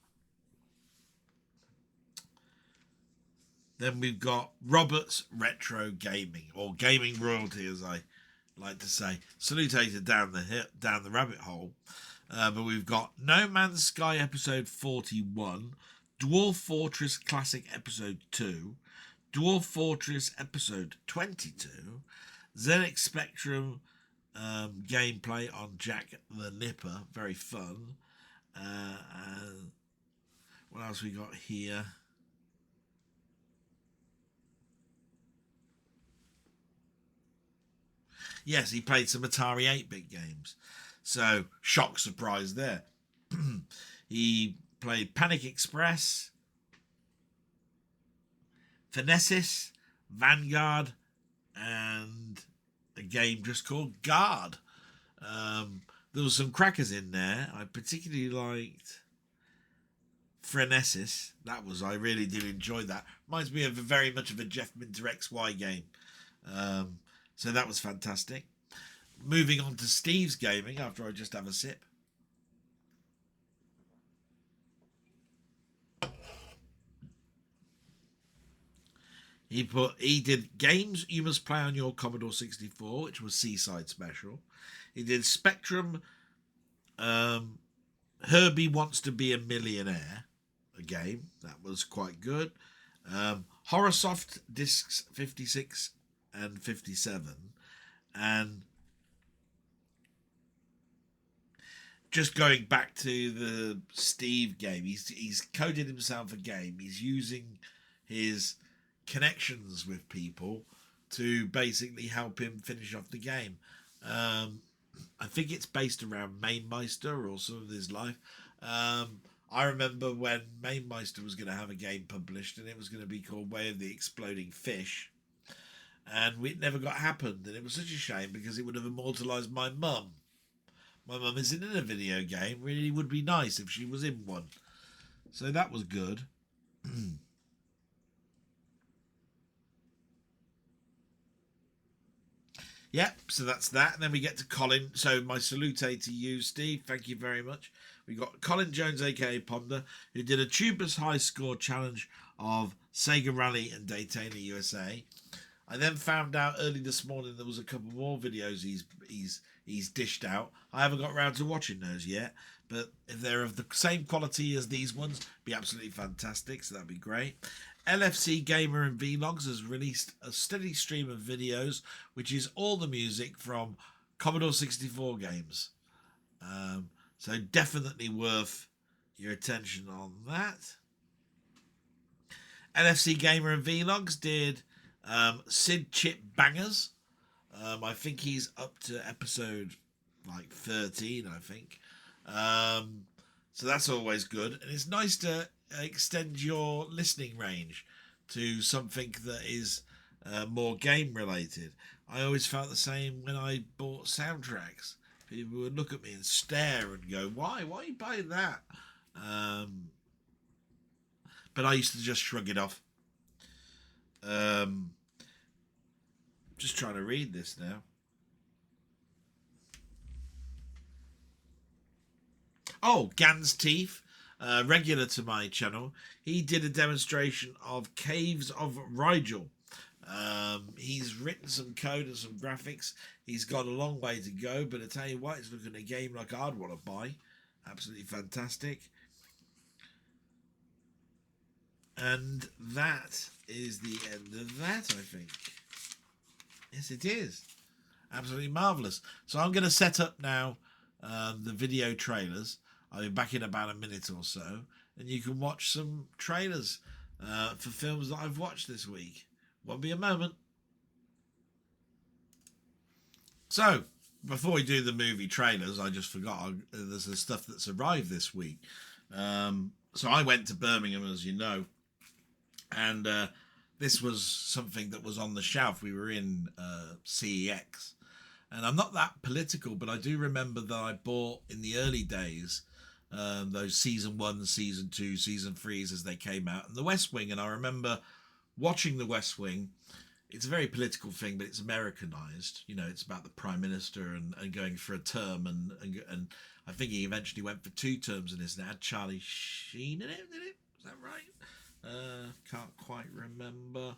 Speaker 1: Then we've got Robert's Retro Gaming, or Gaming Royalty, as I like to say. Salutated down the rabbit hole. But we've got No Man's Sky Episode 41, Dwarf Fortress Classic Episode 2, Dwarf Fortress Episode 22, ZX Spectrum gameplay on Jack the Nipper, very fun. What else we got here? Yes, he played some Atari 8-bit games. So, shock surprise there. He played Panic Express, Phonesis, Vanguard, and a game just called Guard. There was some crackers in there. I particularly liked Phrenesis. I really did enjoy that. Reminds me of very much of a Jeff Minter XY game. So that was fantastic. Moving on to Steve's gaming after I just have a sip. He did Games You Must Play on Your Commodore 64, which was Seaside Special. He did Spectrum, Herbie Wants to Be a Millionaire, a game. That was quite good. Horrorsoft discs 56 and 57, and just going back to the Steve game, he's coded himself a game. He's using his connections with people to basically help him finish off the game. I think it's based around Mainmeister or some of his life. I remember when Mainmeister was going to have a game published, and it was going to be called Way of the Exploding Fish, and it never got happened, and it was such a shame because it would have immortalised my mum. My mum isn't in a video game. Really would be nice if she was in one. So that was good. Yep, so that's that. And then we get to Colin. So my salute to you, Steve. Thank you very much. We got Colin Jones, aka Ponder, who did a Tubers high score challenge of Sega Rally and Daytona USA. I then found out early this morning there was a couple more videos he's dished out. I haven't got around to watching those yet, but if they're of the same quality as these ones, be absolutely fantastic. So that'd be great. LFC Gamer and Vlogs has released a steady stream of videos, which is all the music from Commodore 64 games. So definitely worth your attention on that. LFC Gamer and Vlogs did Sid Chip Bangers. I think he's up to episode like 13, I think. So that's always good. And it's nice to extend your listening range to something that is more game related. I always felt the same when I bought soundtracks. People would look at me and stare and go, why are you buying that? But I used to just shrug it off. Just trying to read this now. Oh, Gans Teeth, regular to my channel. He did a demonstration of Caves of Rigel. He's written some code and some graphics. He's got a long way to go, but I tell you what, it's looking a game like I'd want to buy. Absolutely fantastic. And that is the end of that, I think. Yes, it is. Absolutely marvellous. So I'm going to set up now the video trailers. I'll be back in about a minute or so, and you can watch some trailers for films that I've watched this week. Won't be a moment. So, before we do the movie trailers, I just forgot there's the stuff that's arrived this week. So I went to Birmingham, as you know, and this was something that was on the shelf. We were in CEX, and I'm not that political, but I do remember that I bought in the early days those season 1, season 2, season 3s as they came out, and the West Wing. And I remember watching the West Wing. It's a very political thing, but it's Americanized. You know, it's about the Prime Minister and going for a term, and I think he eventually went for 2 terms in this, and it had Charlie Sheen in it, did it? Is that right? Can't quite remember.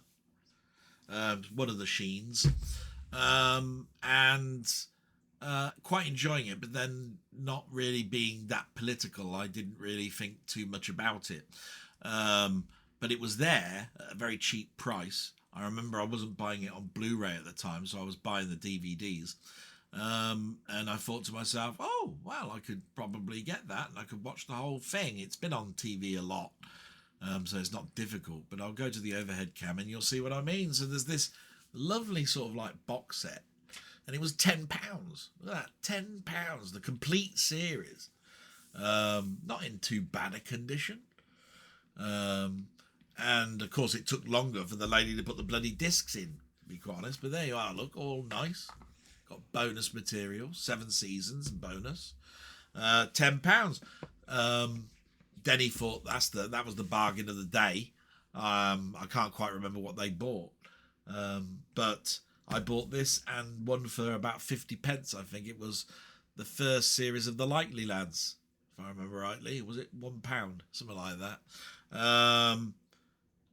Speaker 1: One of the Sheens. And quite enjoying it, but then not really being that political. I didn't really think too much about it. But it was there at a very cheap price. I remember I wasn't buying it on Blu-ray at the time, so I was buying the DVDs. And I thought to myself, oh, well, I could probably get that and I could watch the whole thing. It's been on TV a lot, so it's not difficult. But I'll go to the overhead cam and you'll see what I mean. So there's this lovely sort of like box set, and it was £10. Look at that, £10, the complete series. Not in too bad a condition. And of course it took longer for the lady to put the bloody discs in, to be quite honest, but there you are, look, all nice. Got bonus material, 7 seasons and bonus. £10. Denny thought that was the bargain of the day. I can't quite remember what they bought, but I bought this and one for about 50p. I think it was the first series of the Likely Lads, if I remember rightly. Was it £1, something like that?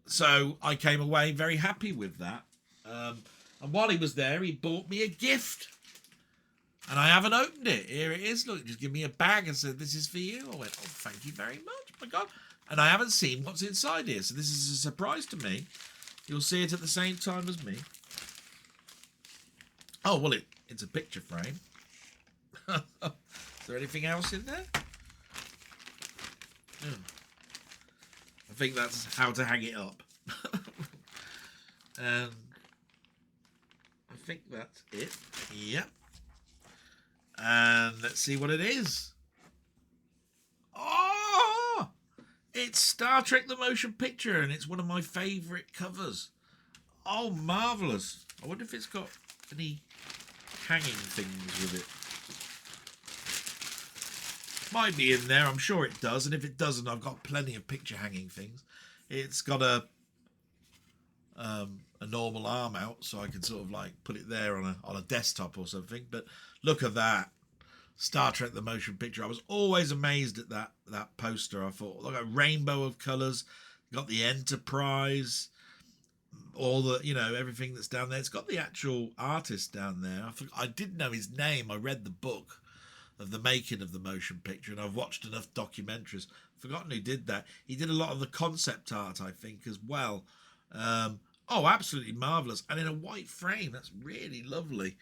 Speaker 1: So I came away very happy with that. And while he was there, he bought me a gift. And I haven't opened it. Here it is. Look, just give me a bag and said, this is for you. I went, oh, thank you very much. My God. And I haven't seen what's inside here, so this is a surprise to me. You'll see it at the same time as me. Oh, well, it's a picture frame. Is there anything else in there? I think that's how to hang it up. And I think that's it. Yep. And let's see what it is. Oh! It's Star Trek the Motion Picture, and it's one of my favourite covers. Oh, marvellous. I wonder if it's got any hanging things with it. Might be in there, I'm sure it does, and if it doesn't, I've got plenty of picture hanging things. It's got a normal arm out, so I can sort of like put it there on a desktop or something. But look at that, Star Trek the Motion Picture. I was always amazed at that poster. I thought, look, a rainbow of colours. Got the Enterprise, all the, you know, everything that's down there. It's got the actual artist down there. I didn't know his name. I read the book of the making of the motion picture, and I've watched enough documentaries. Forgotten who did that. He did a lot of the concept art, I think, as well. Oh, absolutely marvellous. And in a white frame. That's really lovely.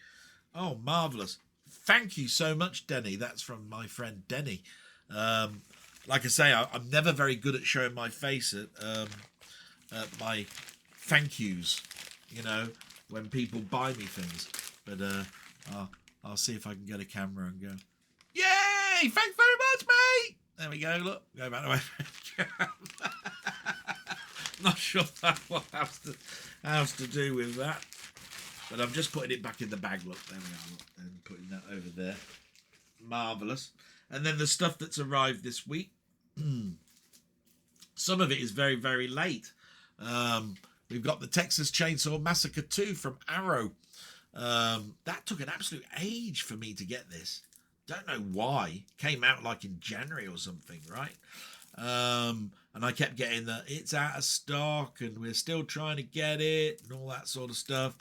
Speaker 1: Oh, marvellous. Thank you so much, Denny. That's from my friend Denny. Like I say, I'm never very good at showing my face at my thank yous, you know, when people buy me things. But I'll see if I can get a camera and go, yay! Thanks very much, mate! There we go, look. Go back to my Not sure what has to do with that. But I'm just putting it back in the bag, look. There we are, look. And putting that over there. Marvellous. And then the stuff that's arrived this week. Some of it is very, very late. We've got the Texas Chainsaw Massacre 2 from Arrow. That took an absolute age for me to get this. Don't know why. Came out like in January or something, right? And I kept getting that it's out of stock and we're still trying to get it and all that sort of stuff.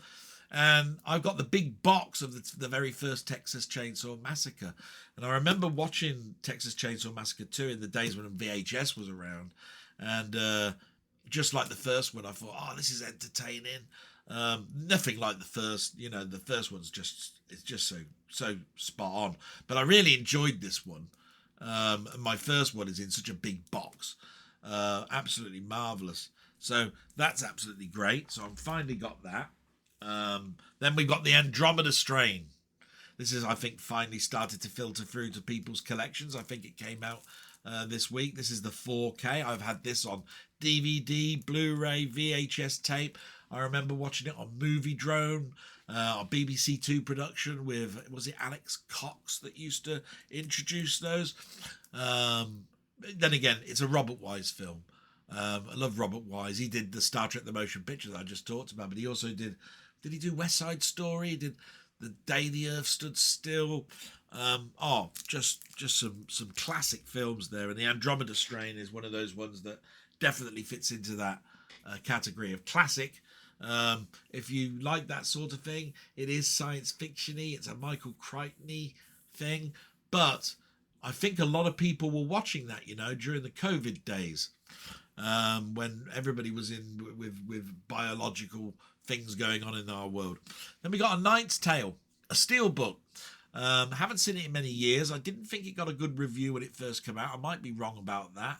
Speaker 1: And I've got the big box of the very first Texas Chainsaw Massacre. And I remember watching Texas Chainsaw Massacre 2 in the days when VHS was around. And just like the first one, I thought, oh, this is entertaining. Nothing like the first, you know, the first one's it's just so spot on. But I really enjoyed this one. My first one is in such a big box. Absolutely marvellous. So that's absolutely great. So I've finally got that. Then we've got the Andromeda Strain. This is, I think, finally started to filter through to people's collections. I think it came out this week. This is the 4K. I've had this on DVD, Blu-ray, VHS tape. I remember watching it on Movie Drone, a BBC Two production with, was it Alex Cox that used to introduce those? Then again, it's a Robert Wise film. I love Robert Wise. He did the Star Trek the Motion Picture that I just talked about, but he also did he do West Side Story? He did The Day the Earth Stood Still. Just some classic films there. And the Andromeda Strain is one of those ones that definitely fits into that category of classic. If you like that sort of thing, it is science fiction-y. It's a Michael Crichton-y thing. But I think a lot of people were watching that, you know, during the COVID days. When everybody was in with biological things going on in our world. Then we got A Knight's Tale, a steelbook. Haven't seen it in many years. I didn't think it got a good review when it first came out. I might be wrong about that.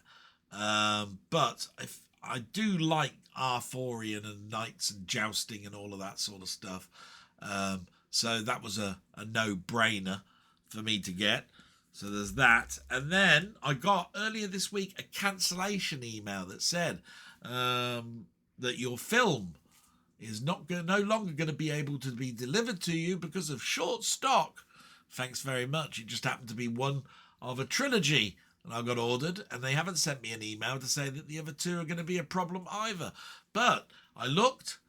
Speaker 1: But if I do like Arthurian and knights and jousting and all of that sort of stuff. So that was a no-brainer for me to get. So there's that. And then I got earlier this week a cancellation email that said that your film is no longer going to be able to be delivered to you because of short stock. Thanks very much. It just happened to be one of a trilogy and I got ordered, and they haven't sent me an email to say that the other two are going to be a problem either. But I looked.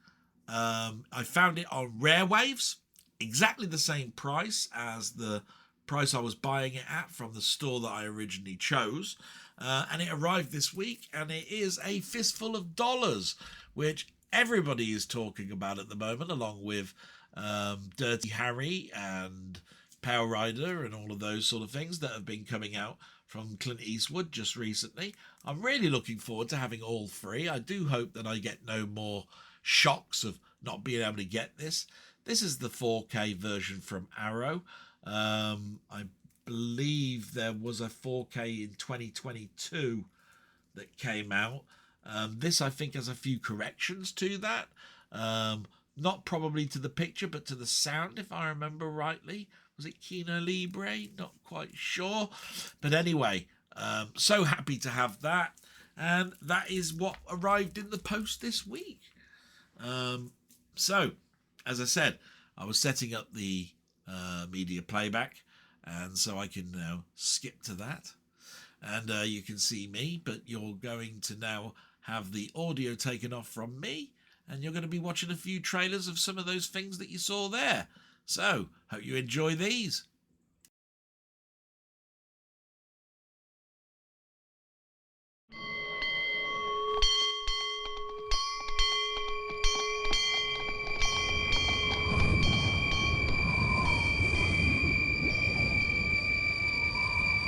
Speaker 1: I found it on Rare Waves, exactly the same price as the price I was buying it at from the store that I originally chose. And it arrived this week, and it is a fistful of dollars, which everybody is talking about at the moment, along with Dirty Harry and Power Rider and all of those sort of things that have been coming out from Clint Eastwood just recently. I'm really looking forward to having all three. I do hope that I get no more shocks of not being able to get this. This is the 4K version from Arrow. I believe there was a 4K in 2022 that came out. This, I think, has a few corrections to that. Not probably to the picture, but to the sound, if I remember rightly. Was it Kino Libre? Not quite sure. But anyway, so happy to have that. And that is what arrived in the post this week. So, as I said, I was setting up the media playback, and so I can now skip to that. And you can see me, but you're going to now have the audio taken off from me, and you're going to be watching a few trailers of some of those things that you saw there. So, hope you enjoy these.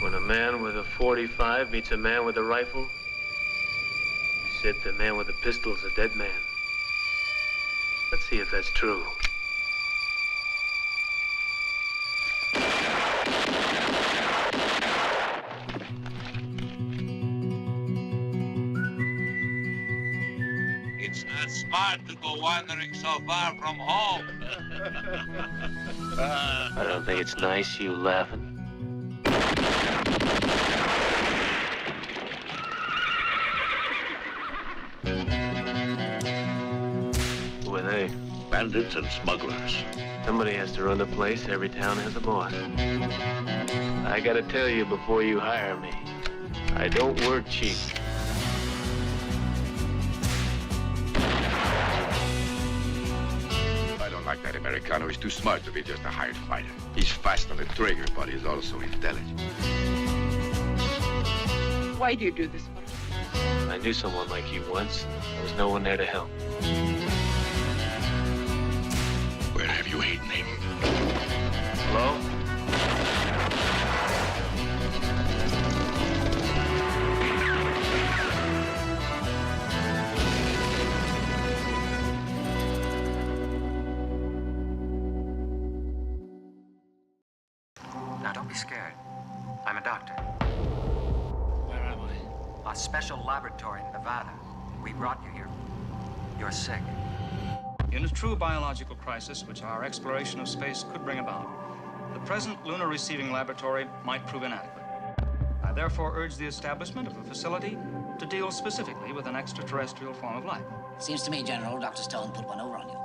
Speaker 2: When a man with a .45 meets a man with a rifle, you said the man with the pistol's a dead man. Let's see if that's true.
Speaker 3: It's not smart to go wandering so far from home.
Speaker 2: I don't think it's nice you laughing. Who are they?
Speaker 3: Bandits and smugglers.
Speaker 2: Somebody has to run the place. Every town has a boss. I gotta tell you before you hire me, I don't work cheap.
Speaker 3: I don't like that Americano. He's too smart to be just a hired fighter. He's fast on the trigger, but he's also intelligent.
Speaker 4: Why do you do this?
Speaker 2: I knew someone like you once. There was no one there to help.
Speaker 3: Where have you hidden him?
Speaker 2: Hello?
Speaker 5: Now, don't be scared. I'm a doctor.
Speaker 2: Where am I?
Speaker 5: A special laboratory in Nevada. We brought you here. You're sick.
Speaker 6: In a true biological crisis, which our exploration of space could bring about, the present lunar receiving laboratory might prove inadequate. I therefore urge the establishment of a facility to deal specifically with an extraterrestrial form of life.
Speaker 7: Seems to me, General, Dr. Stone put one over on you.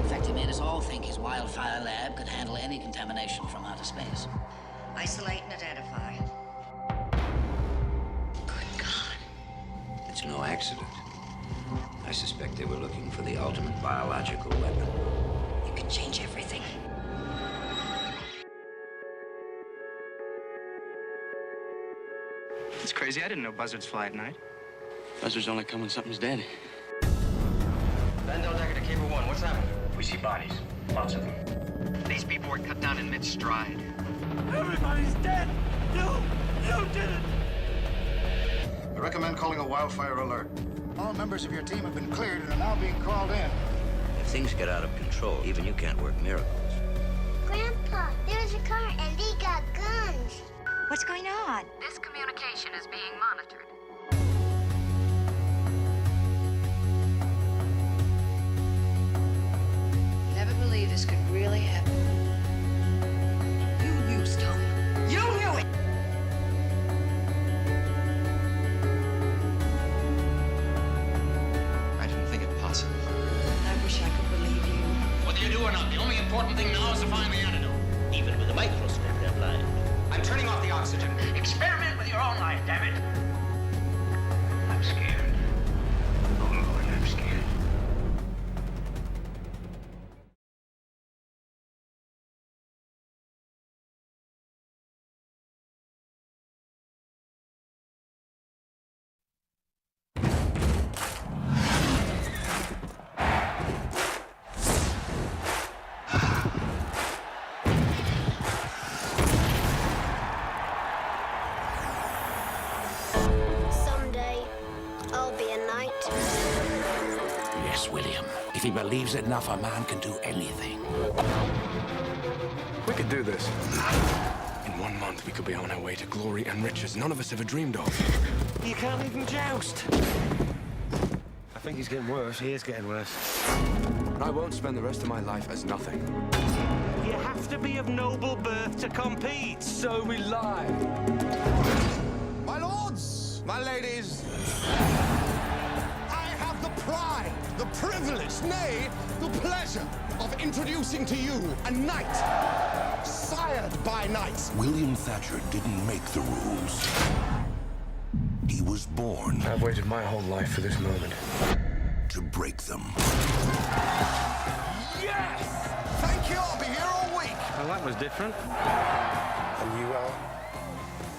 Speaker 7: In fact, he made us all think his wildfire lab could handle any contamination from outer space.
Speaker 8: Isolate and identify.
Speaker 7: Good God.
Speaker 9: It's no accident. I suspect they were looking for the ultimate biological weapon.
Speaker 8: You can change everything.
Speaker 6: It's crazy. I didn't know buzzards fly at night. Buzzards only come when something's dead.
Speaker 5: Vandal Decker to Cable 1, what's happening?
Speaker 10: We see bodies. Lots of them.
Speaker 5: These people were cut down in mid-stride.
Speaker 10: Everybody's dead! You did it!
Speaker 11: I recommend calling a wildfire alert. All members of your team have been cleared and are now being called in.
Speaker 9: If things get out of control, even you can't work miracles.
Speaker 8: Grandpa, there's a car and they got guns.
Speaker 12: What's going on?
Speaker 4: This communication is being monitored.
Speaker 8: Never believed this could really happen. You knew, Stone. You knew it!
Speaker 5: I didn't think it possible.
Speaker 8: I wish I could believe you.
Speaker 10: Whether you do or not, the only important thing now is to find the antidote. Even with a microscope, they're blind.
Speaker 5: I'm turning off the oxygen.
Speaker 10: Experiment with your own life, damn it. I'm scared. Oh, Lord, I'm scared.
Speaker 12: believes enough, a man can do anything.
Speaker 13: We could do this. In 1 month, we could be on our way to glory and riches none of us ever dreamed of.
Speaker 10: You can't even joust. I think he's getting worse. He is getting worse.
Speaker 13: I won't spend the rest of my life as nothing.
Speaker 10: You have to be of noble birth to compete.
Speaker 13: So we lie.
Speaker 11: My lords, my ladies, I have the pride, the privilege, nay, the pleasure of introducing to you a knight, sired by knights.
Speaker 12: William Thatcher didn't make the rules. He was born
Speaker 13: I've waited my whole life for this moment.
Speaker 12: to break them.
Speaker 11: Yes! Thank you, I'll be here all week.
Speaker 10: Well, that was different.
Speaker 11: And you are?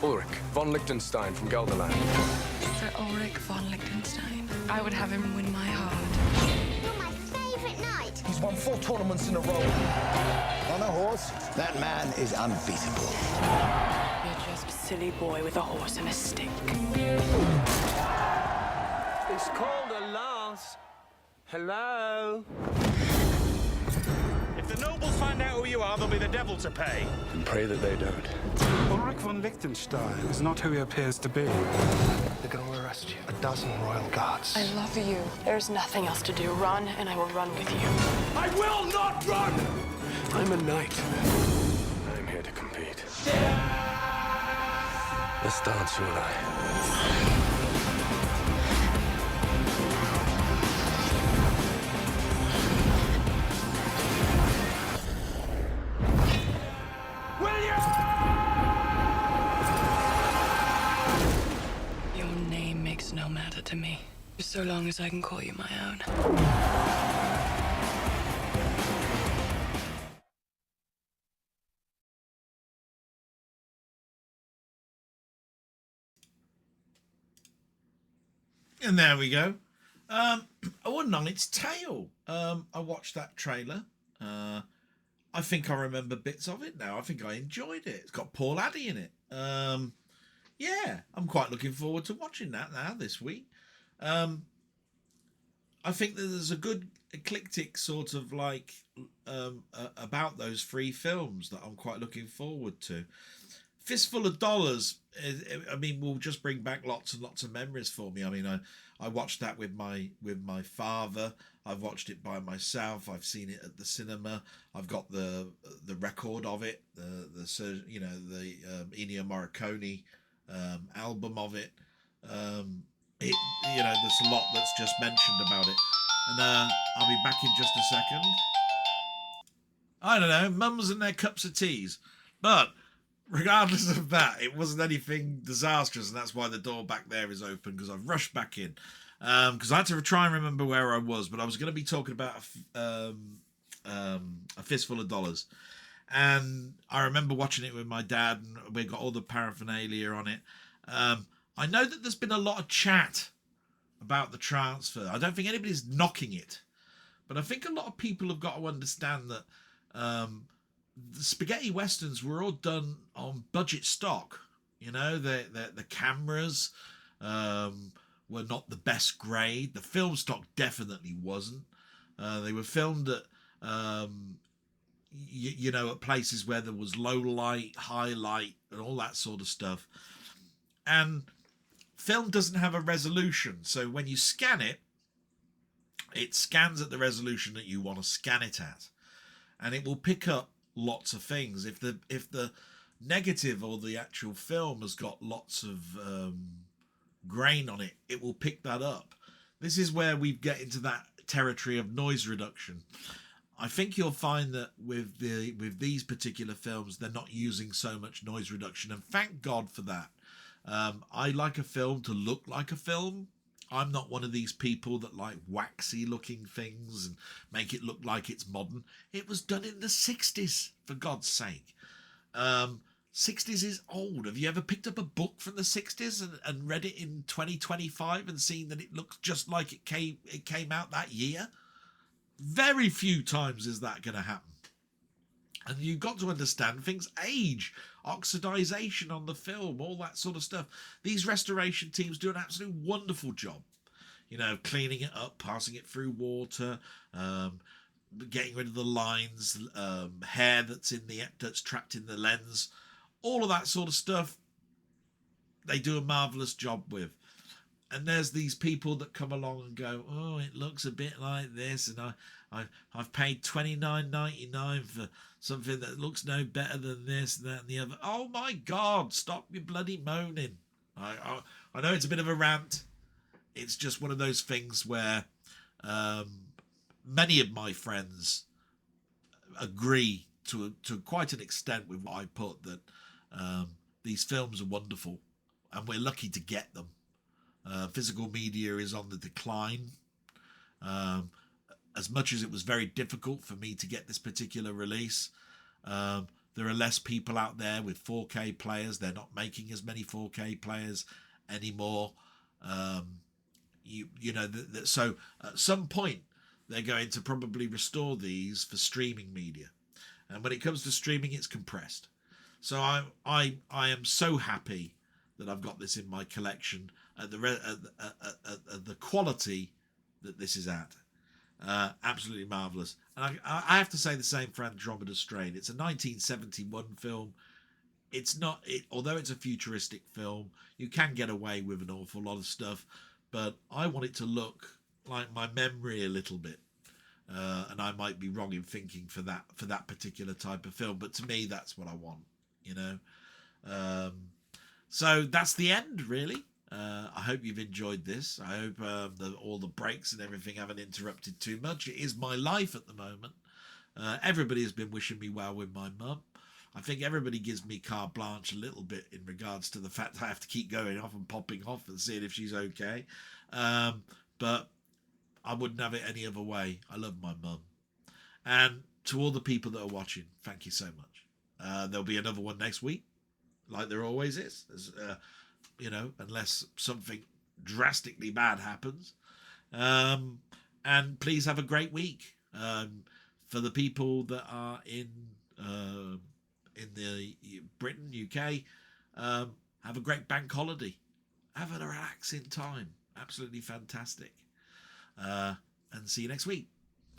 Speaker 13: Ulrich von Liechtenstein from Gelderland.
Speaker 14: Sir Ulrich von Liechtenstein. I would have him win my heart.
Speaker 8: You're my favorite knight.
Speaker 11: He's won 4 tournaments in a row. On a horse, that man is unbeatable.
Speaker 14: You're just a silly boy with a horse and a stick.
Speaker 10: It's called a lance. Hello? If the nobles find out who you are, there'll be the devil to pay.
Speaker 13: And pray that they don't.
Speaker 15: Ulrich von Liechtenstein is not who he appears to be. They're going to arrest you. 12 royal guards.
Speaker 14: I love you. There's nothing else to do. Run, and I will run with you.
Speaker 11: I will not run!
Speaker 13: I'm a knight. I'm here to compete. Let's dance, you and I.
Speaker 14: Your name makes no matter to me, so long as I can call you my own.
Speaker 1: And there we go. A One Knight's Tale. I watched that trailer. I think I remember bits of it now. I think I enjoyed it. It's got Paul Addy in it. Yeah, I'm quite looking forward to watching that now this week. I think that there's a good eclectic sort of like about those 3 films that I'm quite looking forward to. Fistful of Dollars, I mean, will just bring back lots and lots of memories for me. I mean, I watched that with my father. I've watched it by myself. I've seen it at the cinema. I've got the record of it, the Ennio Morricone album of it. There's a lot that's just mentioned about it, and I'll be back in just a second. I don't know, mums and their cups of teas, but regardless of that, it wasn't anything disastrous, and that's why the door back there is open, because I've rushed back in. Because I had to try and remember where I was, but I was going to be talking about a Fistful of Dollars. And I remember watching it with my dad, and we got all the paraphernalia on it. I know that there's been a lot of chat about the transfer. I don't think anybody's knocking it, but I think a lot of people have got to understand that the spaghetti westerns were all done on budget stock. You know, the cameras were not the best grade. The film stock definitely wasn't. They were filmed at at places where there was low light, high light, and all that sort of stuff. And film doesn't have a resolution, so when you scan it, it scans at the resolution that you want to scan it at, and it will pick up lots of things. If the negative or the actual film has got lots of grain on it, it will pick that up. This is where we get into that territory of noise reduction. I think you'll find that with these particular films, they're not using so much noise reduction, and thank God for that. I like a film to look like a film. I'm not one of these people that like waxy looking things and make it look like it's modern. It was done in the 60s, for God's sake. 60s is old. Have you ever picked up a book from the 60s and read it in 2025 and seen that it looks just like it came out that year? Very few times is that going to happen. And you've got to understand things age, oxidization on the film, all that sort of stuff. These restoration teams do an absolute wonderful job. cleaning it up, passing it through water, getting rid of the lines, hair that's trapped in the lens, all of that sort of stuff. They do a marvelous job with. And there's these people that come along and go, oh, it looks a bit like this, and I've paid $29.99 for something that looks no better than this, that, and the other. Oh my God! Stop your bloody moaning. I know it's a bit of a rant. It's just one of those things where many of my friends agree to quite an extent with what I put, that these films are wonderful, and we're lucky to get them. Physical media is on the decline. As much as it was very difficult for me to get this particular release, there are less people out there with 4K players. They're not making as many 4K players anymore. So at some point they're going to probably restore these for streaming media, and when it comes to streaming, it's compressed. So I am so happy that I've got this in my collection at the quality that this is at. Absolutely marvellous. And I have to say the same for Andromeda Strain. It's a 1971 film. Although it's a futuristic film, you can get away with an awful lot of stuff, but I want it to look like my memory a little bit. And I might be wrong in thinking for that particular type of film, but to me, that's what I want, So that's the end, really. I hope you've enjoyed this. I hope all the breaks and everything haven't interrupted too much. It is my life at the moment. Everybody has been wishing me well with my mum. I think everybody gives me carte blanche a little bit in regards to the fact that I have to keep going off and popping off and seeing if she's okay. But I wouldn't have it any other way. I love my mum. And to all the people that are watching, thank you so much. There'll be another one next week, like there always is. Unless something drastically bad happens. And please have a great week. For the people that are in the Britain, UK, have a great bank holiday. Have a relaxing time. Absolutely fantastic. And see you next week.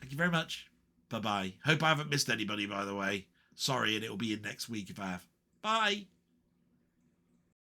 Speaker 1: Thank you very much. Bye-bye. Hope I haven't missed anybody, by the way. Sorry, and it'll be in next week if I have. Bye.